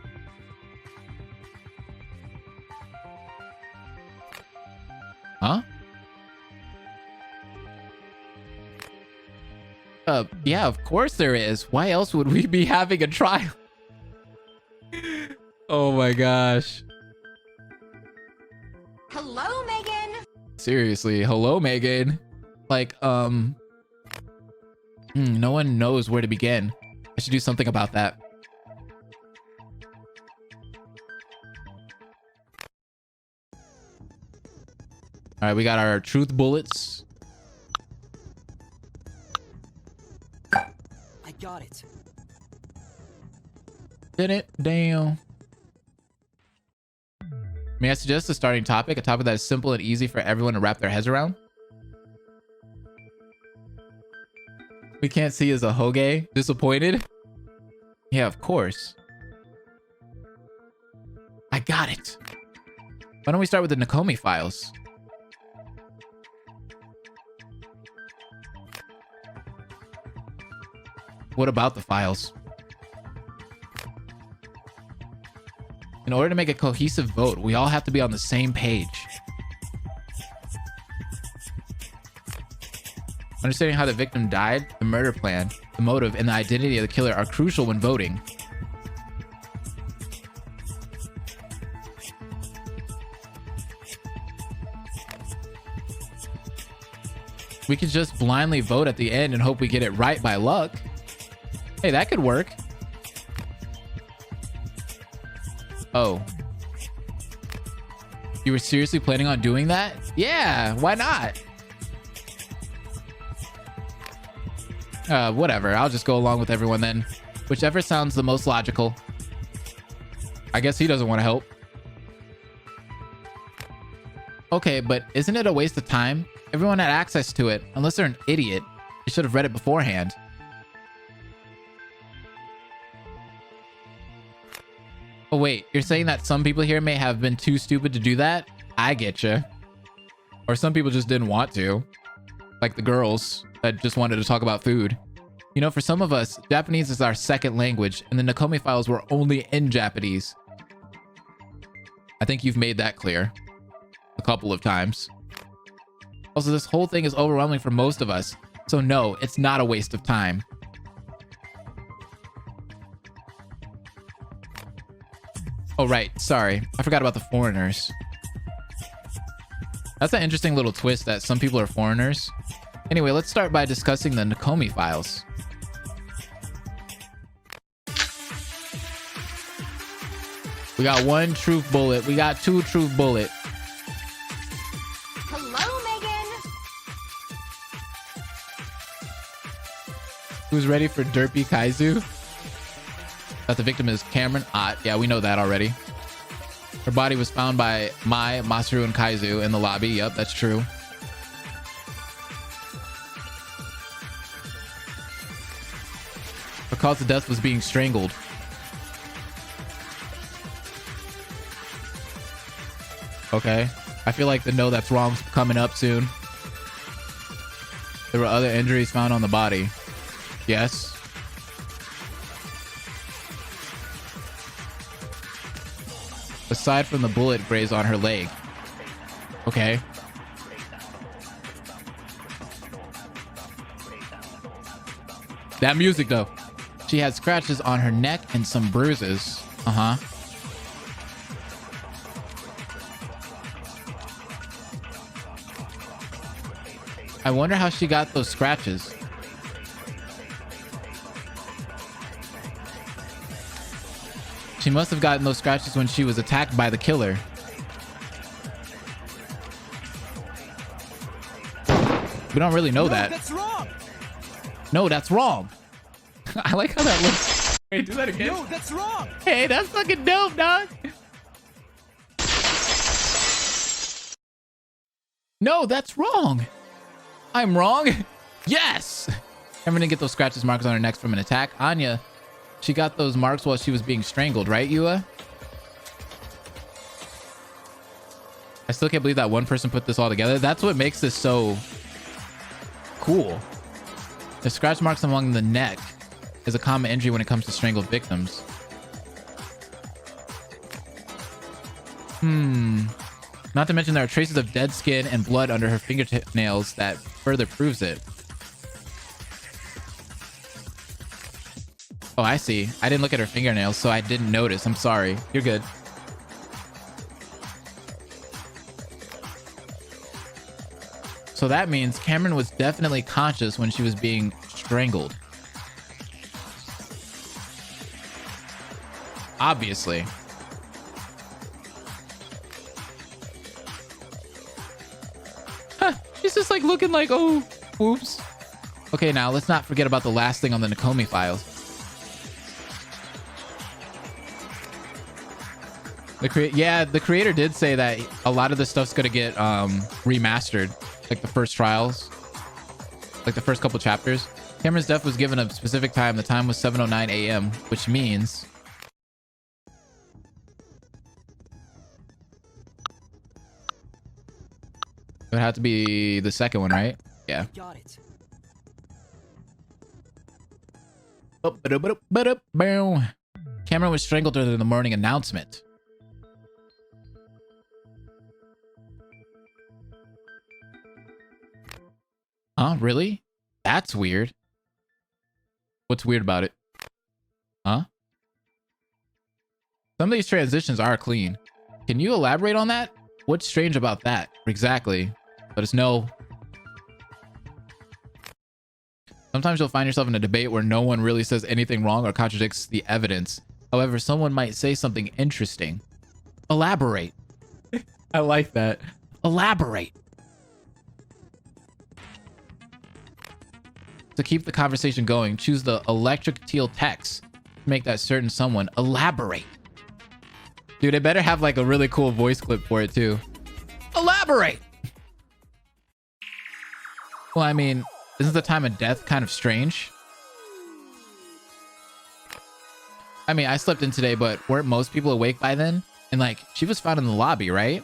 Huh? Yeah, of course there is. Why else would we be having a trial? Oh my gosh. Hello, Megan. Seriously, hello, Megan. Like, no one knows where to begin. I should do something about that. All right, we got our truth bullets. I got it. Did it? Damn. May I suggest a starting topic? A topic that is simple and easy for everyone to wrap their heads around? We can't see as a Hoge. Disappointed? Yeah, of course. I got it. Why don't we start with the Nakomi files? What about the files? In order to make a cohesive vote, we all have to be on the same page. Understanding how the victim died, the murder plan, the motive, and the identity of the killer are crucial when voting. We could just blindly vote at the end and hope we get it right by luck. Hey, that could work. Oh. You were seriously planning on doing that? Yeah, why not? Whatever. I'll just go along with everyone then. Whichever sounds the most logical. I guess he doesn't want to help. Okay, but isn't it a waste of time? Everyone had access to it. Unless they're an idiot. You should have read it beforehand. Oh wait, you're saying that some people here may have been too stupid to do that? I getcha. Or some people just didn't want to. Like the girls that just wanted to talk about food. You know, for some of us, Japanese is our second language, and the Nakomi files were only in Japanese. I think you've made that clear a couple of times. Also, this whole thing is overwhelming for most of us, so no, it's not a waste of time. Oh, right. Sorry. I forgot about the foreigners. That's an interesting little twist that some people are foreigners. Anyway, let's start by discussing the Nakomi files. We got one truth bullet. We got two truth bullet. Hello, Megan. Who's ready for Derpy Kaizu? That the victim is Cameron Ott. Yeah, we know that already. Her body was found by Mai, Masaru, and Kaizu in the lobby. Yep, that's true. Her cause of death was being strangled. Okay. I feel like the no that's wrong's coming up soon. There were other injuries found on the body. Yes. Aside from the bullet graze on her leg. Okay. That music though. She had scratches on her neck and some bruises. Uh-huh. I wonder how she got those scratches. She must have gotten those scratches when she was attacked by the killer. We don't really know that. That's wrong. No, that's wrong. I like how that looks. Wait, do that again. No, that's wrong. Hey, that's fucking dope, dog. No, that's wrong. I'm wrong. Yes. I'm gonna get those scratches marks on her neck from an attack. Anya, she got those marks while she was being strangled, right, Yua? I still can't believe that one person put this all together. That's what makes this so cool. The scratch marks along the neck is a common injury when it comes to strangled victims. Not to mention there are traces of dead skin and blood under her fingernails that further proves it. Oh, I see. I didn't look at her fingernails, so I didn't notice. I'm sorry. You're good. So that means Cameron was definitely conscious when she was being strangled. Obviously. Huh, she's just like looking like, oh, whoops. Okay, now let's not forget about the last thing on the Nakomi files. The creator did say that a lot of this stuff's gonna get remastered, like the first trials, like the first couple chapters. Cameron's death was given a specific time. The time was 7:09 a.m., which means it would have to be the second one, right? Yeah. Got it. Cameron was strangled during the morning announcement. Huh? Really? That's weird. What's weird about it? Huh? Some of these transitions are clean. Can you elaborate on that? What's strange about that? Exactly. But it's no. Sometimes you'll find yourself in a debate where no one really says anything wrong or contradicts the evidence. However, someone might say something interesting. Elaborate. I like that. Elaborate. To keep the conversation going, choose the electric teal text to make that certain someone elaborate. Dude, it better have like a really cool voice clip for it too. Elaborate. Well, I mean, isn't the time of death kind of strange? I mean, I slept in today, but weren't most people awake by then? And like, she was found in the lobby, right?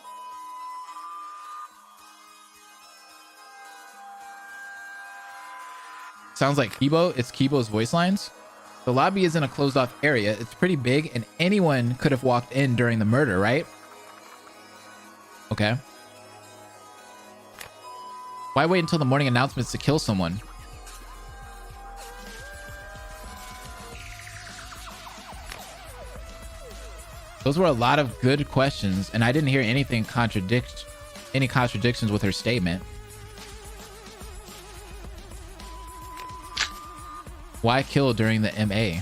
Sounds like Kibo. It's Kibo's voice lines. The lobby is in a closed off area. It's pretty big and anyone could have walked in during the murder, right? Okay. Why wait until the morning announcements to kill someone? Those were a lot of good questions, and I didn't hear any contradictions with her statement. Why kill during the MA?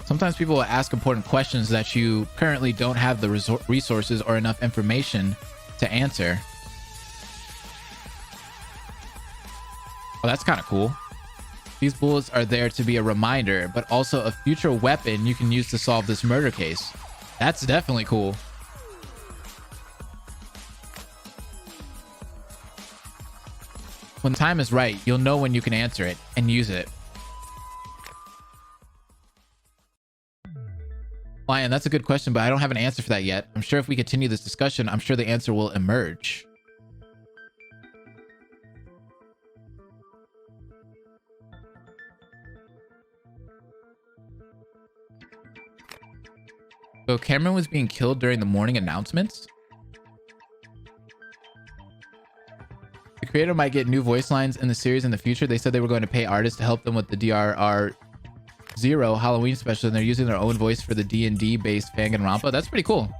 Sometimes people will ask important questions that you currently don't have the resources or enough information to answer. Well, that's kind of cool. These bullets are there to be a reminder, but also a future weapon you can use to solve this murder case. That's definitely cool. When the time is right, you'll know when you can answer it and use it. Lion, that's a good question, but I don't have an answer for that yet. I'm sure if we continue this discussion, I'm sure the answer will emerge. So Cameron was being killed during the morning announcements? The creator might get new voice lines in the series in the future. They said they were going to pay artists to help them with the Zer0 Halloween special, and they're using their own voice for the D&D based Fanganronpa. That's pretty cool.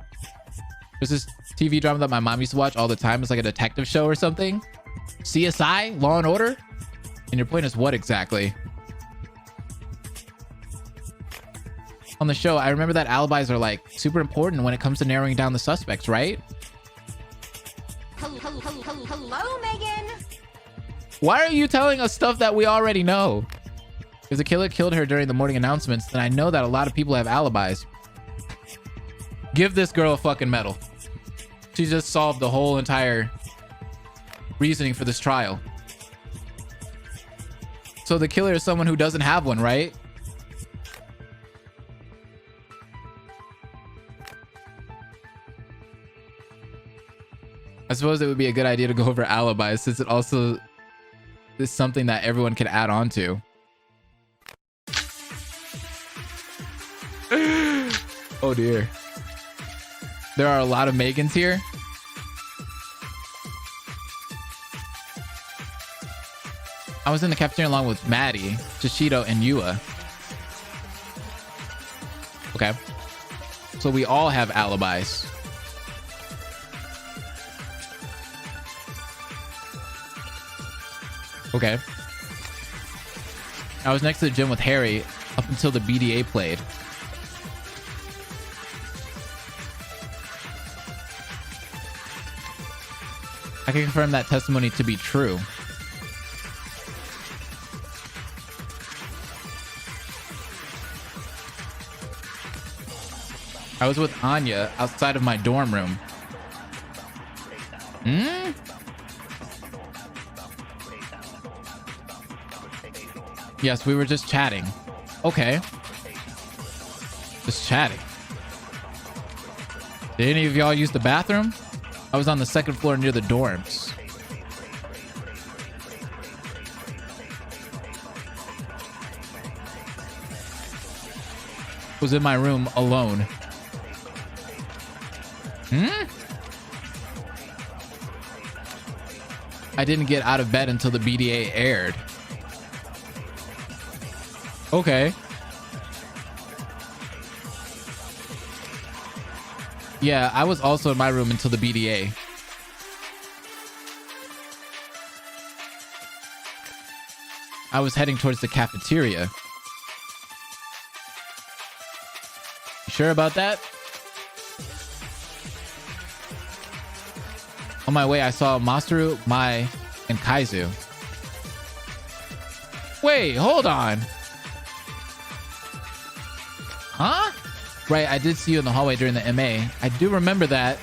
There's this TV drama that my mom used to watch all the time. It's like a detective show or something. CSI, Law and Order. And your point is what exactly? On the show, I remember that alibis are like super important when it comes to narrowing down the suspects, right? Hello, Megan. Why are you telling us stuff that we already know? If the killer killed her during the morning announcements, then I know that a lot of people have alibis. Give this girl a fucking medal. She just solved the whole entire reasoning for this trial. So the killer is someone who doesn't have one, right? I suppose it would be a good idea to go over alibis since it also is something that everyone can add on to. Oh dear. There are a lot of Megans here. I was in the cafeteria along with Maddie, Shishido, and Yua. Okay. So we all have alibis. Okay. I was next to the gym with Harry up until the BDA played. I can confirm that testimony to be true. I was with Anya outside of my dorm room. Yes, we were just chatting. Okay. Just chatting. Did any of y'all use the bathroom? I was on the second floor near the dorms. Was in my room alone. I didn't get out of bed until the BDA aired. Okay. Yeah, I was also in my room until the BDA. I was heading towards the cafeteria. You sure about that? On my way, I saw Masaru, Mai, and Kaizu. Wait, hold on. Huh? Right, I did see you in the hallway during the MA. I do remember that.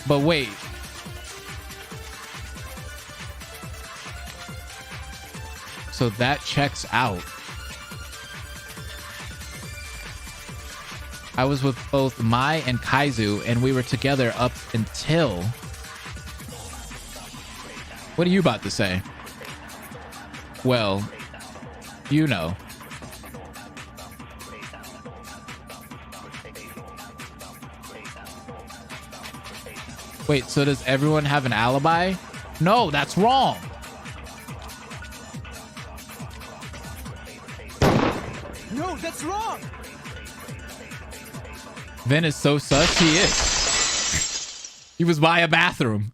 But wait. So that checks out. I was with both Mai and Kaizu, and we were together up until... What are you about to say? Well, you know. Wait, so does everyone have an alibi? No, that's wrong. No, that's wrong. Vin is so sus. He is. He was by a bathroom.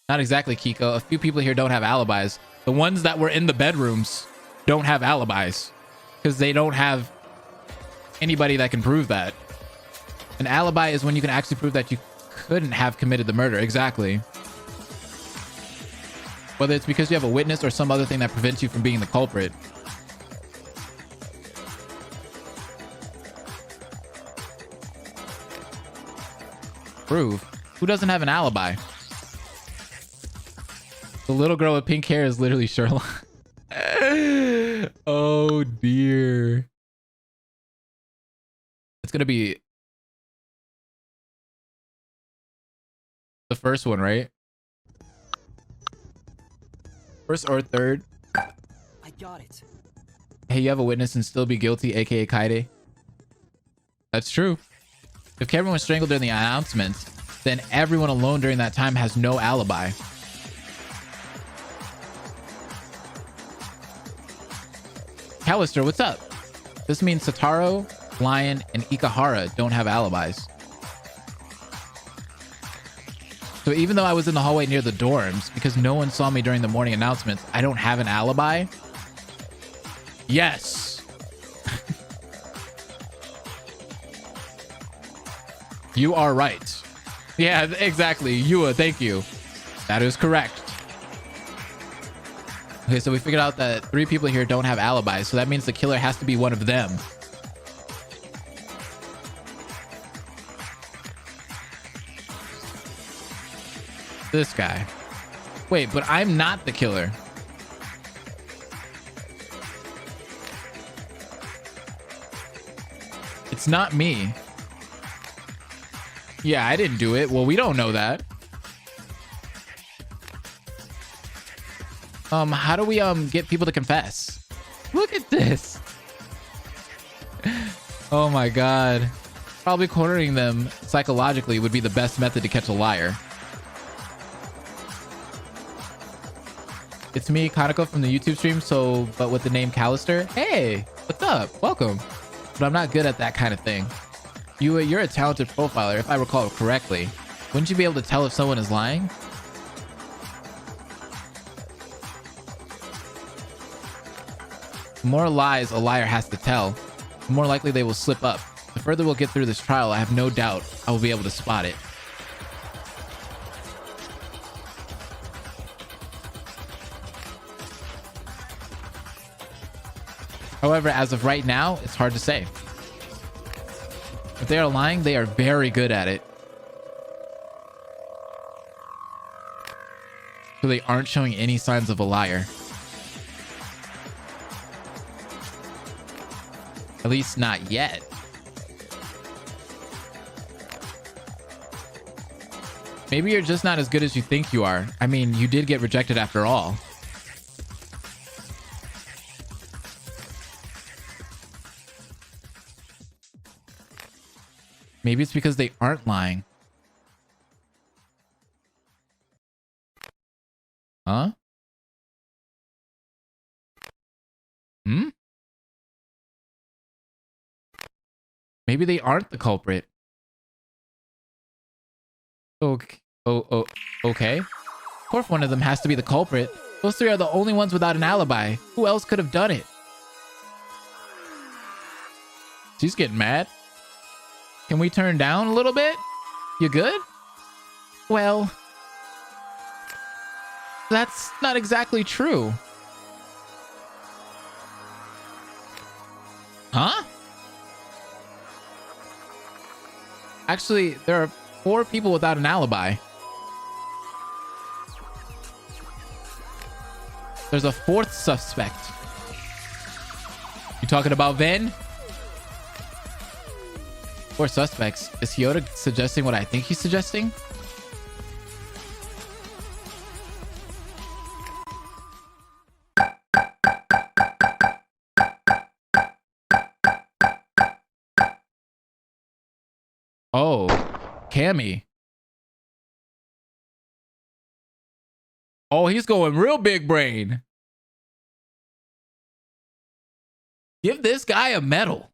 Not exactly, Kiko. A few people here don't have alibis. The ones that were in the bedrooms don't have alibis because they don't have anybody that can prove that. An alibi is when you can actually prove that you couldn't have committed the murder. Exactly. Whether it's because you have a witness or some other thing that prevents you from being the culprit. Prove? Who doesn't have an alibi? The little girl with pink hair is literally Sherlock. Oh dear. It's gonna be the first one, right? First or third? I got it. Hey, you have a witness and still be guilty, aka Kaide. That's true. If Kevin was strangled during the announcements, then everyone alone during that time has no alibi. Callister, what's up? This means Sataro, Lion, and Ikahara don't have alibis. So even though I was in the hallway near the dorms, because no one saw me during the morning announcements, I don't have an alibi? Yes. You are right. Yeah, exactly. Yua, thank you. That is correct. Okay, so we figured out that 3 people here don't have alibis, so that means the killer has to be one of them. This guy. Wait, but I'm not the killer. It's not me. Yeah, I didn't do it. Well, we don't know that. How do we get people to confess? Look at this. Oh my god. Probably cornering them psychologically would be the best method to catch a liar. It's me, Kanako, from the YouTube stream, but with the name Callister. Hey, what's up? Welcome. But I'm not good at that kind of thing. You're a talented profiler, if I recall correctly. Wouldn't you be able to tell if someone is lying? The more lies a liar has to tell, the more likely they will slip up. The further we'll get through this trial, I have no doubt I will be able to spot it. However, as of right now, it's hard to say. If they are lying, they are very good at it. So they aren't showing any signs of a liar. At least not yet. Maybe you're just not as good as you think you are. I mean, you did get rejected after all. Maybe it's because they aren't lying. Huh? Hmm? Maybe they aren't the culprit. Okay. Okay. Of course one of them has to be the culprit. Those 3 are the only ones without an alibi. Who else could have done it? She's getting mad. Can we turn down a little bit? You good? Well, that's not exactly true. Huh? Actually, there are 4 people without an alibi. There's a 4th suspect. You talking about Ven? 4 suspects. Is Hyoda suggesting what I think he's suggesting? Oh, Cammy. Oh, he's going real big brain. Give this guy a medal.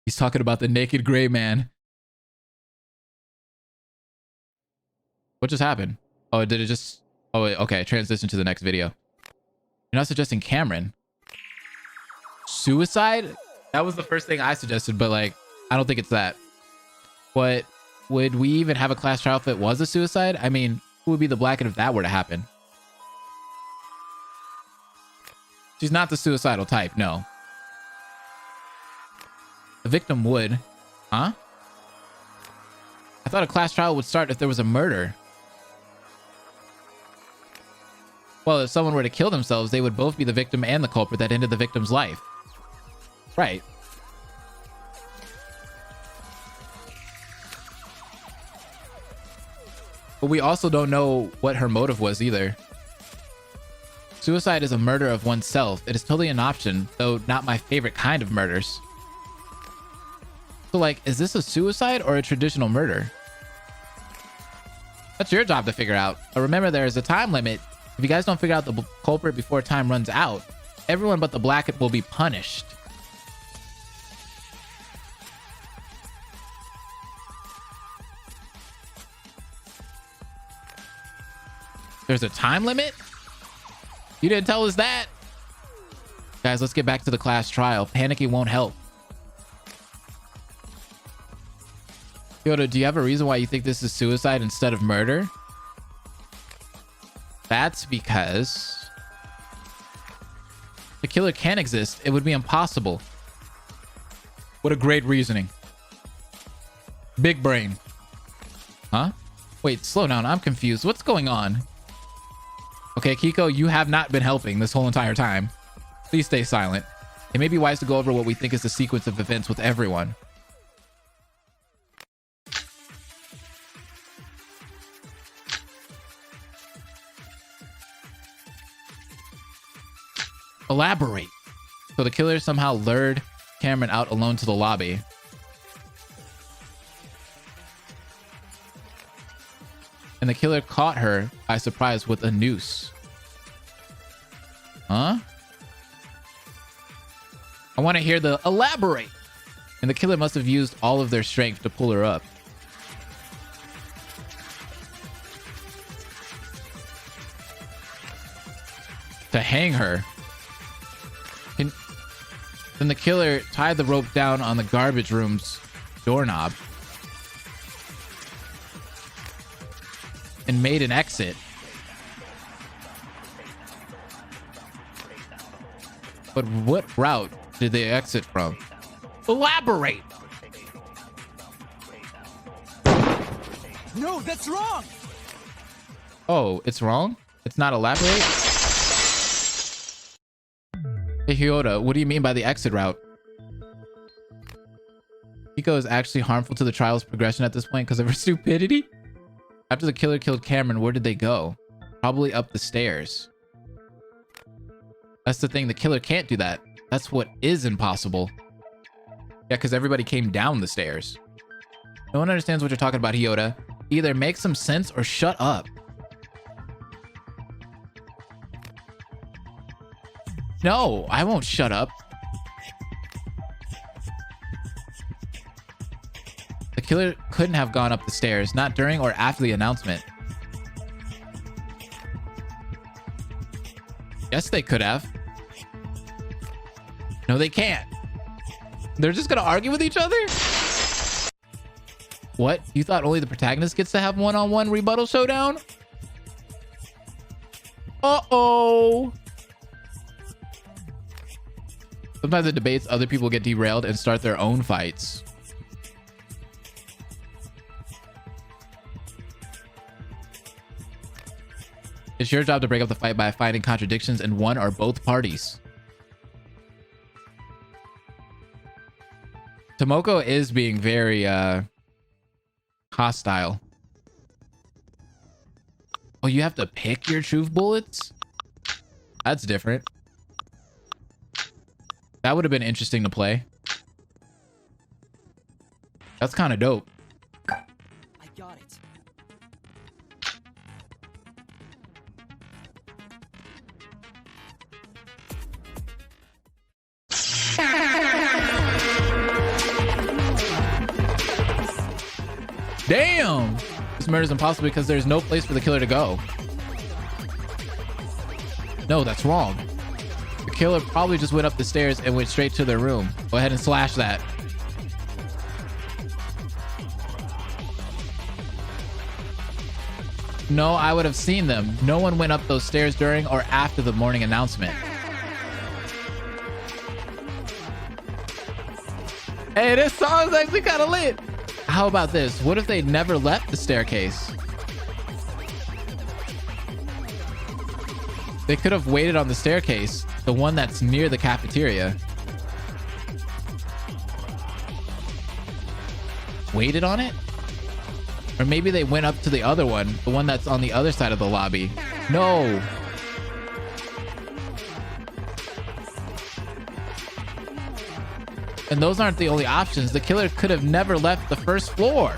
He's talking about the naked gray man. What just happened? Oh, did it just... Oh, wait, okay. Transition to the next video. You're not suggesting Cameron. Suicide? That was the first thing I suggested, but like, I don't think it's that. What? Would we even have a class trial if it was a suicide? I mean, who would be the blackhead if that were to happen? She's not the suicidal type, no. The victim would. Huh? I thought a class trial would start if there was a murder. Well, if someone were to kill themselves, they would both be the victim and the culprit that ended the victim's life. Right. But we also don't know what her motive was either. Suicide is a murder of oneself. It is totally an option, though not my favorite kind of murders. So like, is this a suicide or a traditional murder? That's your job to figure out. But remember, there is a time limit. If you guys don't figure out the culprit before time runs out, everyone but the blackhead will be punished. There's a time limit? You didn't tell us that. Guys, let's get back to the class trial. Panicking won't help. Yoda, do you have a reason why you think this is suicide instead of murder? That's because the killer can't exist. It would be impossible. What a great reasoning. Big brain. Huh? Wait, slow down. I'm confused. What's going on? Okay, Kiko, you have not been helping this whole entire time. Please stay silent. It may be wise to go over what we think is the sequence of events with everyone. Elaborate. So the killer somehow lured Cameron out alone to the lobby. And the killer caught her by surprise with a noose. Huh? I want to hear the elaborate. And the killer must have used all of their strength to pull her up. To hang her. Then the killer tied the rope down on the garbage room's doorknob and made an exit. But what route did they exit from? Elaborate! No, that's wrong! Oh, it's wrong? It's not elaborate? Hey, Hyoda, what do you mean by the exit route? Hiko is actually harmful to the trial's progression at this point because of her stupidity? After the killer killed Cameron, where did they go? Probably up the stairs. That's the thing, the killer can't do that. That's what is impossible. Yeah, because everybody came down the stairs. No one understands what you're talking about, Hyoda. Either make some sense or shut up. No, I won't shut up. The killer couldn't have gone up the stairs, not during or after the announcement. Yes, they could have. No, they can't. They're just gonna argue with each other? What? You thought only the protagonist gets to have one-on-one rebuttal showdown? Uh-oh. Sometimes in debates, other people get derailed and start their own fights. It's your job to break up the fight by finding contradictions in one or both parties. Tomoko is being very hostile. Oh, you have to pick your truth bullets? That's different. That would have been interesting to play. That's kind of dope. I got it. Damn! This murder is impossible because there's no place for the killer to go. No, that's wrong. The killer probably just went up the stairs and went straight to their room. Go ahead and slash that. No, I would have seen them. No one went up those stairs during or after the morning announcement. Hey, this song's actually kind of lit. How about this? What if they never left the staircase? They could have waited on the staircase, the one that's near the cafeteria. Waited on it? Or maybe they went up to the other one, the one that's on the other side of the lobby. No. And those aren't the only options. The killer could have never left the first floor.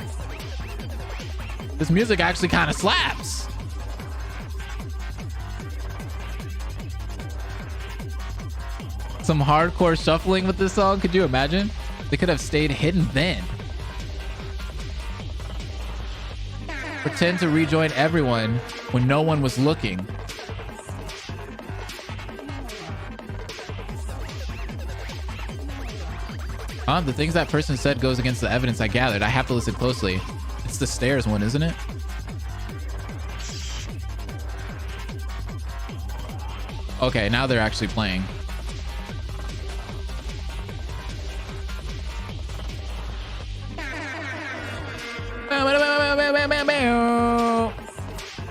This music actually kind of slaps. Some hardcore shuffling with this song. Could you imagine? They could have stayed hidden then. Pretend to rejoin everyone when no one was looking. The things that person said goes against the evidence I gathered. I have to listen closely. It's the stairs one, isn't it? Okay, now they're actually playing.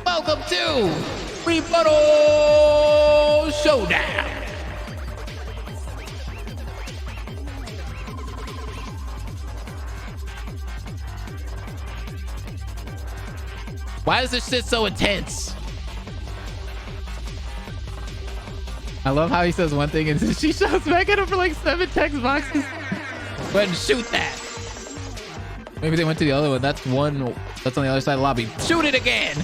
Welcome to Rebuttal Showdown. Why is this shit so intense? I love how he says one thing and then she shouts back at him for like 7 text boxes. Go ahead and shoot that. Maybe they went to the other one. That's one that's on the other side of the lobby. Shoot it again.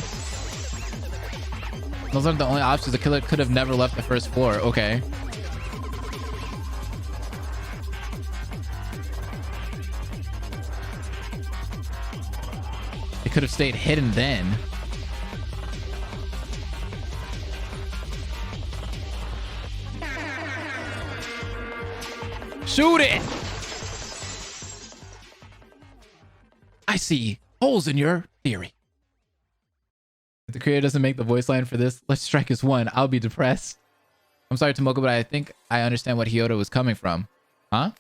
Those aren't the only options. The killer could have never left the first floor. Okay. It could have stayed hidden then. Shoot it! I see holes in your theory. If the creator doesn't make the voice line for this, let's strike as one. I'll be depressed. I'm sorry, Tomoko, but I think I understand what Hyoda was coming from. Huh?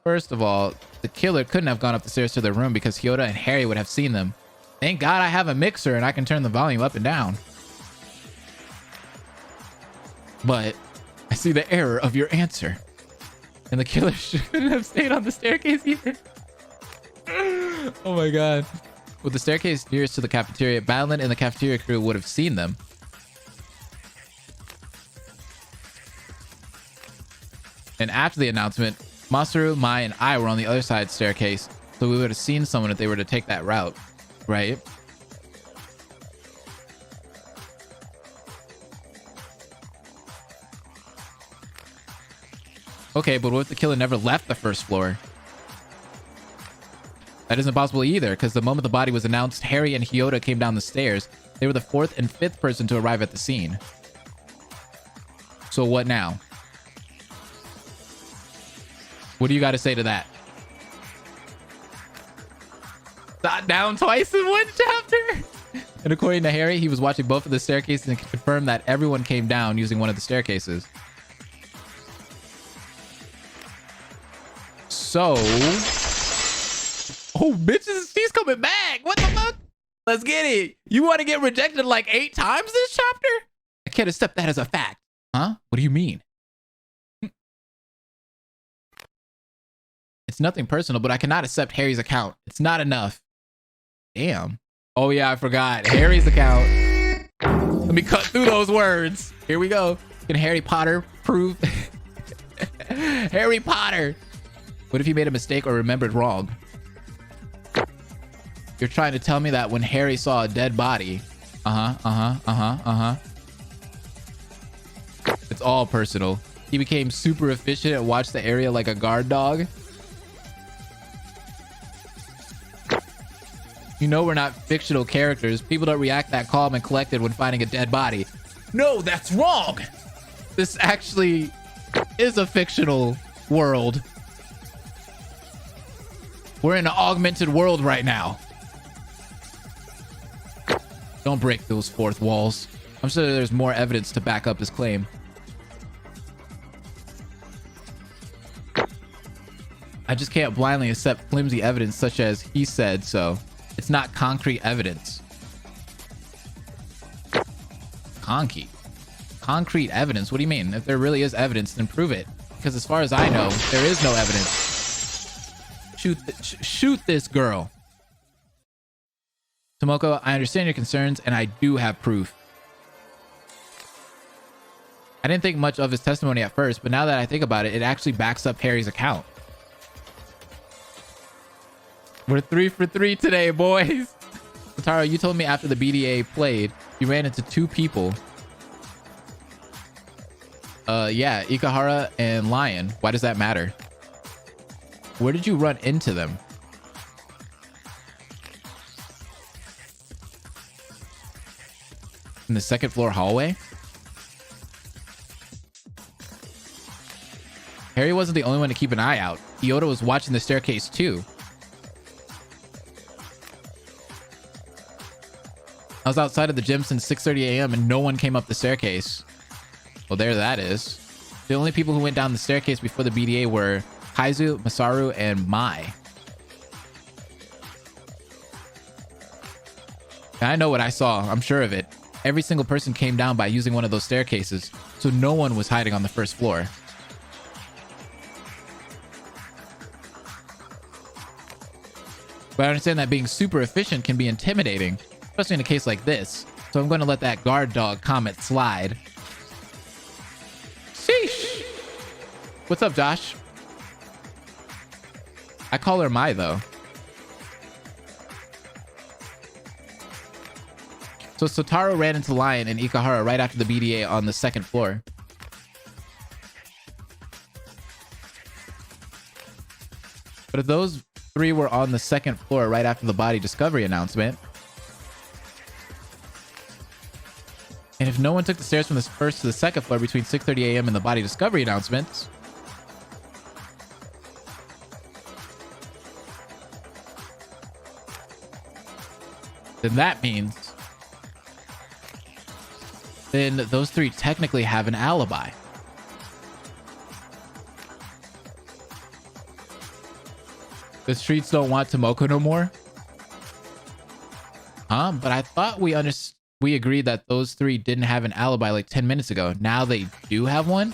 First of all, the killer couldn't have gone up the stairs to their room because Hyoda and Harry would have seen them. Thank God I have a mixer and I can turn the volume up and down. But I see the error of your answer. And the killer shouldn't have stayed on the staircase either. Oh my God. With the staircase nearest to the cafeteria, Madeline and the cafeteria crew would have seen them. And after the announcement, Masaru, Mai, and I were on the other side staircase, so we would have seen someone if they were to take that route, right? Okay, but what if the killer never left the first floor? That isn't possible either, because the moment the body was announced, Harry and Hyoda came down the stairs. They were the 4th and 5th person to arrive at the scene. So what now? What do you got to say to that? Not down twice in one chapter? And according to Harry, he was watching both of the staircases and confirmed that everyone came down using one of the staircases. So... oh, bitches, she's coming back. What the fuck? Let's get it. You want to get rejected like 8 times this chapter? I can't accept that as a fact. Huh? What do you mean? It's nothing personal, but I cannot accept Harry's account. It's not enough. Damn. Oh yeah, I forgot. Harry's account. Let me cut through those words. Here we go. Can Harry Potter prove? Harry Potter. What if he made a mistake or remembered wrong? You're trying to tell me that when Harry saw a dead body. It's all personal. He became super efficient and watched the area like a guard dog. You know we're not fictional characters. People don't react that calm and collected when finding a dead body. No, that's wrong. This actually is a fictional world. We're in an augmented world right now. Don't break those 4th walls. I'm sure there's more evidence to back up his claim. I just can't blindly accept flimsy evidence such as he said so. It's not concrete evidence. Concrete evidence? What do you mean? If there really is evidence, then prove it. Because as far as I know, there is no evidence. Shoot this girl. Tomoko, I understand your concerns, and I do have proof. I didn't think much of his testimony at first, but now that I think about it, it actually backs up Harry's account. We're 3 for 3 today, boys. Taro, you told me after the BDA played, you ran into 2 people. Yeah, Ikahara and Lion. Why does that matter? Where did you run into them? in the second floor hallway. Harry wasn't the only one to keep an eye out. Yoda was watching the staircase too. I was outside of the gym since 6:30 a.m. and no one came up the staircase. Well, there that is. The only people who went down the staircase before the BDA were Kaizu, Masaru, and Mai. And I know what I saw. I'm sure of it. Every single person came down by using one of those staircases, so no one was hiding on the first floor. But I understand that being super efficient can be intimidating, especially in a case like this. So I'm going to let that guard dog comment slide. Sheesh! What's up, Josh? I call her Mai, though. So Sotaro ran into Lion and Ikahara right after the BDA on the second floor. But if those three were on the second floor right after the body discovery announcement, and if no one took the stairs from the first to the second floor between 6:30 a.m. and the body discovery announcements, then that means then those three technically have an alibi. The streets don't want Tomoko no more? But I thought we agreed that those three didn't have an alibi like 10 minutes ago. Now they do have one?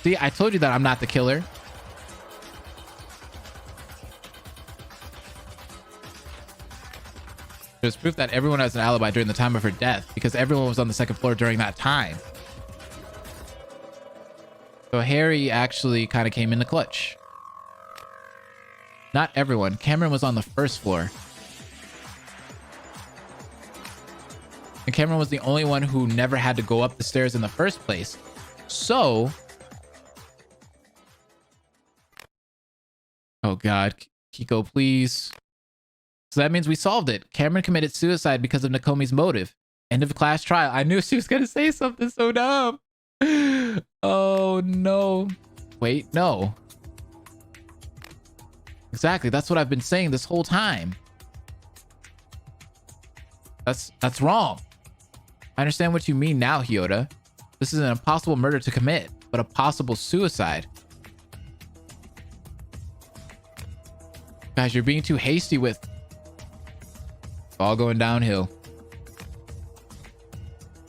See, I told you that I'm not the killer. There's proof that everyone has an alibi during the time of her death because everyone was on the second floor during that time. So Harry actually kind of came in the clutch. Not everyone. Cameron was on the first floor. And Cameron was the only one who never had to go up the stairs in the first place. So... oh God. Kiko, please. So that means we solved it. Cameron committed suicide because of Nakomi's motive. End of class trial. I knew she was going to say something so dumb. Oh, no. Wait, no. Exactly. That's what I've been saying this whole time. That's wrong. I understand what you mean now, Hyoda. This is an impossible murder to commit, but a possible suicide. Guys, you're being too hasty with... it's all going downhill.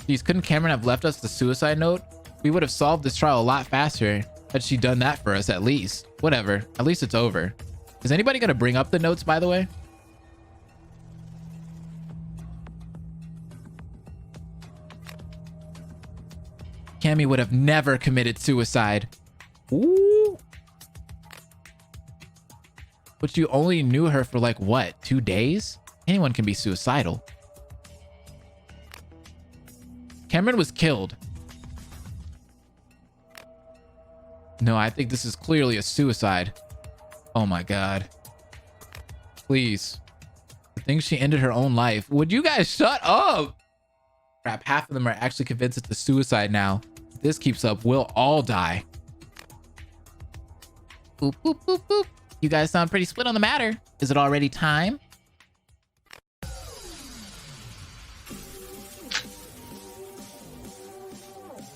Geez, couldn't Cameron have left us the suicide note? We would have solved this trial a lot faster had she done that for us at least. Whatever. At least it's over. Is anybody going to bring up the notes, by the way? Cammy would have never committed suicide. Ooh. But you only knew her for like, what, 2 days? Anyone can be suicidal. Cameron was killed. No, I think this is clearly a suicide. Oh my God. Please. I think she ended her own life. Would you guys shut up? Crap, half of them are actually convinced it's a suicide now. If this keeps up, we'll all die. Boop, boop, boop, boop. You guys sound pretty split on the matter. Is it already time?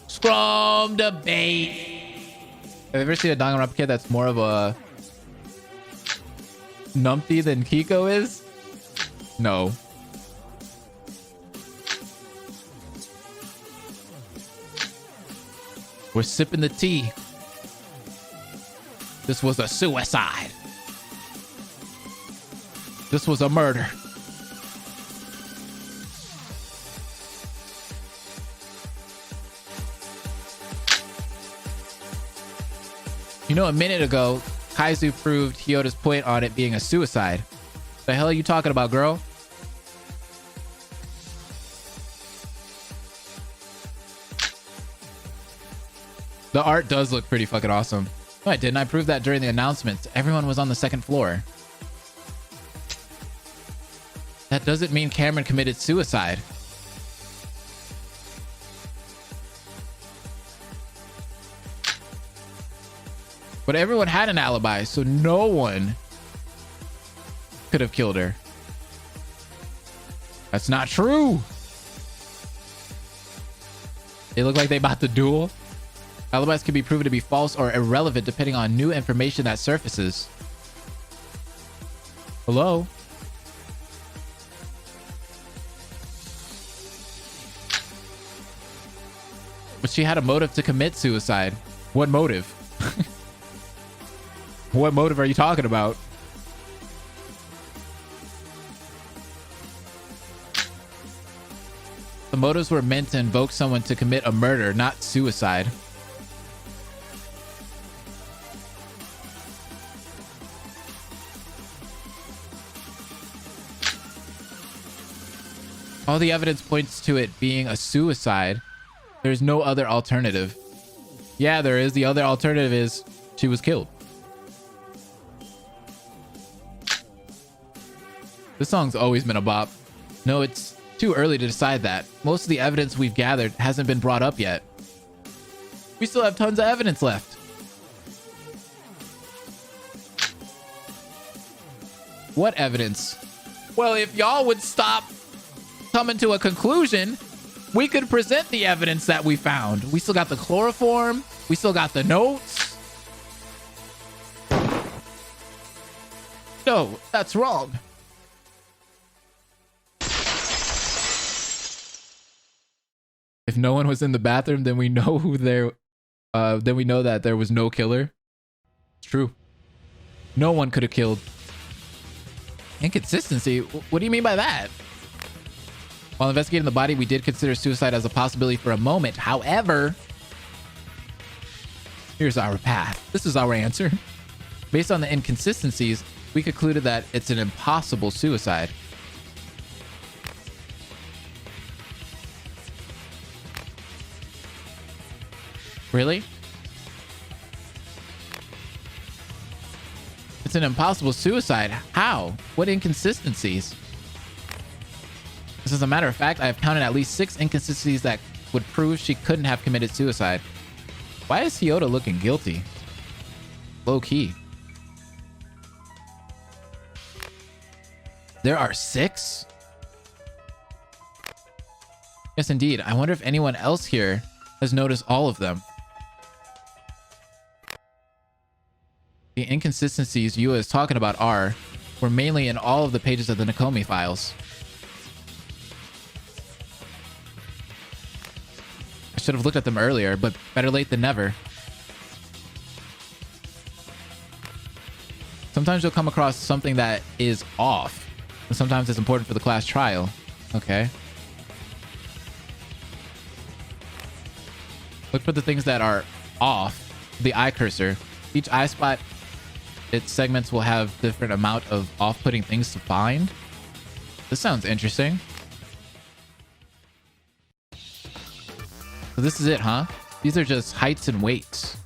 Scrum debate. Have you ever seen a Danganronpa kid that's more of a numpty than Kiko is? No. We're sipping the tea. This was a suicide. This was a murder. You know, a minute ago, Kaizu proved Hyoda's point on it being a suicide. The hell are you talking about, girl? The art does look pretty fucking awesome. Wait, didn't I prove that during the announcements? Everyone was on the second floor. That doesn't mean Cameron committed suicide. But everyone had an alibi, so no one could have killed her. That's not true. They look like they about to duel. Alibis can be proven to be false or irrelevant depending on new information that surfaces. Hello? But she had a motive to commit suicide. What motive? What motive are you talking about? The motives were meant to invoke someone to commit a murder, not suicide. All the evidence points to it being a suicide. There's no other alternative. Yeah, there is. The other alternative is she was killed. This song's always been a bop. No, it's too early to decide that. Most of the evidence we've gathered hasn't been brought up yet. We still have tons of evidence left. What evidence? Well, if y'all would stop coming to a conclusion, we could present the evidence that we found. We still got the chloroform. We still got the notes. No, that's wrong. If no one was in the bathroom, then we know who there. Then we know that there was no killer. It's true. No one could have killed. Inconsistency? What do you mean by that? While investigating the body, we did consider suicide as a possibility for a moment. However, here's our path. This is our answer. Based on the inconsistencies, we concluded that it's an impossible suicide. Really? It's an impossible suicide. How? What inconsistencies? As a matter of fact, I have counted at least 6 inconsistencies that would prove she couldn't have committed suicide. Why is Hyoda looking guilty? Low key. There are 6? Yes, indeed. I wonder if anyone else here has noticed all of them. The inconsistencies Yua is talking about were mainly in all of the pages of the Nakomi files. I should have looked at them earlier, but better late than never. Sometimes you'll come across something that is off, and sometimes it's important for the class trial. Okay. Look for the things that are off the eye cursor. Each eye spot, its segments will have different amount of off-putting things to find. This sounds interesting. So this is it, huh? These are just heights and weights.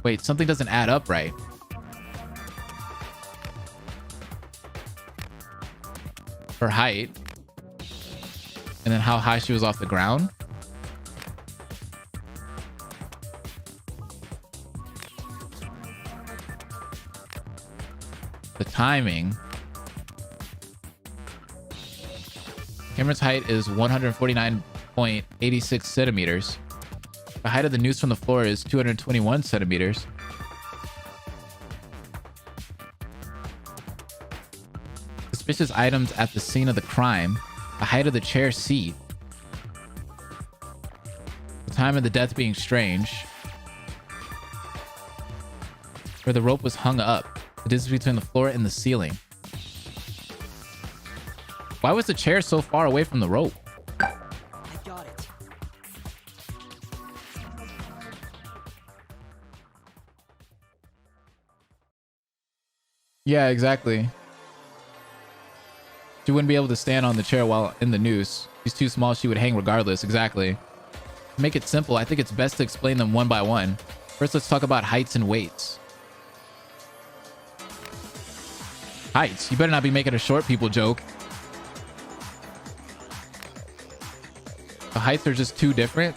Wait, something doesn't add up right. Her height. And then how high she was off the ground. The timing. Cameron's height is 149.86 centimeters. The height of the noose from the floor is 221 centimeters. Suspicious items at the scene of the crime. The height of the chair seat. The time of the death being strange. Where the rope was hung up. The distance between the floor and the ceiling. Why was the chair so far away from the rope? I got it. Yeah, exactly. She wouldn't be able to stand on the chair while in the noose. She's too small, she would hang regardless. Exactly. To make it simple, I think it's best to explain them one by one. First, let's talk about heights and weights. Heights? You better not be making a short people joke. The heights are just too different.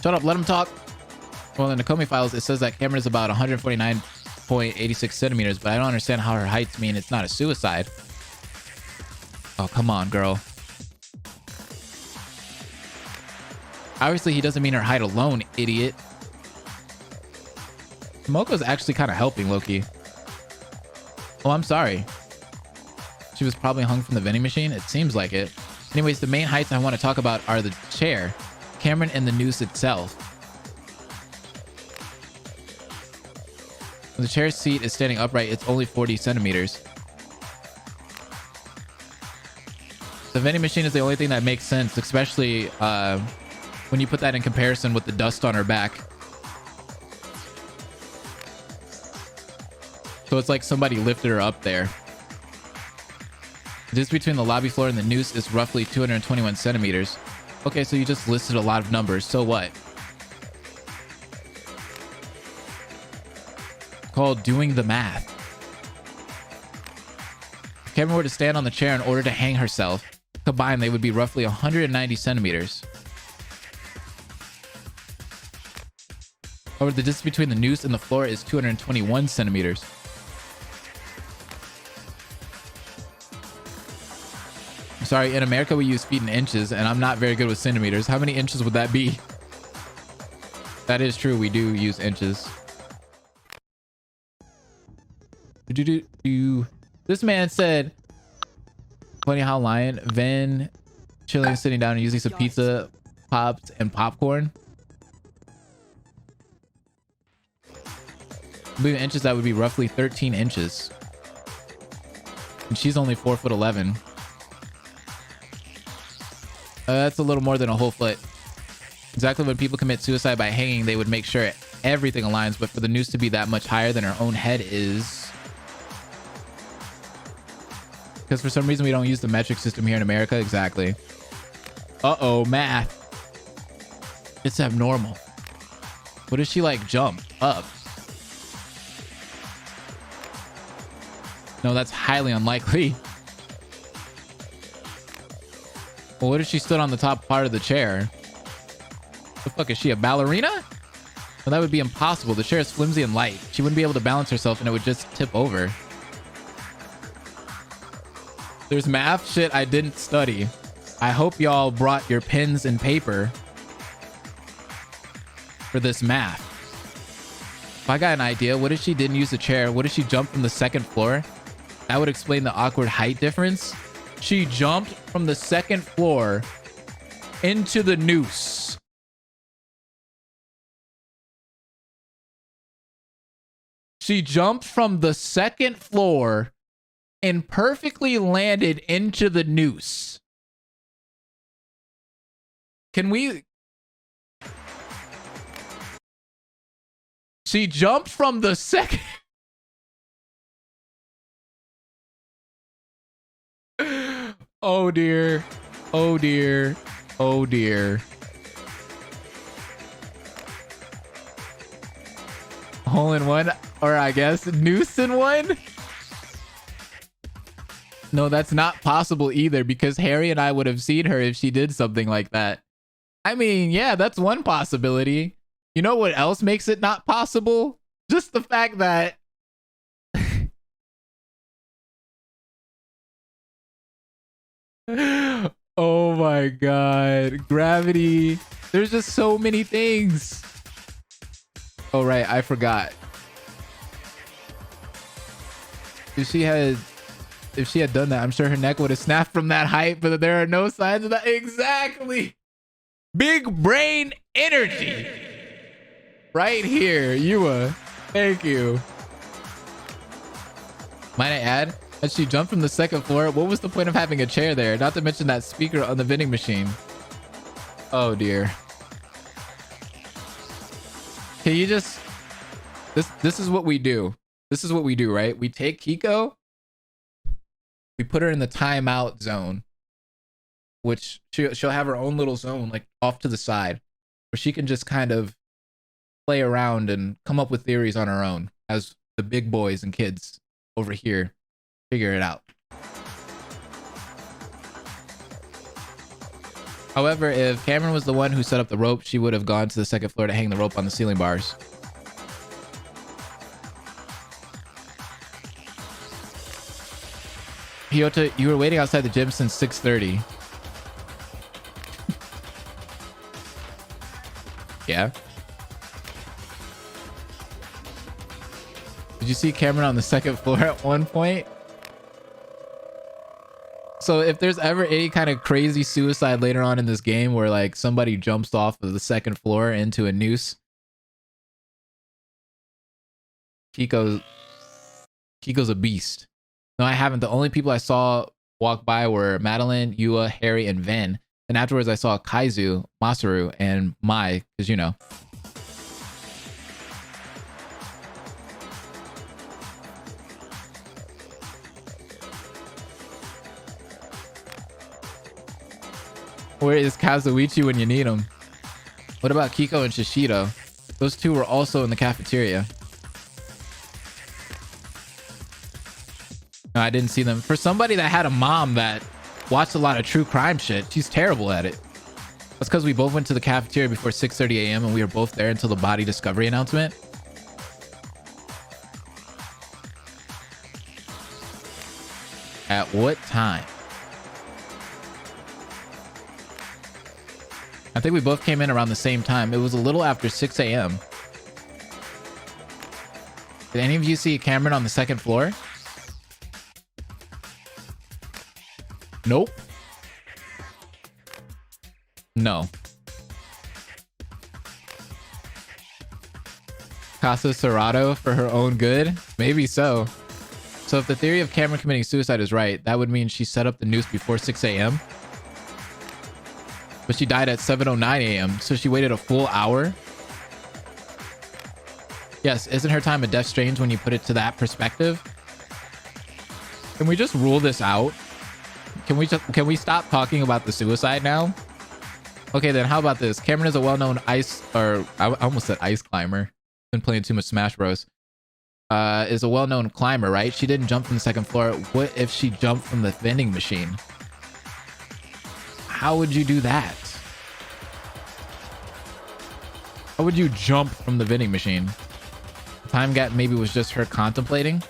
Shut up, let him talk. Well, in the Komi files, it says that Cameron is about 149.86 centimeters, but I don't understand how her heights mean it's not a suicide. Oh, come on, girl. Obviously, he doesn't mean her height alone, idiot. Moko's actually kind of helping Loki. Oh, I'm sorry. She was probably hung from the vending machine. It seems like it. Anyways, the main heights I want to talk about are the chair, Cameron, and the noose itself. When the chair seat is standing upright, it's only 40 centimeters. The vending machine is the only thing that makes sense, especially when you put that in comparison with the dust on her back. So it's like somebody lifted her up there. The distance between the lobby floor and the noose is roughly 221 centimeters. Okay, so you just listed a lot of numbers. So what? Called doing the math. If Cameron were to stand on the chair in order to hang herself, combined they would be roughly 190 centimeters. However, the distance between the noose and the floor is 221 centimeters. Sorry, in America we use feet and inches, and I'm not very good with centimeters. How many inches would that be? That is true, we do use inches. This man said, funny how Lion, Ven, chilling, sitting down and using some pizza, pops, and popcorn. I believe in inches, that would be roughly 13 inches. And she's only 4'11". That's a little more than a whole foot. Exactly when people commit suicide by hanging, they would make sure everything aligns, but for the noose to be that much higher than her own head is... Because for some reason we don't use the metric system here in America. Exactly. Uh-oh, math. It's abnormal. What if she like jump up? No, that's highly unlikely. Well, what if she stood on the top part of the chair? The fuck is she, a ballerina? Well, that would be impossible. The chair is flimsy and light. She wouldn't be able to balance herself and it would just tip over. There's math shit I didn't study. I hope y'all brought your pens and paper for this math. If I got an idea, what if she didn't use the chair? What if she jumped from the second floor? That would explain the awkward height difference. She jumped from the second floor into the noose. She jumped from the second floor and perfectly landed into the noose. Can we... She jumped from the second... Oh dear. Oh dear. Oh dear. Hole in one, or I guess noose in one? No, that's not possible either, because Harry and I would have seen her if she did something like that. I mean, yeah, that's one possibility. You know what else makes it not possible? Just the fact that oh my god, gravity. There's just so many things. Oh right, I forgot. If she had done that, I'm sure her neck would have snapped from that height, but there are no signs of that. Exactly. Big brain energy. Right here, Yua. Thank you. Might I add that she jumped from the second floor? What was the point of having a chair there? Not to mention that speaker on the vending machine. Oh dear. Can you just... This is what we do. This is what we do, right? We take Kiko, we put her in the timeout zone, which she'll have her own little zone, like off to the side, where she can just kind of play around and come up with theories on her own as the big boys and kids over here figure it out. However, if Cameron was the one who set up the rope, she would have gone to the second floor to hang the rope on the ceiling bars. Hyota, you were waiting outside the gym since 6:30. Yeah. Did you see Cameron on the second floor at one point? So if there's ever any kind of crazy suicide later on in this game where like somebody jumps off of the second floor into a noose, Kiko's a beast. No, I haven't. The only people I saw walk by were Madeline, Yua, Harry, and Ven. And afterwards I saw Kaizu, Masaru, and Mai, because you know. Where is Kazuichi when you need him? What about Kiko and Shishido? Those two were also in the cafeteria. No, I didn't see them. For somebody that had a mom that watched a lot of true crime shit, she's terrible at it. That's because we both went to the cafeteria before 6:30 a.m. and we were both there until the body discovery announcement. At what time? I think we both came in around the same time. It was a little after 6 a.m. Did any of you see Cameron on the second floor? Nope. No. Casa Cerrado for her own good? Maybe so. So if the theory of Cameron committing suicide is right, that would mean she set up the noose before 6 a.m. But she died at 7:09 a.m. So she waited a full hour. Yes, isn't her time of death strange when you put it to that perspective? Can we just rule this out? Can we stop talking about the suicide now? Okay, then how about this? Cameron is a well-known I almost said ice climber. Been playing too much Smash Bros. Is a well-known climber, right? She didn't jump from the second floor. What if she jumped from the vending machine? How would you do that? How would you jump from the vending machine? The time gap maybe was just her contemplating.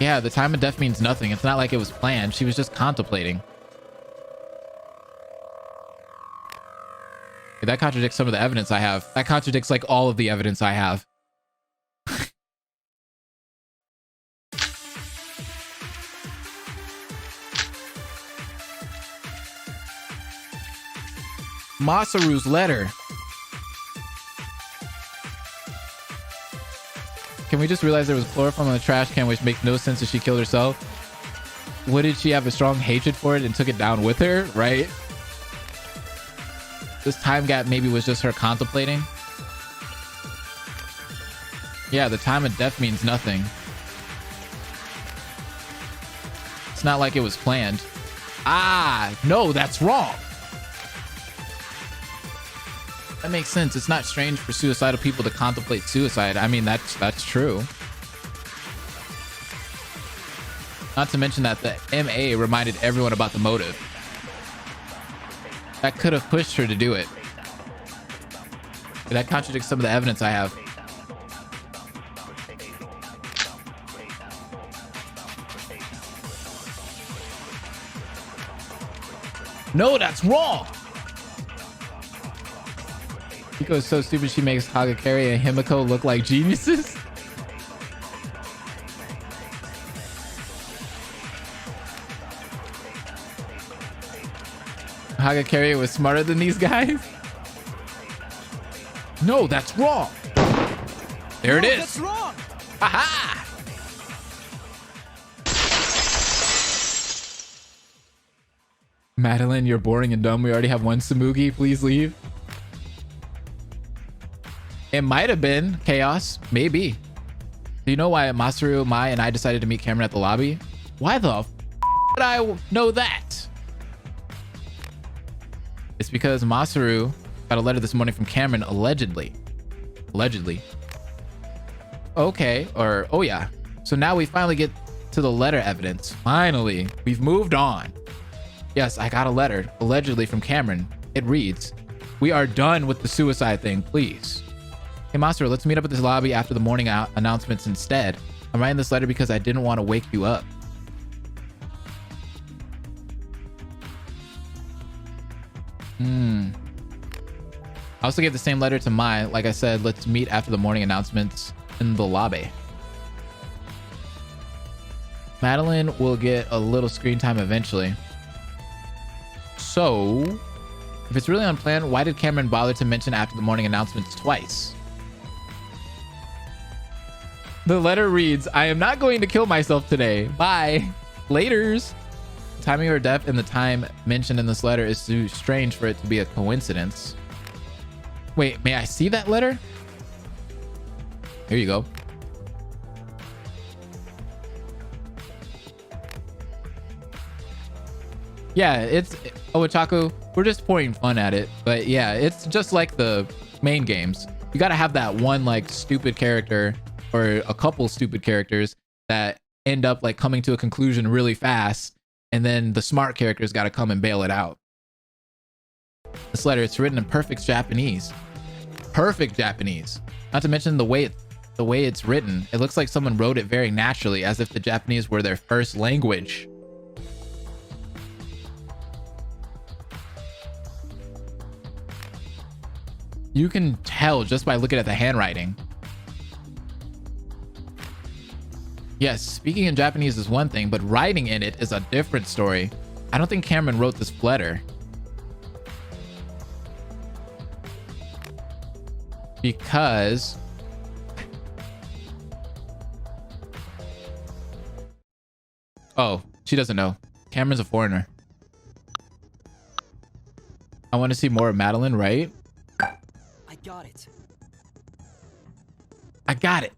Yeah, the time of death means nothing. It's not like it was planned. She was just contemplating. That contradicts some of the evidence I have. That contradicts like all of the evidence I have. Masaru's letter. Can we just realize there was chloroform on the trash can, which makes no sense if she killed herself? What, did she have a strong hatred for it and took it down with her, right? This time gap maybe was just her contemplating. Yeah, the time of death means nothing. It's not like it was planned. Ah, no, that's wrong. That makes sense. It's not strange for suicidal people to contemplate suicide. I mean, that's true. Not to mention that the MA reminded everyone about the motive. That could have pushed her to do it. That contradicts some of the evidence I have. No, that's wrong. Hiko is so stupid she makes Hagakari and Himiko look like geniuses. Hagakari was smarter than these guys. No, that's wrong. There it is. That's wrong. Aha! Madeline, you're boring and dumb. We already have one Samugi. Please leave. It might have been chaos. Maybe. Do you know why Masaru, Mai, and I decided to meet Cameron at the lobby? Why the f would I know that? It's because Masaru got a letter this morning from Cameron, allegedly. Allegedly. Okay. Or, oh yeah. So now we finally get to the letter evidence. Finally. We've moved on. Yes, I got a letter, allegedly from Cameron. It reads, "We are done with the suicide thing, please. Hey, Master, let's meet up at this lobby after the morning announcements instead. I'm writing this letter because I didn't want to wake you up." I also gave the same letter to Mai. Like I said, let's meet after the morning announcements in the lobby. Madeline will get a little screen time eventually. So, if it's really unplanned, why did Cameron bother to mention after the morning announcements twice? The letter reads, "I am not going to kill myself today. Bye. Laters." The timing of her death and the time mentioned in this letter is too strange for it to be a coincidence. Wait, may I see that letter? Here you go. Yeah, it's Ochaku. We're just pointing fun at it, but yeah, it's just like the main games. You got to have that one like stupid character or a couple stupid characters that end up like coming to a conclusion really fast, and then the smart characters got to come and bail it out. This letter, it's written in perfect Japanese. Perfect Japanese. Not to mention the way it's written. It looks like someone wrote it very naturally, as if the Japanese were their first language. You can tell just by looking at the handwriting. Yes, speaking in Japanese is one thing, but writing in it is a different story. I don't think Cameron wrote this letter. Because oh, she doesn't know. Cameron's a foreigner. I want to see more of Madeline, right? I got it. I got it.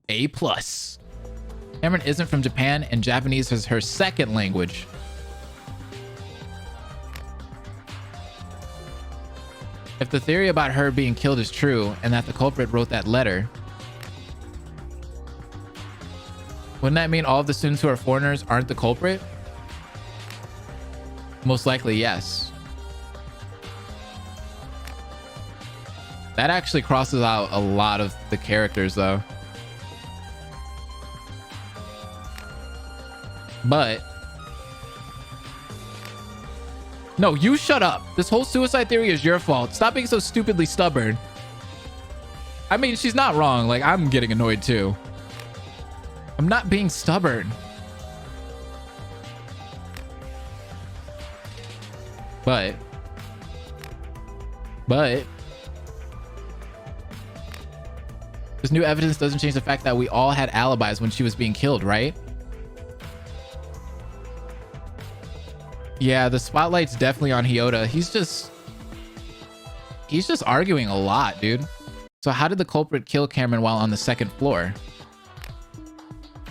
A plus. Cameron isn't from Japan, and Japanese is her second language. If the theory about her being killed is true, and that the culprit wrote that letter, wouldn't that mean all of the students who are foreigners aren't the culprit? Most likely, yes. That actually crosses out a lot of the characters, though. But no, you shut up. This whole suicide theory is your fault. Stop being so stupidly stubborn. I mean, she's not wrong. Like, I'm getting annoyed too. I'm not being stubborn. But this new evidence doesn't change the fact that we all had alibis when she was being killed, right? Yeah, the spotlight's definitely on Hyota. He's just arguing a lot, dude. So how did the culprit kill Cameron while on the second floor?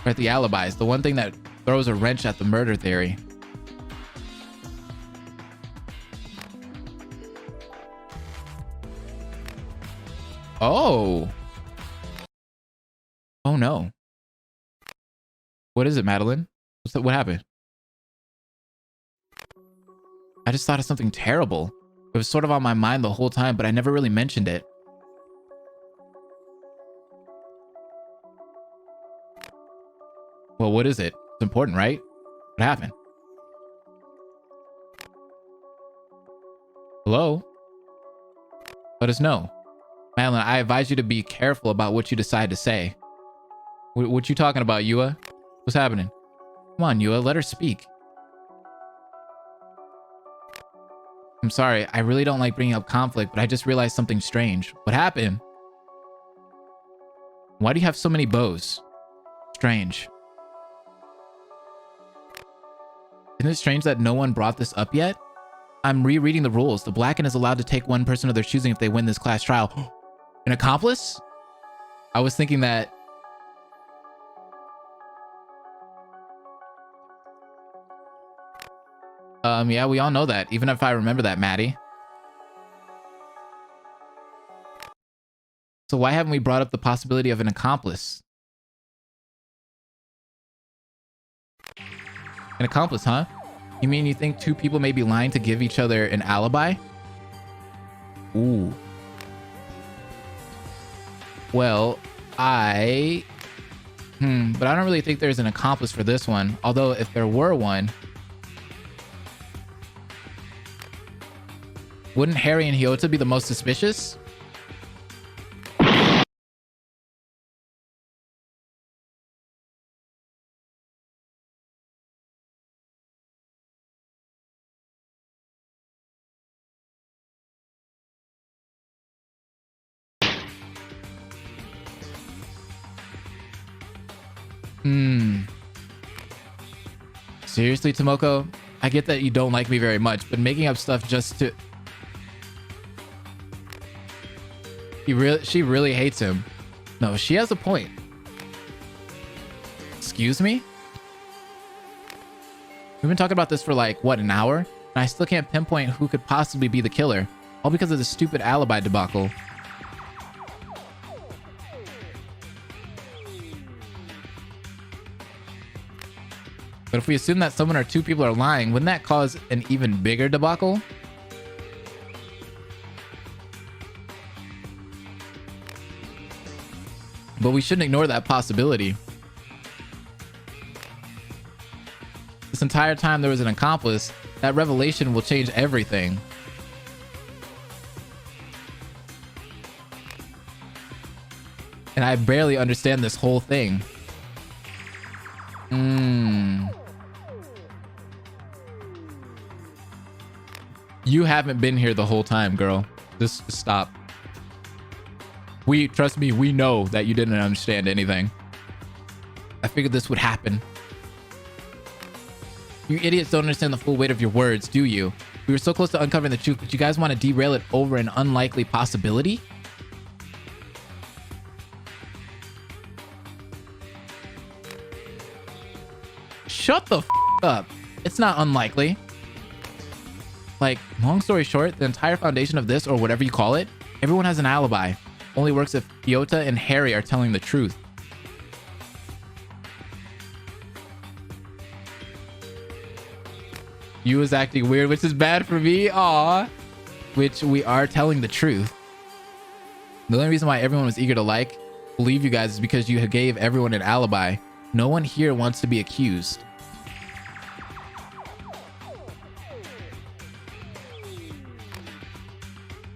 Or at the alibis, the one thing that throws a wrench at the murder theory. Oh. Oh no. What is it, Madeline? What happened? I just thought of something terrible. It was sort of on my mind the whole time, but I never really mentioned it. Well, what is it? It's important, right? What happened? Hello? Let us know. Madeline, I advise you to be careful about what you decide to say. What you talking about, Yua? What's happening? Come on, Yua, let her speak. I'm sorry, I really don't like bringing up conflict, but I just realized something strange. What happened? Why do you have so many bows? Strange. Isn't it strange that no one brought this up yet? I'm rereading the rules. The Blacken is allowed to take one person of their choosing if they win this class trial. An accomplice? I was thinking that... yeah, we all know that, even if I remember that, Maddie. So why haven't we brought up the possibility of an accomplice? An accomplice, huh? You mean you think two people may be lying to give each other an alibi? Ooh. Well, but I don't really think there's an accomplice for this one. Although if there were one, wouldn't Harry and Hyota be the most suspicious? Seriously, Tomoko? I get that you don't like me very much, but making up stuff just to... She really hates him. No, she has a point. Excuse me? We've been talking about this for like, what, an hour? And I still can't pinpoint who could possibly be the killer. All because of the stupid alibi debacle. But if we assume that someone or two people are lying, wouldn't that cause an even bigger debacle? But we shouldn't ignore that possibility. This entire time there was an accomplice, that revelation will change everything. And I barely understand this whole thing. You haven't been here the whole time, girl. Just stop. Trust me, we know that you didn't understand anything. I figured this would happen. You idiots don't understand the full weight of your words, do you? We were so close to uncovering the truth, but you guys want to derail it over an unlikely possibility? Shut the f up. It's not unlikely. Like, long story short, the entire foundation of this, or whatever you call it, everyone has an alibi. Only works if Hyota and Harry are telling the truth. You was acting weird, which is bad for me. Aw. Which we are telling the truth. The only reason why everyone was eager to believe you guys is because you gave everyone an alibi. No one here wants to be accused.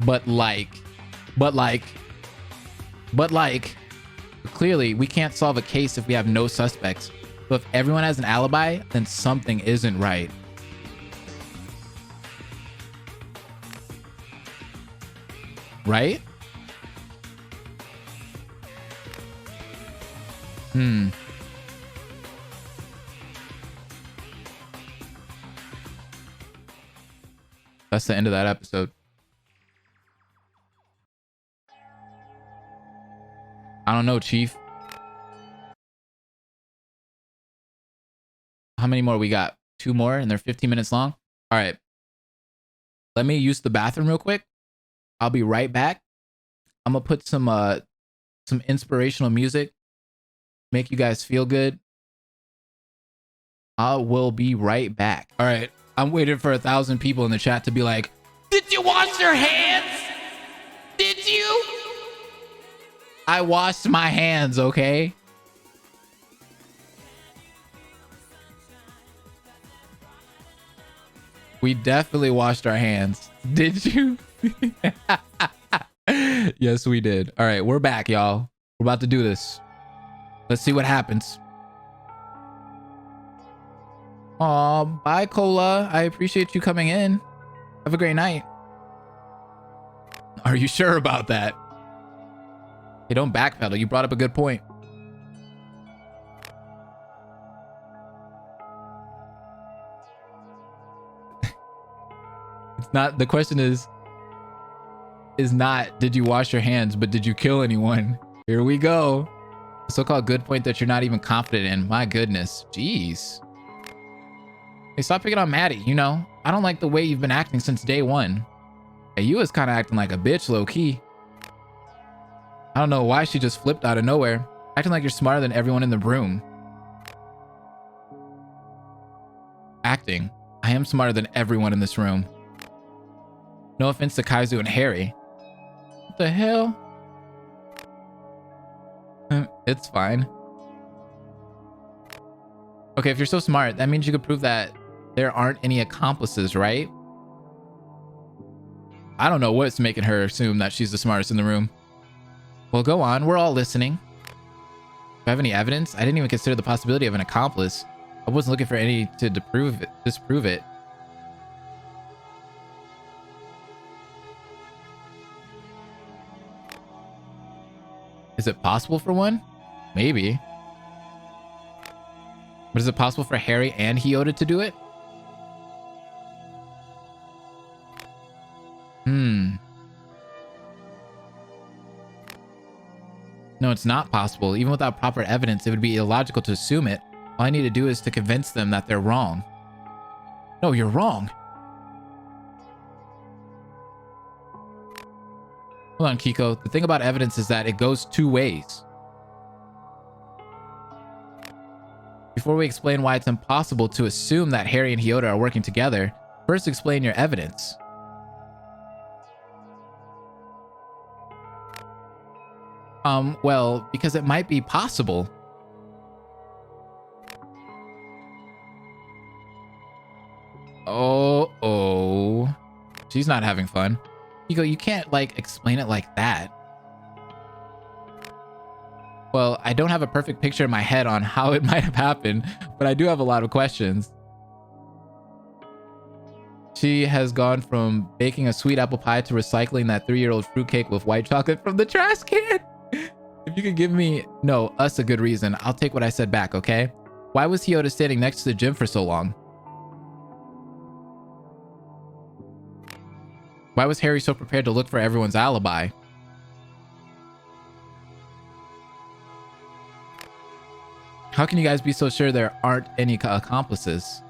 But clearly we can't solve a case if we have no suspects. So if everyone has an alibi, then something isn't right. Right? That's the end of that episode. I don't know, Chief. How many more we got? 2 more and they're 15 minutes long? All right. Let me use the bathroom real quick. I'll be right back. I'm gonna put some inspirational music. Make you guys feel good. I will be right back. All right. I'm waiting for 1,000 people in the chat to be like, did you wash your hands? Did you? I washed my hands, okay? We definitely washed our hands. Did you? Yes, we did. All right, we're back, y'all. We're about to do this. Let's see what happens. Aw, bye, Cola. I appreciate you coming in. Have a great night. Are you sure about that? Hey, don't backpedal. You brought up a good point. It's not, the question is not, did you wash your hands, but did you kill anyone? Here we go. A so-called good point that you're not even confident in. My goodness. Jeez. Hey, stop picking on Maddie. You know, I don't like the way you've been acting since day one. Hey, you was kind of acting like a bitch, low-key. I don't know why she just flipped out of nowhere. Acting like you're smarter than everyone in the room. Acting. I am smarter than everyone in this room. No offense to Kaizu and Harry. What the hell? It's fine. Okay, if you're so smart, that means you could prove that there aren't any accomplices, right? I don't know what's making her assume that she's the smartest in the room. Well, go on. We're all listening. Do I have any evidence? I didn't even consider the possibility of an accomplice. I wasn't looking for any to disprove it. Is it possible for one? Maybe. But is it possible for Harry and Hyoda to do it? No, it's not possible. Even without proper evidence, it would be illogical to assume it. All I need to do is to convince them that they're wrong. No, you're wrong. Hold on, Kiko. The thing about evidence is that it goes two ways. Before we explain why it's impossible to assume that Harry and Hyoda are working together, first explain your evidence. Well, because it might be possible. Oh. She's not having fun. Kiko, you can't, like, explain it like that. Well, I don't have a perfect picture in my head on how it might have happened, but I do have a lot of questions. She has gone from baking a sweet apple pie to recycling that 3-year-old fruitcake with white chocolate from the trash can. If you could give us a good reason, I'll take what I said back, okay? Why was Hyoda standing next to the gym for so long? Why was Harry so prepared to look for everyone's alibi? How can you guys be so sure there aren't any accomplices?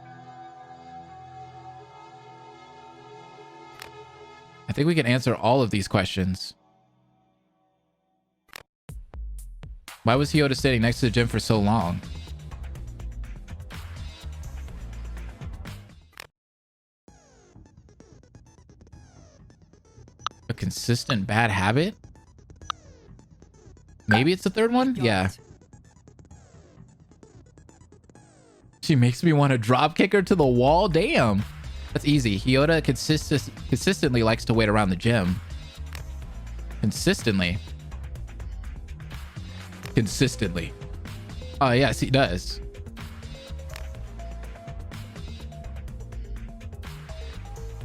I think we can answer all of these questions. Why was Hyoda standing next to the gym for so long? A consistent bad habit? Maybe it's the third one? Yeah. She makes me want to drop kick her to the wall? Damn. That's easy. Hyoda consistently likes to wait around the gym. Consistently. Oh, yes, he does.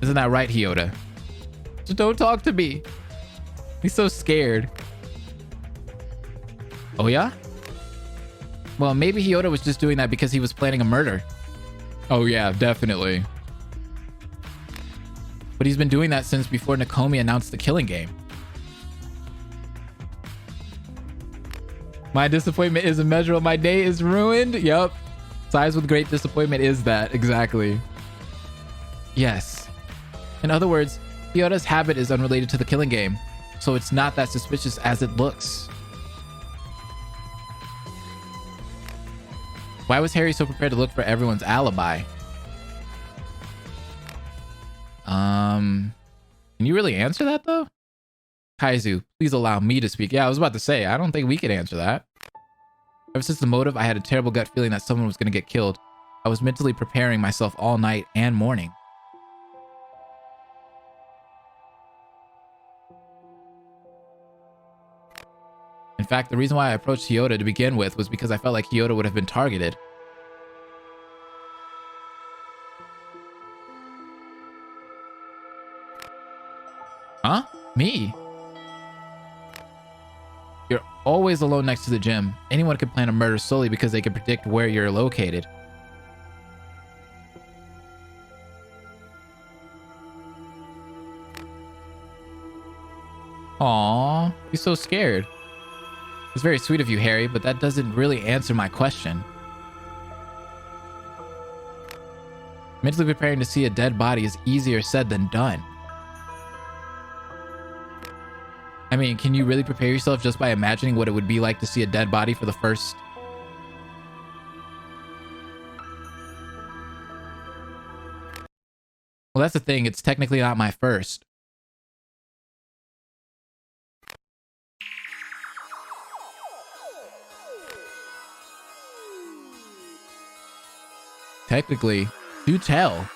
Isn't that right, Hyoda? Just don't talk to me. He's so scared. Oh, yeah? Well, maybe Hyoda was just doing that because he was planning a murder. Oh, yeah, definitely. But he's been doing that since before Nakomi announced the killing game. My disappointment is immeasurable. My day is ruined. Yup. Sighs with great disappointment is that. Exactly. Yes. In other words, Hyoda's habit is unrelated to the killing game, so it's not that suspicious as it looks. Why was Harry so prepared to look for everyone's alibi? Can you really answer that though? Kaizu, please allow me to speak. Yeah, I was about to say, I don't think we could answer that. Ever since the motive, I had a terrible gut feeling that someone was going to get killed. I was mentally preparing myself all night and morning. In fact, the reason why I approached Hyoda to begin with was because I felt like Hyoda would have been targeted. Huh? Me? You're always alone next to the gym. Anyone could plan a murder solely because they can predict where you're located. Aww, he's so scared. It's very sweet of you, Harry, but that doesn't really answer my question. Mentally preparing to see a dead body is easier said than done. I mean, can you really prepare yourself just by imagining what it would be like to see a dead body for the first... Well, that's the thing. It's technically not my first. Technically, do tell.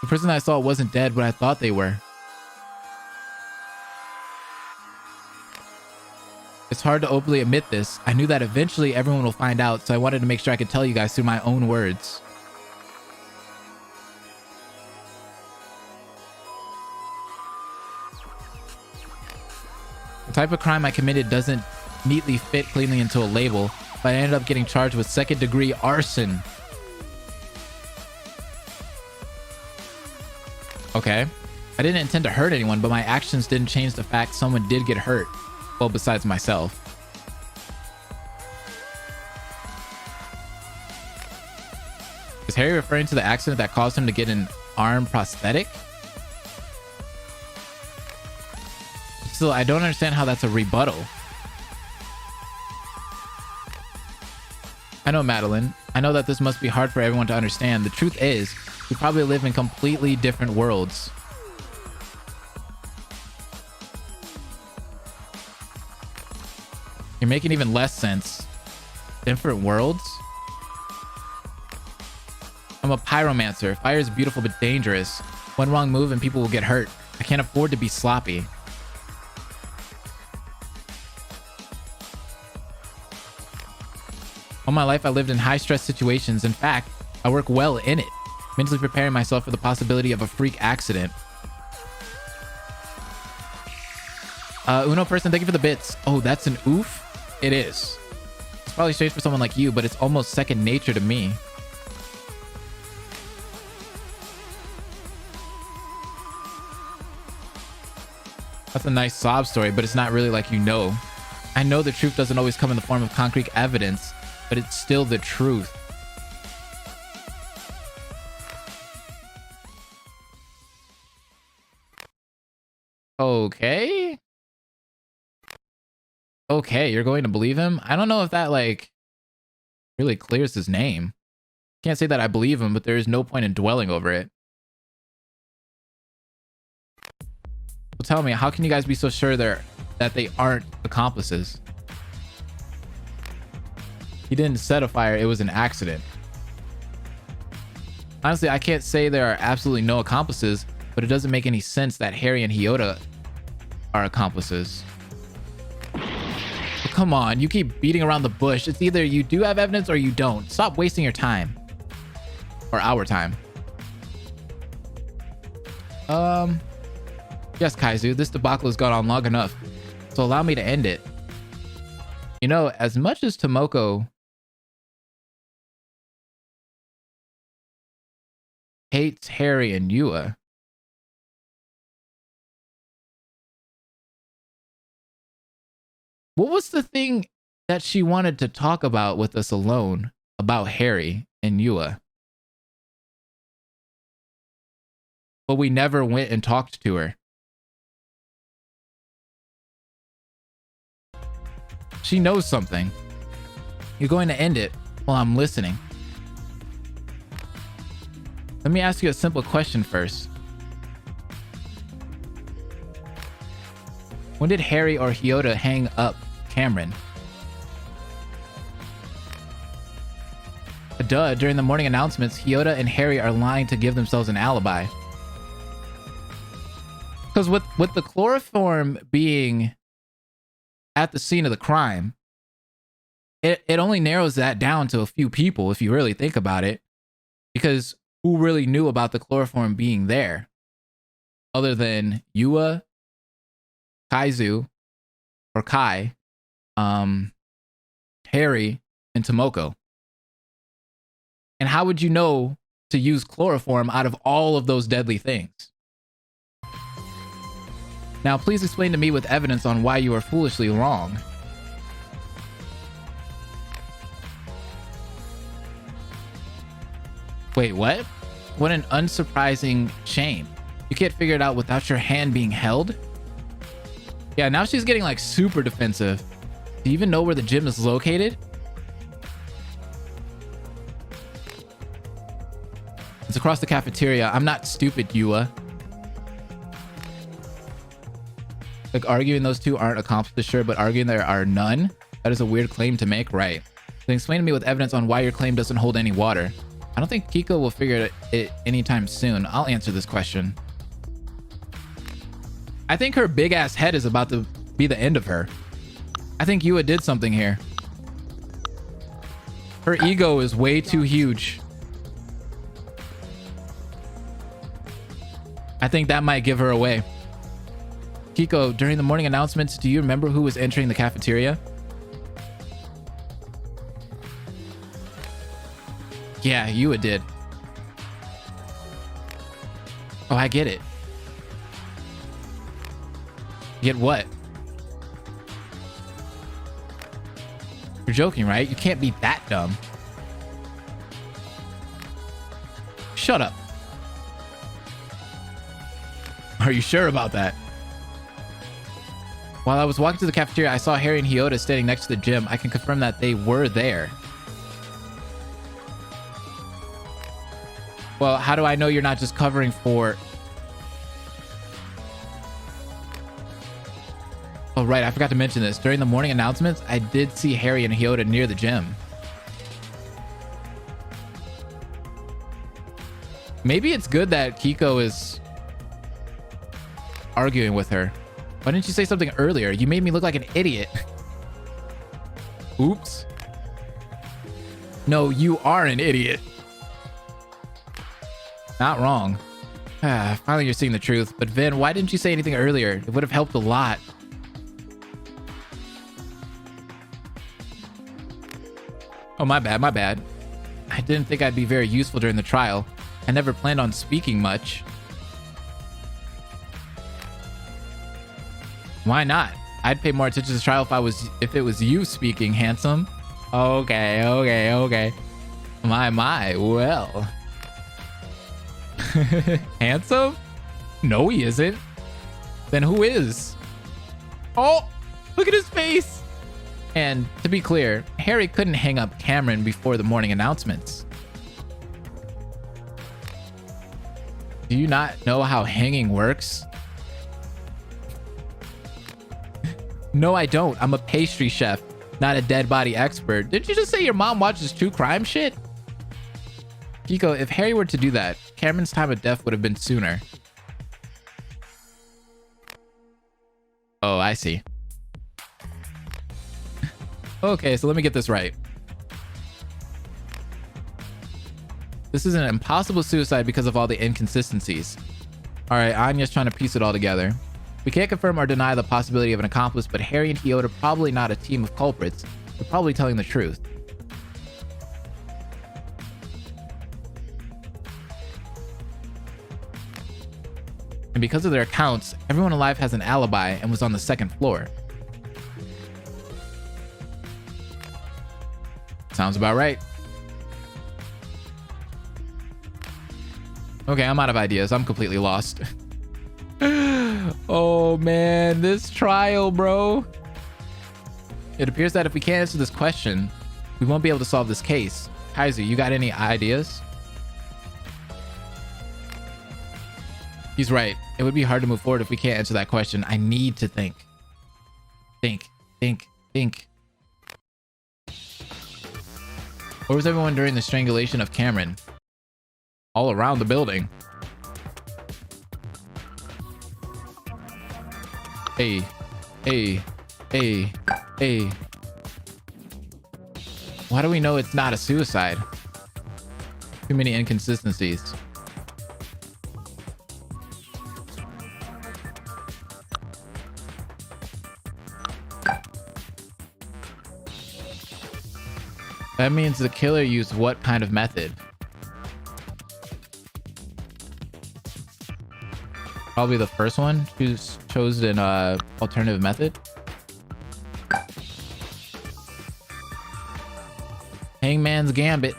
The person I saw wasn't dead, but I thought they were. It's hard to openly admit this. I knew that eventually everyone will find out, so I wanted to make sure I could tell you guys through my own words. The type of crime I committed doesn't neatly fit cleanly into a label, but I ended up getting charged with second-degree arson. Okay. I didn't intend to hurt anyone, but my actions didn't change the fact someone did get hurt. Well, besides myself. Is Harry referring to the accident that caused him to get an arm prosthetic? Still, I don't understand how that's a rebuttal. I know, Madeline. I know that this must be hard for everyone to understand. The truth is, we probably live in completely different worlds. You're making even less sense. Different worlds? I'm a pyromancer. Fire is beautiful but dangerous. One wrong move and people will get hurt. I can't afford to be sloppy. All my life I lived in high-stress situations. In fact, I work well in it, mentally preparing myself for the possibility of a freak accident. Uno person, thank you for the bits. Oh, that's an oof? It is. It's probably strange for someone like you, but it's almost second nature to me. That's a nice sob story, but it's not really like you know. I know the truth doesn't always come in the form of concrete evidence, but it's still the truth. Okay. Okay, you're going to believe him? I don't know if that, like, really clears his name. Can't say that I believe him, but there is no point in dwelling over it. Well, tell me, how can you guys be so sure that they aren't accomplices? He didn't set a fire, it was an accident. Honestly, I can't say there are absolutely no accomplices, but it doesn't make any sense that Harry and Hyota are accomplices. But come on, you keep beating around the bush. It's either you do have evidence or you don't. Stop wasting your time. Or our time. Yes, Kaizu, this debacle has gone on long enough, so allow me to end it. You know, as much as Tomoko hates Harry and Yua, what was the thing that she wanted to talk about with us alone about Harry and Yua? But we never went and talked to her. She knows something. You're going to end it while I'm listening. Let me ask you a simple question first. When did Harry or Hyota hang up Cameron? Duh, during the morning announcements, Hyota and Harry are lying to give themselves an alibi. Because with the chloroform being at the scene of the crime, it only narrows that down to a few people if you really think about it. Because who really knew about the chloroform being there? Other than Yua, Kaizu, or Kai, Harry, and Tomoko. And how would you know to use chloroform out of all of those deadly things? Now, please explain to me with evidence on why you are foolishly wrong. Wait, what? What an unsurprising shame. You can't figure it out without your hand being held? Yeah, now she's getting like super defensive. Do you even know where the gym is located? It's across the cafeteria. I'm not stupid, Yua. Like, arguing those two aren't accomplices, sure, but arguing there are none? That is a weird claim to make, right? Then explain to me with evidence on why your claim doesn't hold any water. I don't think Kiko will figure it anytime soon. I'll answer this question. I think her big ass head is about to be the end of her. I think Yua did something here. Her ego is way too huge. I think that might give her away. Kiko, during the morning announcements, do you remember who was entering the cafeteria? Yeah, Yua did. Oh, I get it. Get what? You're joking, right? You can't be that dumb. Shut up. Are you sure about that? While I was walking to the cafeteria, I saw Harry and Hyota standing next to the gym. I can confirm that they were there. Well, how do I know you're not just covering for... Oh, right. I forgot to mention this. During the morning announcements, I did see Harry and Hyota near the gym. Maybe it's good that Kiko is arguing with her. Why didn't you say something earlier? You made me look like an idiot. Oops. No, you are an idiot. Not wrong. Finally, you're seeing the truth. But Vin, why didn't you say anything earlier? It would have helped a lot. Oh, my bad, my bad. I didn't think I'd be very useful during the trial. I never planned on speaking much. Why not? I'd pay more attention to the trial if it was you speaking, handsome. Okay. My, well. Handsome? No, he isn't. Then who is? Oh, look at his face. And to be clear, Harry couldn't hang up Cameron before the morning announcements. Do you not know how hanging works? No, I don't. I'm a pastry chef, not a dead body expert. Did you just say your mom watches true crime shit? Kiko, if Harry were to do that, Cameron's time of death would have been sooner. Oh, I see. Okay, so let me get this right. This is an impossible suicide because of all the inconsistencies. All right, Anya's trying to piece it all together. We can't confirm or deny the possibility of an accomplice, but Harry and Hyota are probably not a team of culprits. They're probably telling the truth. And because of their accounts, everyone alive has an alibi and was on the second floor. Sounds about right. Okay, I'm out of ideas. I'm completely lost. Oh man, this trial, bro. It appears that if we can't answer this question, we won't be able to solve this case. Kaizu, you got any ideas? He's right. It would be hard to move forward if we can't answer that question. I need to think. Think. Where was everyone during the strangulation of Cameron? All around the building. Hey. Why do we know it's not a suicide? Too many inconsistencies. That means the killer used what kind of method? Probably the first one, who's chosen an alternative method. Hangman's Gambit.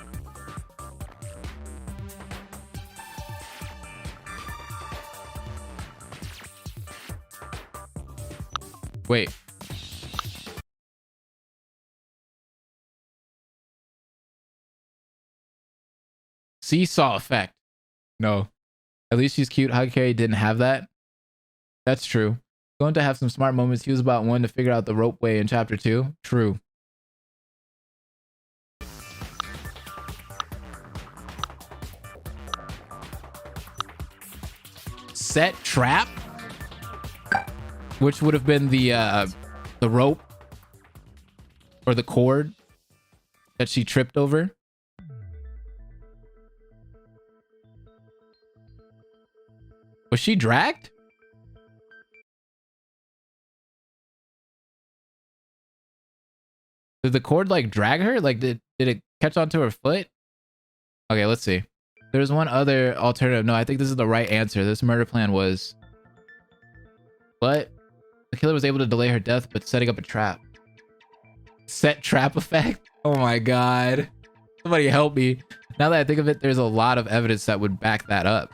Wait. Seesaw effect. No. At least she's cute. Hagakari didn't have that. That's true. Going to have some smart moments. He was about one to figure out the rope way in chapter 2. True. Set trap, which would have been the rope or the cord that she tripped over. Was she dragged? Did the cord like drag her? Like did it catch onto her foot? Okay, let's see. There's one other alternative. No, I think this is the right answer. This murder plan was... But the killer was able to delay her death, but setting up a trap. Set trap effect? Oh my god. Somebody help me. Now that I think of it, there's a lot of evidence that would back that up.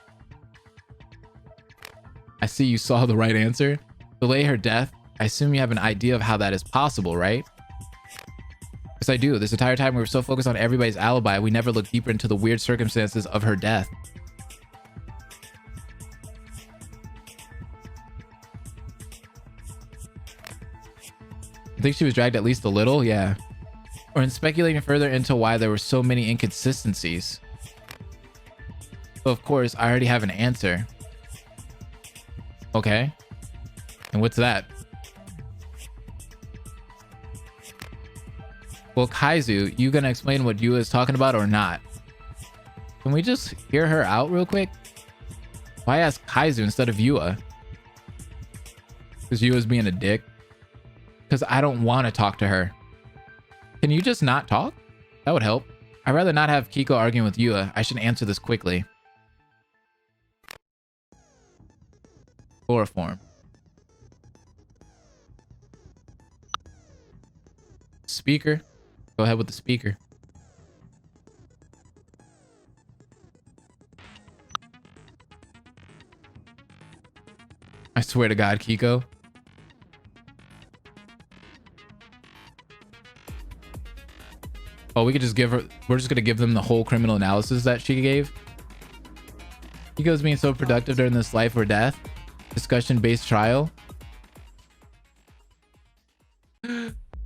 I see you saw the right answer. Delay her death. I assume you have an idea of how that is possible, right? Yes, I do. This entire time we were so focused on everybody's alibi, we never looked deeper into the weird circumstances of her death. I think she was dragged at least a little, yeah. Or in speculating further into why there were so many inconsistencies. So of course, I already have an answer. Okay. And what's that? Well, Kaizu, you gonna explain what Yua is talking about or not? Can we just hear her out real quick? Why ask Kaizu instead of Yua? Because Yua's being a dick? Because I don't want to talk to her. Can you just not talk? That would help. I'd rather not have Kiko arguing with Yua. I should answer this quickly. Chloroform. Speaker. Go ahead with the speaker. I swear to God, Kiko. Oh, we could just give her... We're just going to give them the whole criminal analysis that she gave. Kiko's being so productive during this life or death discussion-based trial.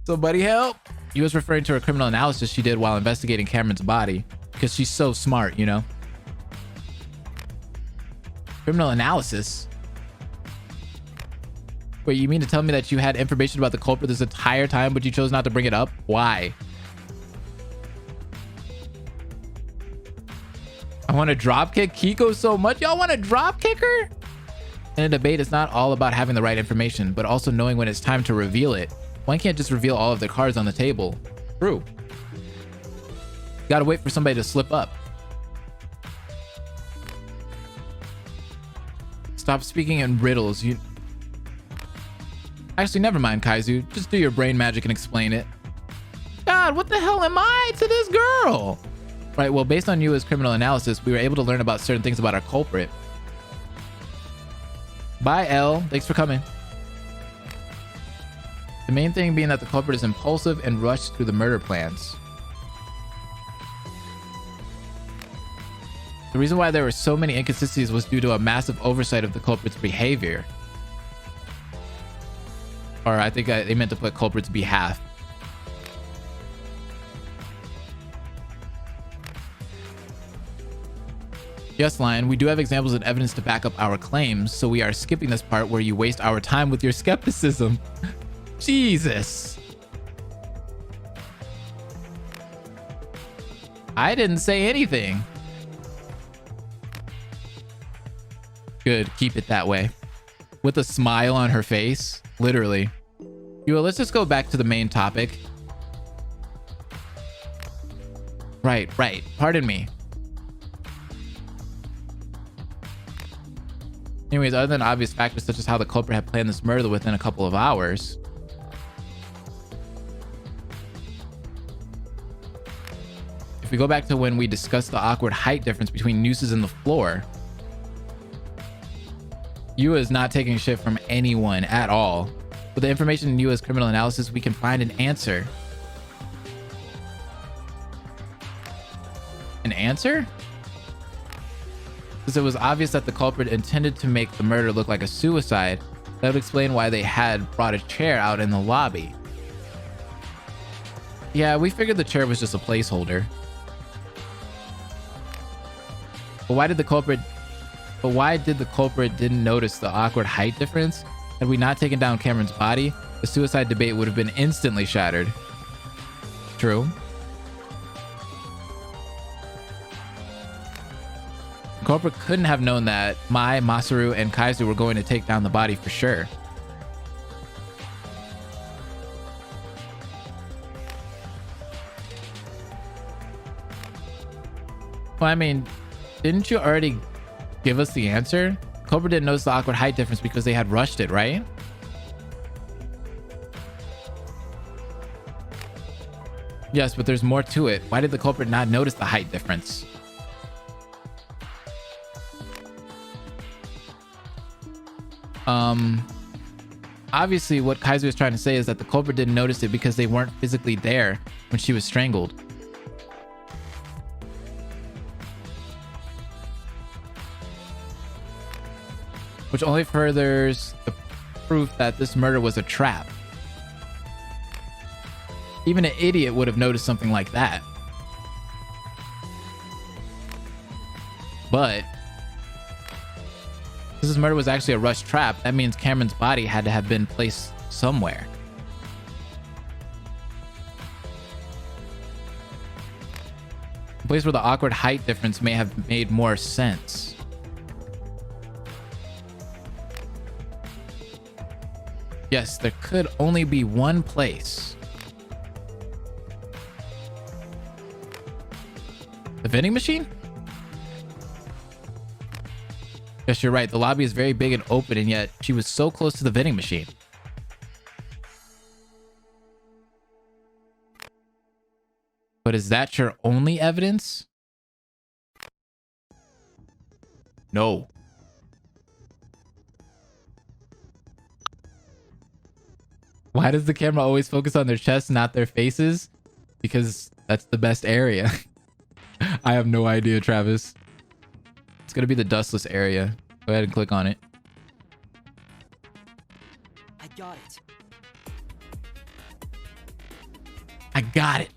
Somebody help! He was referring to her criminal analysis she did while investigating Cameron's body. Because she's so smart, you know? Criminal analysis? Wait, you mean to tell me that you had information about the culprit this entire time, but you chose not to bring it up? Why? I want to dropkick Kiko so much. Y'all want to dropkick her? In a debate, it's not all about having the right information, but also knowing when it's time to reveal it. One can't just reveal all of the cards on the table. True. Gotta wait for somebody to slip up. Stop speaking in riddles. You... Actually, never mind, Kaizu. Just do your brain magic and explain it. God, what the hell am I to this girl? Right, well, based on Yua's criminal analysis, we were able to learn about certain things about our culprit. Bye, L. Thanks for coming. The main thing being that the culprit is impulsive and rushed through the murder plans. The reason why there were so many inconsistencies was due to a massive oversight of the culprit's behavior. Or I think they meant to put culprit's behalf. Yes, Lion, we do have examples and evidence to back up our claims, so we are skipping this part where you waste our time with your skepticism. Jesus. I didn't say anything. Good, keep it that way. With a smile on her face, literally. Yua, let's just go back to the main topic. Right, pardon me. Anyways, other than obvious factors such as how the culprit had planned this murder within a couple of hours. If we go back to when we discussed the awkward height difference between nooses and the floor, Yua is not taking shit from anyone at all. With the information in Yua's criminal analysis, we can find an answer. An answer? Since it was obvious that the culprit intended to make the murder look like a suicide, that would explain why they had brought a chair out in the lobby. Yeah, we figured the chair was just a placeholder. But why did the culprit didn't notice the awkward height difference? Had we not taken down Cameron's body, the suicide debate would have been instantly shattered. True. The culprit couldn't have known that Mai, Masaru, and Kaizu were going to take down the body for sure. Well, I mean, didn't you already give us the answer? The culprit didn't notice the awkward height difference because they had rushed it, right? Yes, but there's more to it. Why did the culprit not notice the height difference? Obviously what Kaizu is trying to say is that the culprit didn't notice it because they weren't physically there when she was strangled. Which only furthers the proof that this murder was a trap. Even an idiot would have noticed something like that. But since this murder was actually a rush trap, that means Cameron's body had to have been placed somewhere. A place where the awkward height difference may have made more sense. Yes, there could only be one place. The vending machine? Yes, you're right. The lobby is very big and open, and yet she was so close to the vending machine. But is that your only evidence? No. Why does the camera always focus on their chests, not their faces? Because that's the best area. I have no idea, Travis. It's gonna be the dustless area. Go ahead and click on it. I got it. I got it.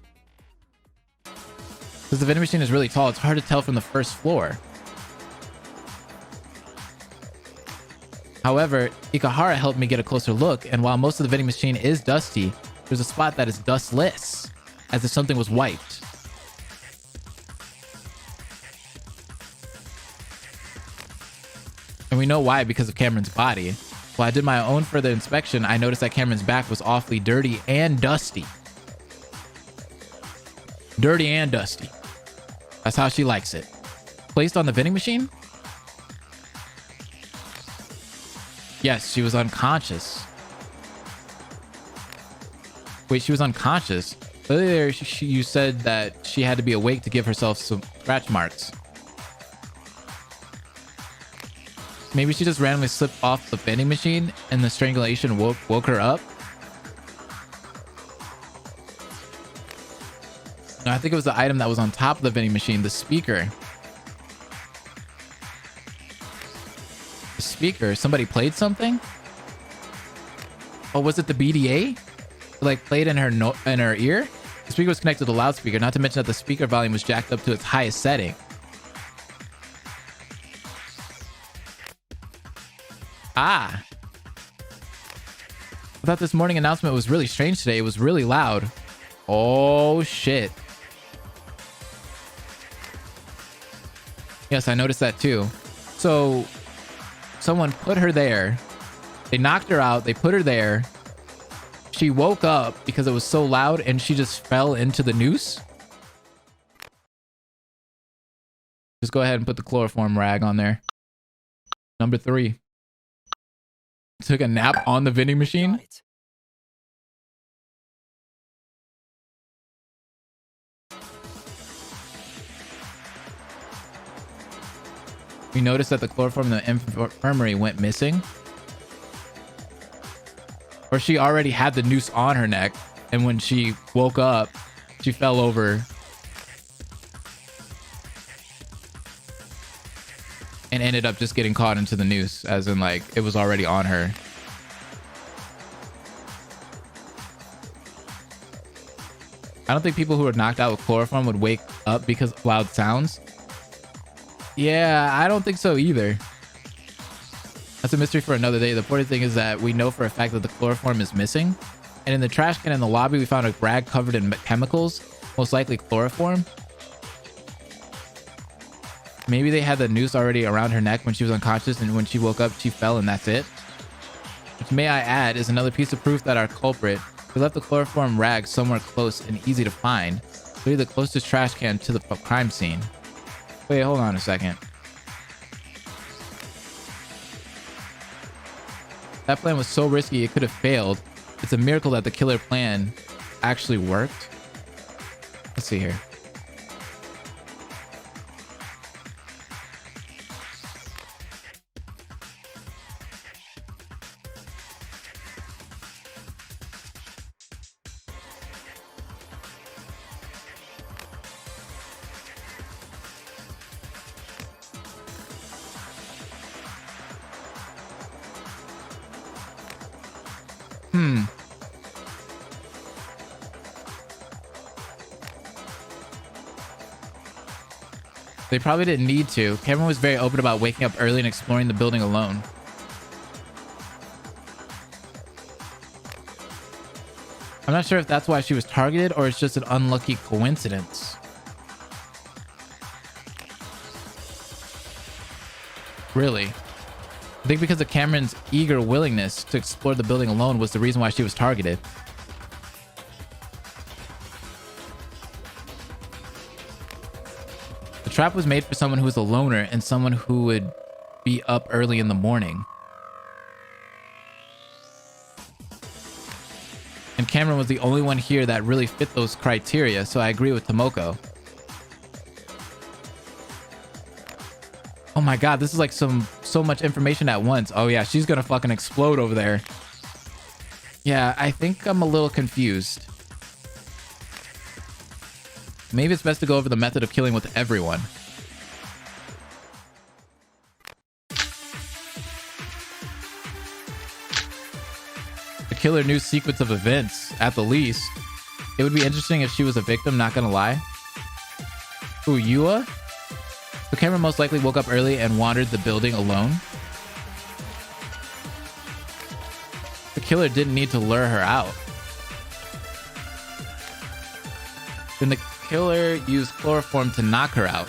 Because the vending machine is really tall, it's hard to tell from the first floor. However, Ikahara helped me get a closer look, and while most of the vending machine is dusty, there's a spot that is dustless, as if something was wiped. And we know why, because of Cameron's body. While I did my own further inspection, I noticed that Cameron's back was awfully dirty and dusty. Dirty and dusty. That's how she likes it. Placed on the vending machine? Yes, she was unconscious. Wait, she was unconscious? Earlier, you said that she had to be awake to give herself some scratch marks. Maybe she just randomly slipped off the vending machine and the strangulation woke her up? No, I think it was the item that was on top of the vending machine, the speaker. The speaker? Somebody played something? Oh, was it the BDA? Like played in her ear? The speaker was connected to the loudspeaker, not to mention that the speaker volume was jacked up to its highest setting. Ah. I thought this morning announcement was really strange today. It was really loud. Oh, shit. Yes, I noticed that too. So, someone put her there. They knocked her out. They put her there. She woke up because it was so loud and she just fell into the noose. Just go ahead and put the chloroform rag on there. Number 3. Took a nap on the vending machine. Got it. We noticed that the chloroform in the infirmary went missing. Or she already had the noose on her neck, and when she woke up, she fell over. and ended up just getting caught into the noose, as in like it was already on her. I don't think people who are knocked out with chloroform would wake up because of loud sounds. Yeah, I don't think so either. That's a mystery for another day. The important thing is that we know for a fact that the chloroform is missing. And in the trash can in the lobby, we found a rag covered in chemicals, most likely chloroform. Maybe they had the noose already around her neck when she was unconscious, and when she woke up, she fell, and that's it. Which, may I add, is another piece of proof that our culprit, we left the chloroform rag somewhere close and easy to find. Literally the closest trash can to the crime scene. Wait, hold on a second. That plan was so risky it could have failed. It's a miracle that the killer plan actually worked. Let's see here. They probably didn't need to. Cameron was very open about waking up early and exploring the building alone. I'm not sure if that's why she was targeted or it's just an unlucky coincidence. Really? I think because of Cameron's eager willingness to explore the building alone was the reason why she was targeted. The trap was made for someone who was a loner and someone who would be up early in the morning. And Cameron was the only one here that really fit those criteria, so I agree with Tomoko. Oh my god, this is like so much information at once. Oh yeah, she's gonna fucking explode over there. Yeah, I think I'm a little confused. Maybe it's best to go over the method of killing with everyone. The killer knew sequence of events, at the least. It would be interesting if she was a victim, not gonna lie. Ooh, Yua? The camera most likely woke up early and wandered the building alone. The killer didn't need to lure her out. Then the killer used chloroform to knock her out.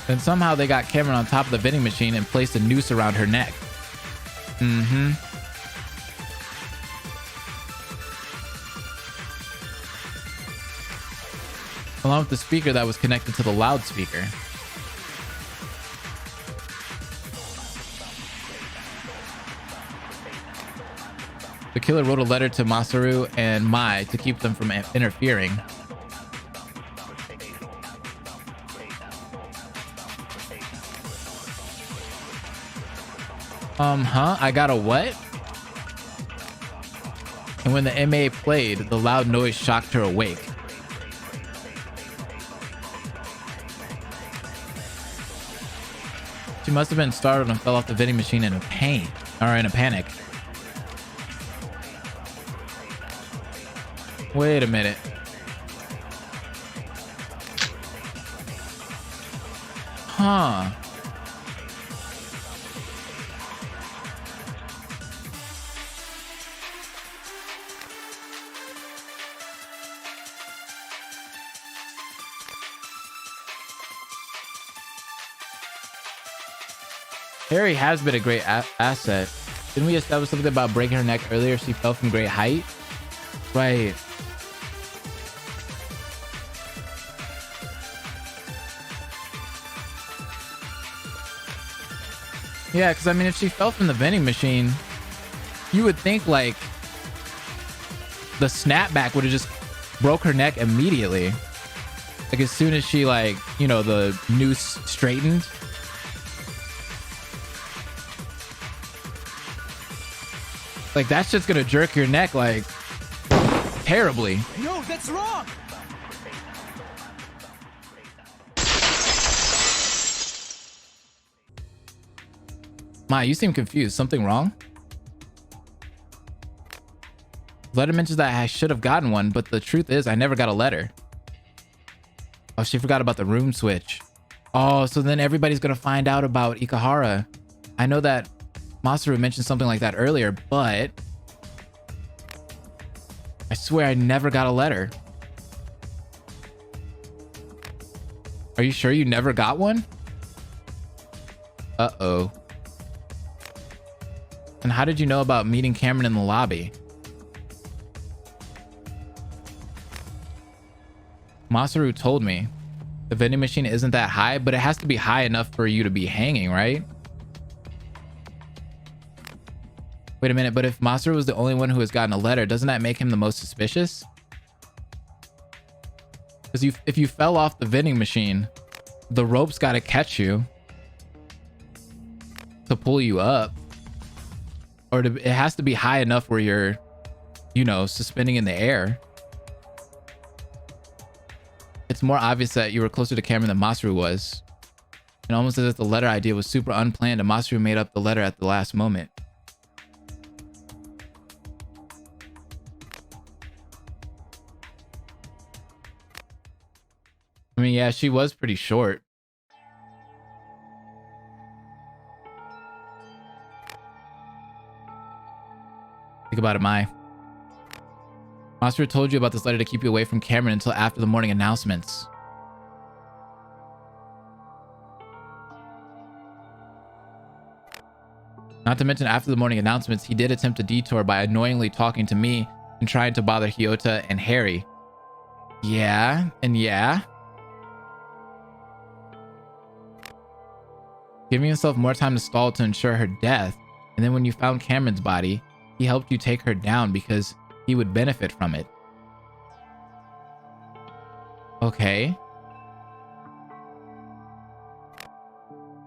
Then somehow they got Cameron on top of the vending machine and placed a noose around her neck. Along with the speaker that was connected to the loudspeaker. The killer wrote a letter to Masaru and Mai to keep them from interfering. I got a what? And when the MA played, the loud noise shocked her awake. She must have been startled and fell off the vending machine in a pain, or in a panic. Wait a minute. Huh. Harry has been a great asset. Didn't we establish something about breaking her neck earlier? She fell from great height? Right. Yeah, because I mean, if she fell from the vending machine, you would think like the snapback would have just broke her neck immediately. Like as soon as she like, you know, the noose straightened. Like that's just gonna jerk your neck like terribly. No, that's wrong. Ma, you seem confused. Something wrong? Letter mentions that I should have gotten one, but the truth is I never got a letter. Oh, she forgot about the room switch. Oh, so then everybody's gonna find out about Ikahara. I know that Masaru mentioned something like that earlier, but I swear I never got a letter. Are you sure you never got one? Uh-oh. And how did you know about meeting Cameron in the lobby? Masaru told me. The vending machine isn't that high, but it has to be high enough for you to be hanging, right? Wait a minute, but if Masaru was the only one who has gotten a letter, doesn't that make him the most suspicious? Because if you fell off the vending machine, the rope's got to catch you to pull you up. Or it has to be high enough where you're, you know, suspending in the air. It's more obvious that you were closer to Cameron than Masaru was. And almost as if the letter idea was super unplanned and Masaru made up the letter at the last moment. I mean, yeah, she was pretty short. Think about it, Mai. Masaru told you about this letter to keep you away from Cameron until after the morning announcements. Not to mention, after the morning announcements, he did attempt a detour by annoyingly talking to me and trying to bother Hyota and Harry. Yeah, and yeah. Giving himself more time to stall to ensure her death, and then when you found Cameron's body, he helped you take her down because he would benefit from it. Okay.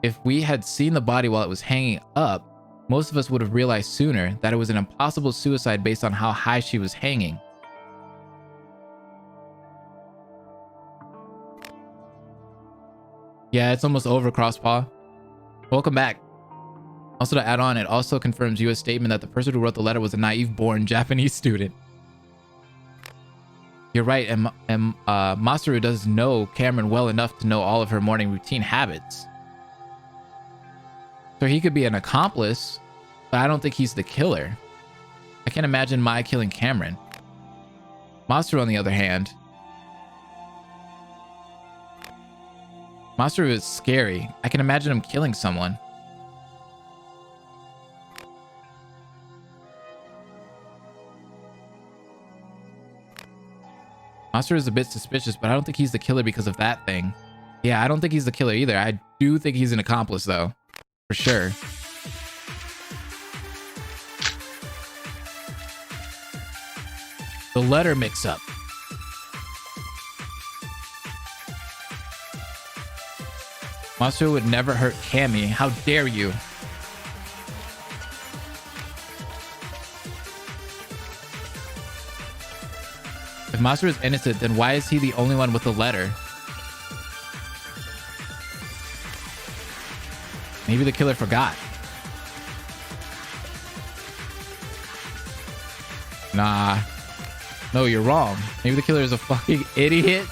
If we had seen the body while it was hanging up, most of us would have realized sooner that it was an impossible suicide based on how high she was hanging. Yeah, it's almost over, Crosspaw. Welcome back. Also, to add on, it also confirms Yua's statement that the person who wrote the letter was a naive-born Japanese student. You're right, and Masaru does know Cameron well enough to know all of her morning routine habits. So he could be an accomplice, but I don't think he's the killer. I can't imagine Mai killing Cameron. Masaru, on the other hand, Masaru is scary. I can imagine him killing someone. Masaru is a bit suspicious, but I don't think he's the killer because of that thing. Yeah, I don't think he's the killer either. I do think he's an accomplice, though. For sure. The letter mix-up. Masaru would never hurt Cammy. How dare you? If Masaru is innocent, then why is he the only one with the letter? Maybe the killer forgot. Nah. No, you're wrong. Maybe the killer is a fucking idiot.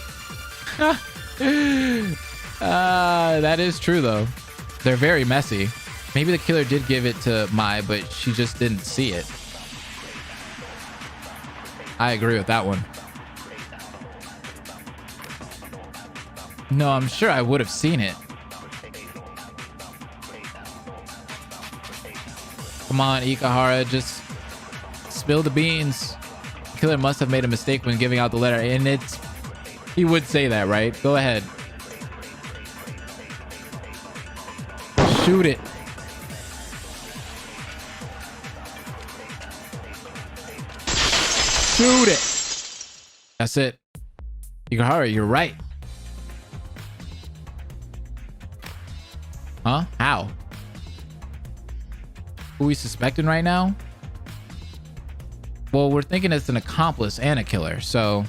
That is true, though. They're very messy. Maybe the killer did give it to Mai, but she just didn't see it. I agree with that one. No, I'm sure I would have seen it. Come on, Ikahara, just spill the beans. The killer must have made a mistake when giving out the letter, and it's... He would say that, right? Go ahead. Shoot it. Shoot it. That's it. Ikahara, you're right. Huh? How? Who are we suspecting right now? Well, we're thinking it's an accomplice and a killer, so...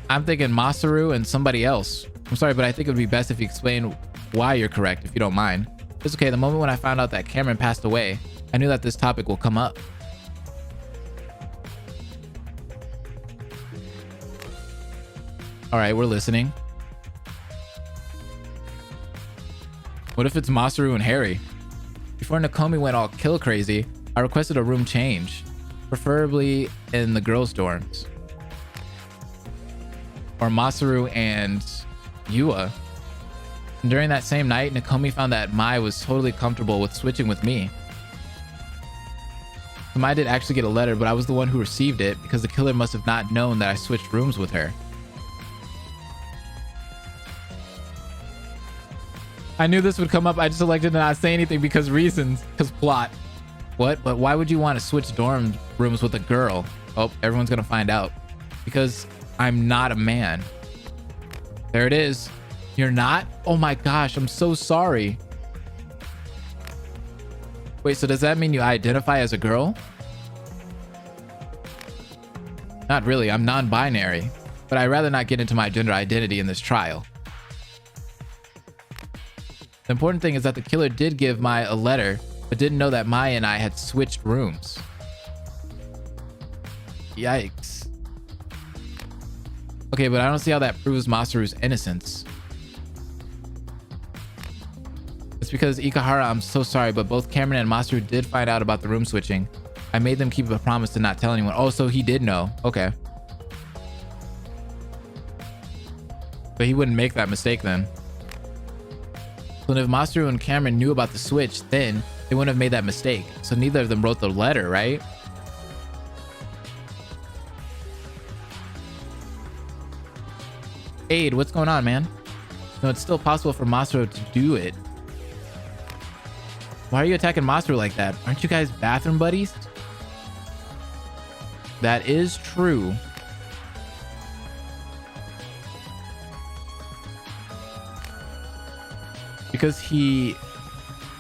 I'm thinking Masaru and somebody else. I'm sorry, but I think it would be best if you explain why you're correct, if you don't mind. It's okay. The moment when I found out that Cameron passed away, I knew that this topic will come up. All right, we're listening. What if it's Masaru and Harry? Before Nakomi went all kill crazy, I requested a room change, preferably in the girls' dorms. Or Masaru and Yua. And during that same night, Nakomi found that Mai was totally comfortable with switching with me. So Mai did actually get a letter, but I was the one who received it because the killer must have not known that I switched rooms with her. I knew this would come up. I just elected to not say anything because reasons. Because plot. What? But why would you want to switch dorm rooms with a girl? Oh, everyone's going to find out. Because I'm not a man. There it is. You're not? Oh my gosh, I'm so sorry. Wait, so does that mean you identify as a girl? Not really. I'm non-binary. But I'd rather not get into my gender identity in this trial. The important thing is that the killer did give Mai a letter, but didn't know that Mai and I had switched rooms. Yikes. Okay, but I don't see how that proves Masaru's innocence. It's because Ikahara, I'm so sorry, but both Cameron and Masaru did find out about the room switching. I made them keep a promise to not tell anyone. Oh, so he did know. Okay. But he wouldn't make that mistake then. So if Masaru and Cameron knew about the switch, then they wouldn't have made that mistake. So neither of them wrote the letter, right? Aid, what's going on, man? No, it's still possible for Masaru to do it. Why are you attacking Masaru like that? Aren't you guys bathroom buddies? That is true. Because he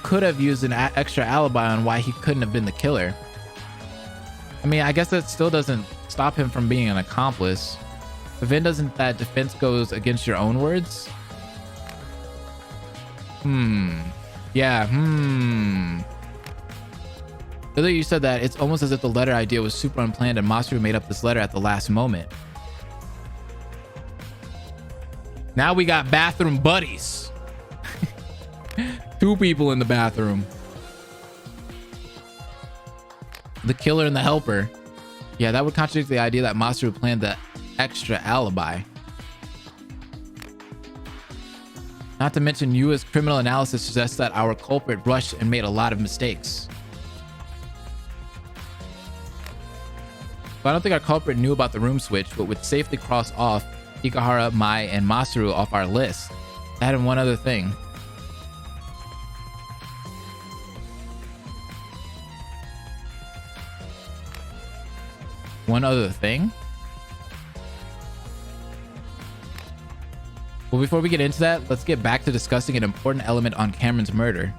could have used an extra alibi on why he couldn't have been the killer. I mean, I guess that still doesn't stop him from being an accomplice. But then doesn't that defense goes against your own words? Yeah, Earlier you said that it's almost as if the letter idea was super unplanned and Masaru made up this letter at the last moment. Now we got bathroom buddies. 2 people in the bathroom. The killer and the helper. Yeah, that would contradict the idea that Masaru planned the extra alibi. Not to mention, Yua's criminal analysis suggests that our culprit rushed and made a lot of mistakes. But I don't think our culprit knew about the room switch, but would safely cross off Ikahara, Mai, and Masaru off our list. That and one other thing. One other thing? Well, before we get into that, let's get back to discussing an important element on Cameron's murder.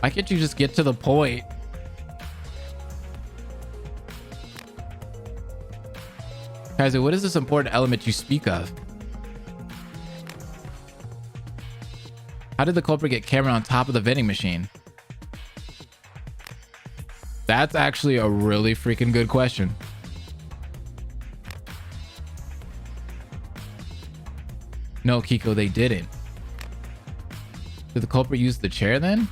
Why can't you just get to the point? Kaiser, what is this important element you speak of? How did the culprit get Cameron on top of the vending machine? That's actually a really freaking good question. No, Kiko, they didn't. Did the culprit use the chair then?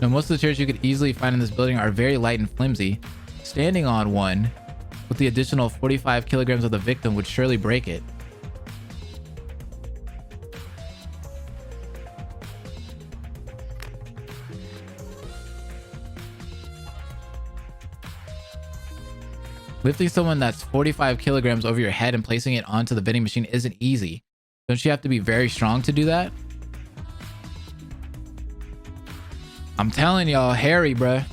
Now, most of the chairs you could easily find in this building are very light and flimsy. Standing on one with the additional 45 kilograms of the victim would surely break it. Lifting someone that's 45 kilograms over your head and placing it onto the vending machine isn't easy. Don't you have to be very strong to do that? I'm telling y'all, Harry, bruh.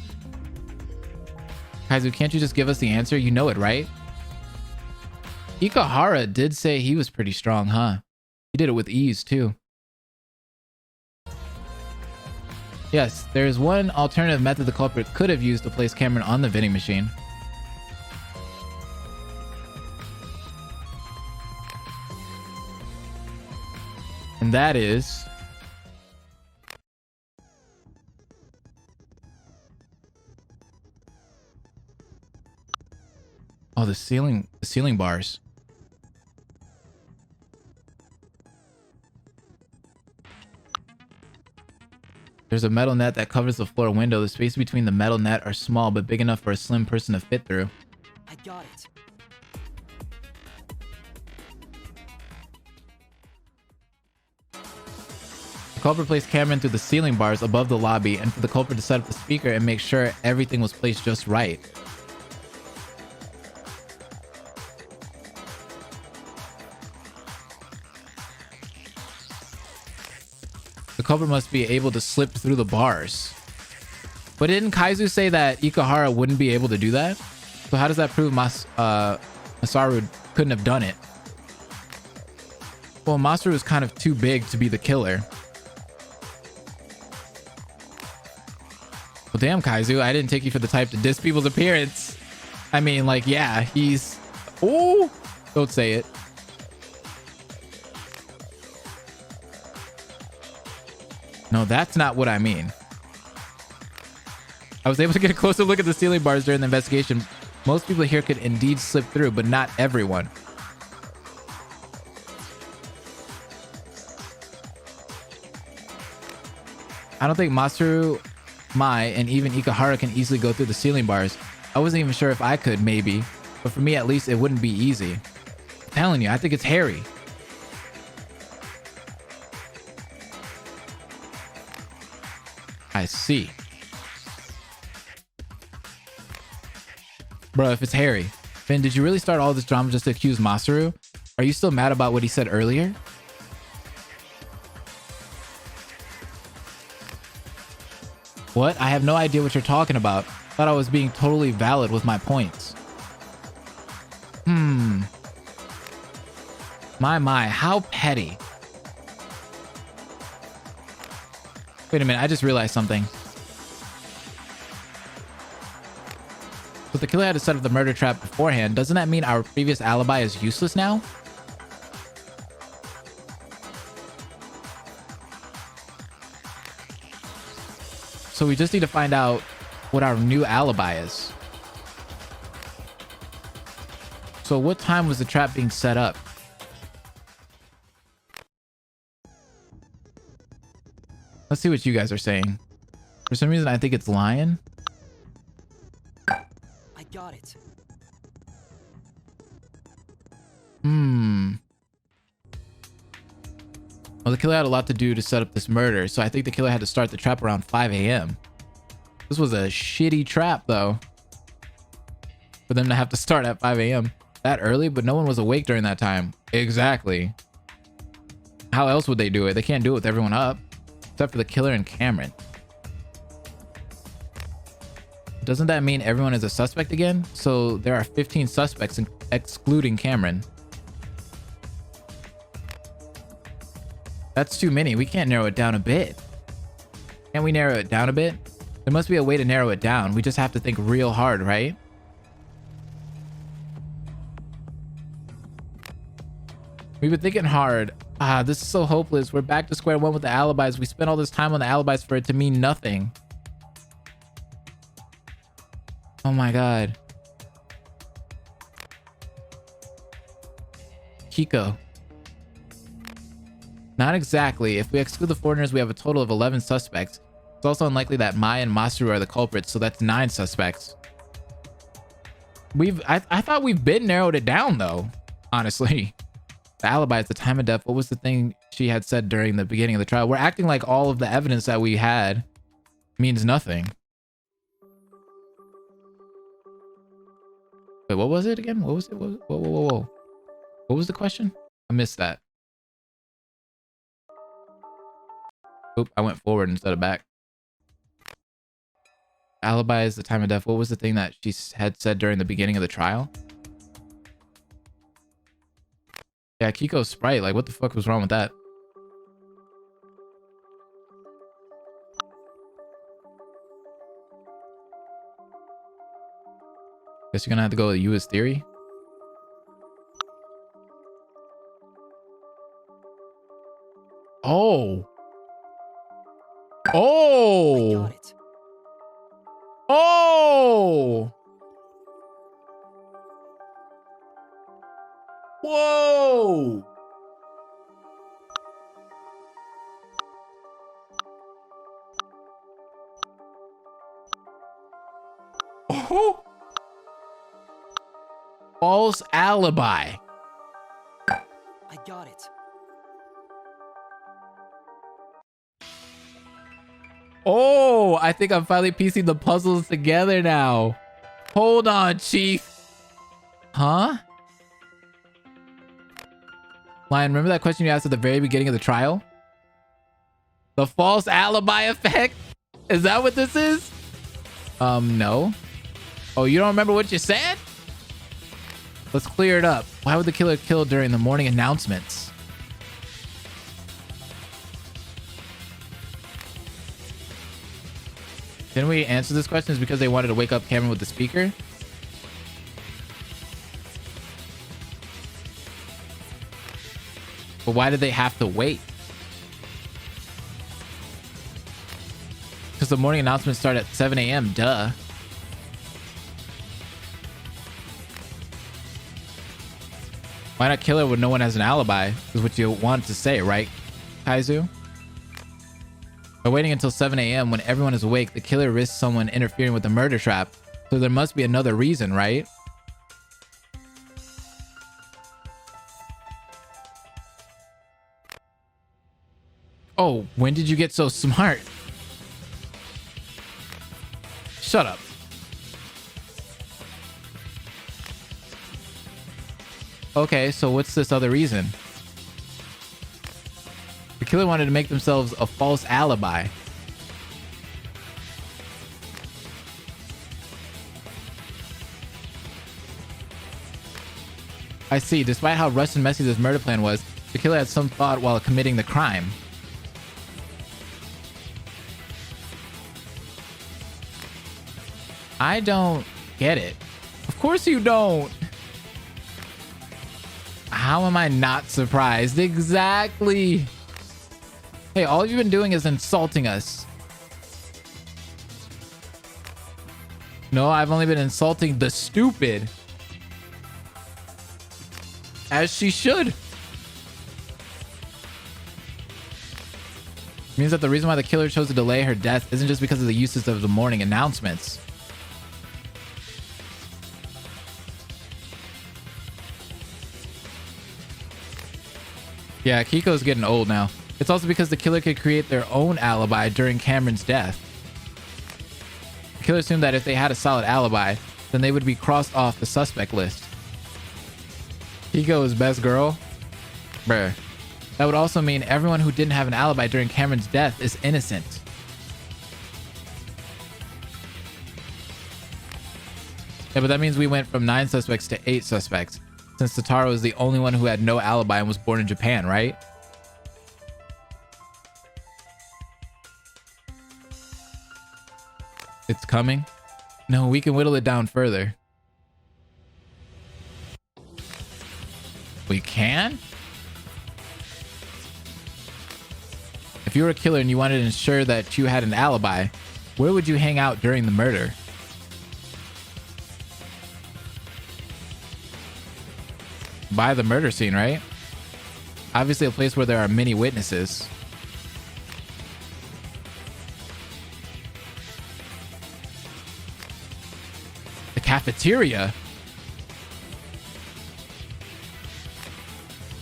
Kaizu, can't you just give us the answer? You know it, right? Ikahara did say he was pretty strong, huh? He did it with ease, too. Yes, there is one alternative method the culprit could have used to place Cameron on the vending machine. And that is... Oh, the ceiling bars. There's a metal net that covers the floor window. The space between the metal net are small, but big enough for a slim person to fit through. I got it. The culprit placed Cameron through the ceiling bars above the lobby, and for the culprit to set up the speaker and make sure everything was placed just right. The culprit must be able to slip through the bars. But didn't Kaizu say that Ikuhara wouldn't be able to do that? So how does that prove Masaru couldn't have done it? Well, Masaru is kind of too big to be the killer. Well, damn, Kaizu, I didn't take you for the type to diss people's appearance. I mean, like, yeah, he's... Oh! Don't say it. No, that's not what I mean. I was able to get a closer look at the ceiling bars during the investigation. Most people here could indeed slip through, but not everyone. I don't think Masaru, Mai, and even Ikuhara can easily go through the ceiling bars. I wasn't even sure if I could, maybe. But for me, at least, it wouldn't be easy. I'm telling you, I think it's hairy. I see. Bro, if it's Harry. Ben, did you really start all this drama just to accuse Masaru? Are you still mad about what he said earlier? What? I have no idea what you're talking about. Thought I was being totally valid with my points. My, how petty. Wait a minute, I just realized something. But the killer had to set up the murder trap beforehand. Doesn't that mean our previous alibi is useless now? So we just need to find out what our new alibi is. So what time was the trap being set up? Let's see what you guys are saying. For some reason, I think it's Lion. I got it. Well, the killer had a lot to do to set up this murder, so I think the killer had to start the trap around 5 a.m. This was a shitty trap, though. For them to have to start at 5 a.m. That early, but no one was awake during that time. Exactly. How else would they do it? They can't do it with everyone up. Except for the killer and Cameron. Doesn't that mean everyone is a suspect again? So there are 15 suspects, excluding Cameron. That's too many. We can't narrow it down a bit. Can't we narrow it down a bit? There must be a way to narrow it down. We just have to think real hard, right? We've been thinking hard. This is so hopeless. We're back to square one with the alibis. We spent all this time on the alibis for it to mean nothing. Oh my god. Kiko. Not exactly. If we exclude the foreigners, we have a total of 11 suspects. It's also unlikely that Mai and Masaru are the culprits, so that's 9 suspects. I thought we've been narrowed it down though, honestly. The alibi is the time of death. What was the thing she had said during the beginning of the trial? We're acting like all of the evidence that we had means nothing. Wait, what was it again? What was it? Whoa. What was the question? I missed that. Oop, I went forward instead of back. Alibi is the time of death. What was the thing that she had said during the beginning of the trial? Yeah, Kiko's sprite. Like, what the fuck was wrong with that? Guess you're gonna have to go with Yua's theory. Oh. I Oh. got it. Oh. Whoa. Oh. False alibi. I got it. Oh, I think I'm finally piecing the puzzles together now. Hold on, Chief. Huh? Lion, remember that question you asked at the very beginning of the trial? The false alibi effect? Is that what this is? No. Oh, you don't remember what you said? Let's clear it up. Why would the killer kill during the morning announcements? Didn't we answer this question? Is because they wanted to wake up Cameron with the speaker? But why did they have to wait? Because the morning announcements start at 7 a.m. Duh. Why not kill her when no one has an alibi? Is what you wanted to say, right, Kaizu? By waiting until 7 a.m. when everyone is awake, the killer risks someone interfering with the murder trap. So there must be another reason, right? Oh, when did you get so smart? Shut up. Okay, so what's this other reason? The killer wanted to make themselves a false alibi. I see. Despite how rushed and messy this murder plan was, the killer had some thought while committing the crime. I don't get it. Of course you don't. How am I not surprised? Exactly. Hey, all you've been doing is insulting us. No, I've only been insulting the stupid. As she should. Means that the reason why the killer chose to delay her death isn't just because of the uses of the morning announcements. Yeah, Kiko's getting old now. It's also because the killer could create their own alibi during Cameron's death. The killer assumed that if they had a solid alibi, then they would be crossed off the suspect list. Kiko is best girl? Bruh. That would also mean everyone who didn't have an alibi during Cameron's death is innocent. Yeah, but that means we went from 9 suspects to 8 suspects, since Totaro is the only one who had no alibi and was born in Japan, right? It's coming? No, we can whittle it down further. We can? If you were a killer and you wanted to ensure that you had an alibi, where would you hang out during the murder? By the murder scene, right? Obviously a place where there are many witnesses. The cafeteria?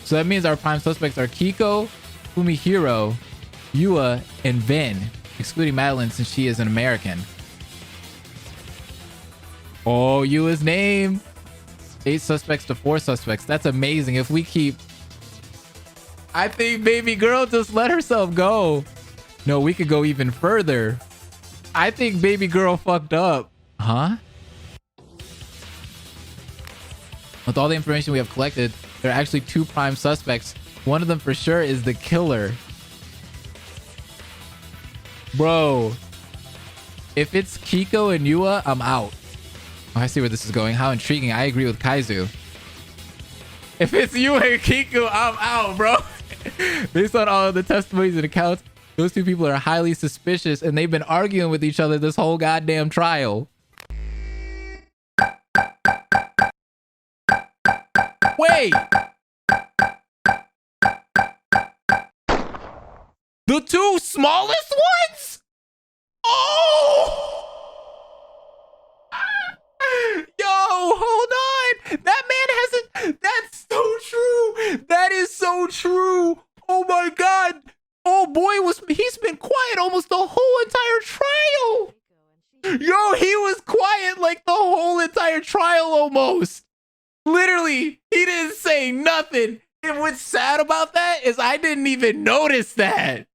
So that means our prime suspects are Kiko, Fumihiro, Yua, and Ben, excluding Madeline since she is an American. Oh, Yua's name. 8 suspects to 4 suspects. That's amazing. If we keep... I think baby girl just let herself go. No, we could go even further. I think baby girl fucked up. Huh? With all the information we have collected, there are actually 2 prime suspects. One of them for sure is the killer. Bro. If it's Kiko and Yua, I'm out. Oh, I see where this is going. How intriguing. I agree with Kaizu. If it's Yua and Kiko, I'm out, bro. Based on all of the testimonies and accounts, those two people are highly suspicious, and they've been arguing with each other this whole goddamn trial. Wait! The two smallest ones? Oh! Yo, hold on. That man hasn't. That's so true. That is so true. Oh my God. Oh boy, he's been quiet almost the whole entire trial. Yo, he was quiet like the whole entire trial almost. Literally, he didn't say nothing. And what's sad about that is I didn't even notice that.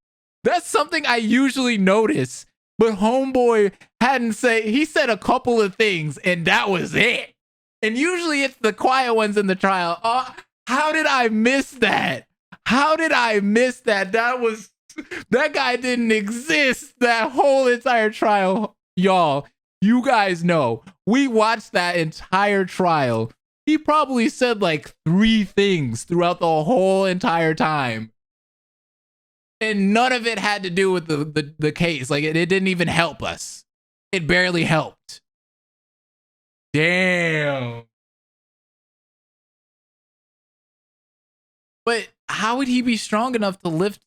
That's something I usually notice. But homeboy hadn't said, he said a couple of things and that was it. And usually it's the quiet ones in the trial. Oh, how did I miss that? How did I miss that? That guy didn't exist that whole entire trial. Y'all, you guys know, we watched that entire trial. He probably said like 3 things throughout the whole entire time. And none of it had to do with the case. Like it didn't even help us. It barely helped. Damn. But how would he be strong enough to lift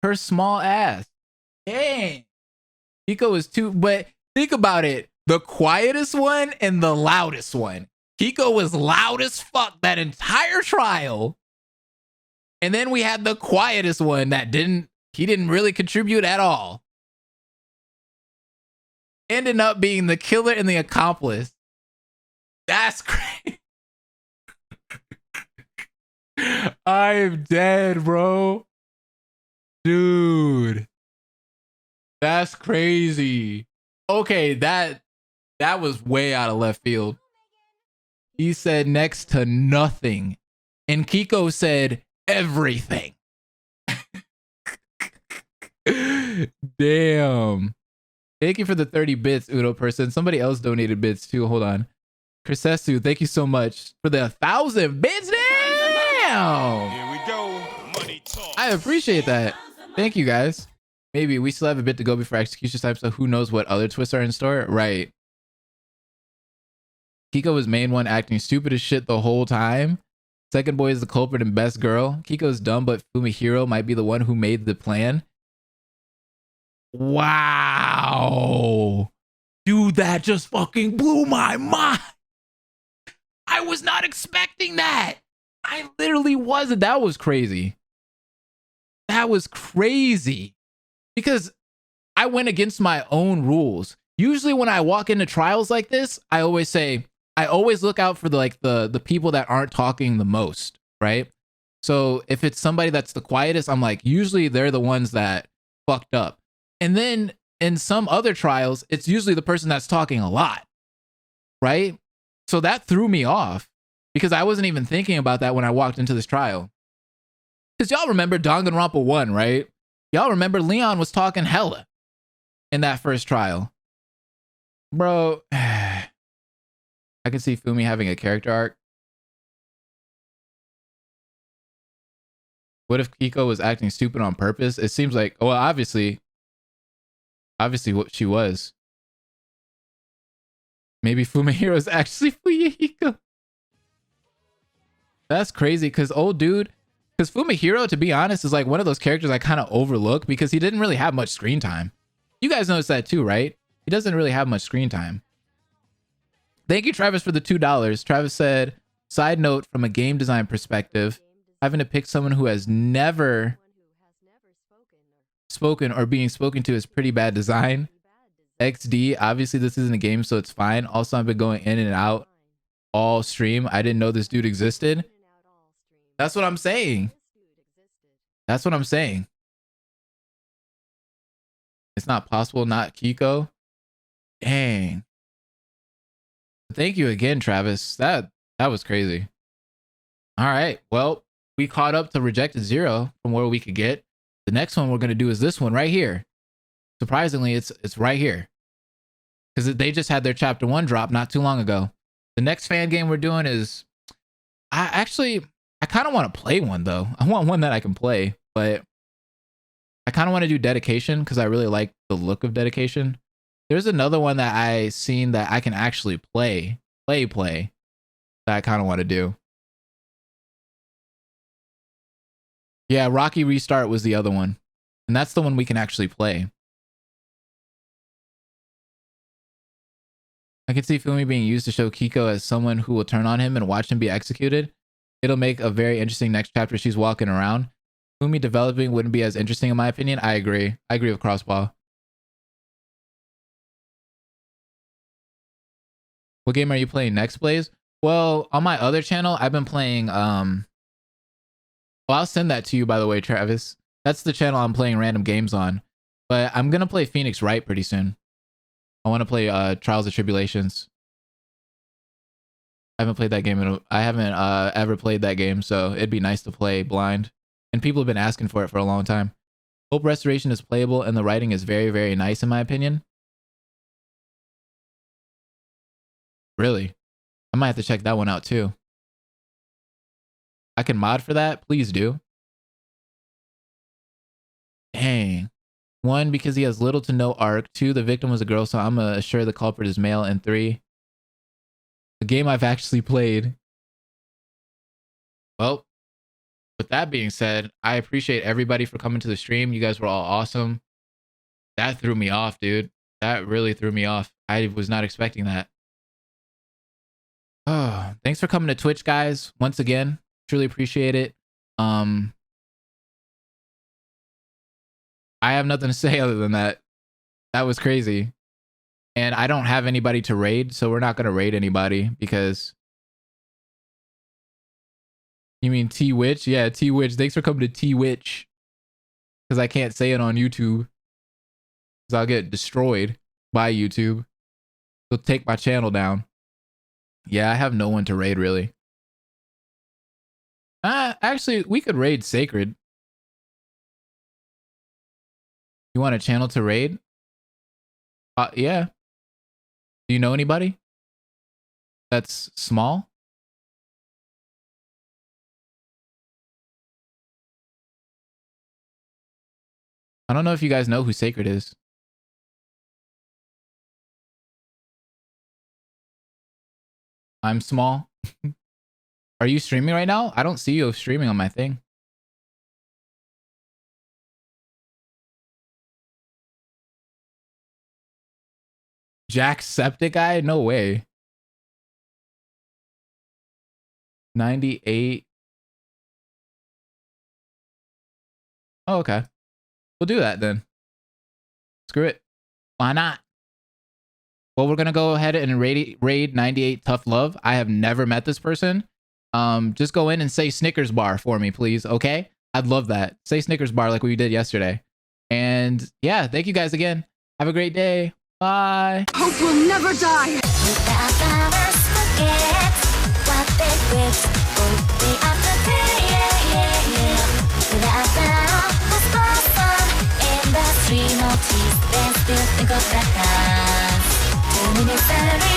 her small ass? Dang. Kiko is too, but think about it. The quietest one and the loudest one. Kiko was loud as fuck that entire trial. And then we had the quietest one that didn't really contribute at all. Ending up being the killer and the accomplice. That's crazy. I'm dead, bro. Dude. That's crazy. Okay, that was way out of left field. He said next to nothing. And Kiko said everything. Damn. Thank you for the 30 bits, Uno person. Somebody else donated bits too. Hold on. Krisesu, thank you so much for the 1,000 bits. Damn. Here we go. Money talk. I appreciate that. Thank you guys. Maybe we still have a bit to go before execution time, so who knows what other twists are in store? Right. Kiko was main one acting stupid as shit the whole time. Second boy is the culprit and best girl. Kiko's dumb, but Fumihiro might be the one who made the plan. Wow. Dude, that just fucking blew my mind. I was not expecting that. I literally wasn't. That was crazy. That was crazy. Because I went against my own rules. Usually when I walk into trials like this, I always look out for the people that aren't talking the most, right? So if it's somebody that's the quietest, I'm like, usually they're the ones that fucked up. And then in some other trials, it's usually the person that's talking a lot, right? So that threw me off because I wasn't even thinking about that when I walked into this trial. Because y'all remember Danganronpa 1, right? Y'all remember Leon was talking hella in that first trial. Bro, I can see Fumi having a character arc. What if Kiko was acting stupid on purpose? It seems like, well, obviously what she was. Maybe Fumihiro is actually Fuyahiko. That's crazy because Fumihiro, to be honest, is like one of those characters I kind of overlook because he didn't really have much screen time. You guys noticed that too, right? He doesn't really have much screen time. Thank you, Travis, for the $2. Travis said, side note, from a game design perspective, having to pick someone who has never spoken or being spoken to is pretty bad design. XD, obviously this isn't a game, so it's fine. Also, I've been going in and out all stream. I didn't know this dude existed. That's what I'm saying. That's what I'm saying. It's not possible, not Kiko. Dang. Thank you again, Travis. That was crazy. All right. Well, we caught up to Rejected Zero from where we could get. The next one we're going to do is this one right here. Surprisingly, it's right here. Because they just had their chapter 1 drop not too long ago. The next fan game we're doing is... I kind of want to play one though. I want one that I can play, but I kind of want to do dedication because I really like the look of dedication. There's another one that I seen that I can actually play that I kind of want to do. Yeah, Rocky Restart was the other one. And that's the one we can actually play. I can see Fumi being used to show Kiko as someone who will turn on him and watch him be executed. It'll make a very interesting next chapter. She's walking around. Fumi developing wouldn't be as interesting in my opinion. I agree. I agree with Crossball. What game are you playing next, Blaze? Well, on my other channel, I've been playing well, I'll send that to you by the way, Travis. That's the channel I'm playing random games on. But I'm gonna play Phoenix Wright pretty soon. I want to play Trials of Tribulations. I haven't played that game I haven't ever played that game, so it'd be nice to play blind. And people have been asking for it for a long time. Hope Restoration is playable and the writing is very, very nice in my opinion. Really? I might have to check that one out too. I can mod for that? Please do. Dang. 1, because he has little to no arc. 2, the victim was a girl, so I'm sure the culprit is male. And 3, the game I've actually played. Well, with that being said, I appreciate everybody for coming to the stream. You guys were all awesome. That threw me off, dude. That really threw me off. I was not expecting that. Oh, thanks for coming to Twitch, guys. Once again, truly appreciate it. I have nothing to say other than that. That was crazy. And I don't have anybody to raid, so we're not going to raid anybody because... You mean T-Witch? Yeah, T-Witch. Thanks for coming to T-Witch. Because I can't say it on YouTube. Because I'll get destroyed by YouTube. They'll take my channel down. Yeah, I have no one to raid, really. Actually, we could raid Sacred. You want a channel to raid? Yeah. Do you know anybody that's small? I don't know if you guys know who Sacred is. I'm small. Are you streaming right now? I don't see you streaming on my thing. Jacksepticeye? No way. 98. Oh, okay. We'll do that then. Screw it. Why not? Well, we're gonna go ahead and raid 98 Tough Love. I have never met this person. Just go in and say Snickers bar for me, please. Okay? I'd love that. Say Snickers bar like we did yesterday. And yeah, thank you guys again. Have a great day. Bye. Hope will never die. Industry notice, they still think of that dance. 2 minutes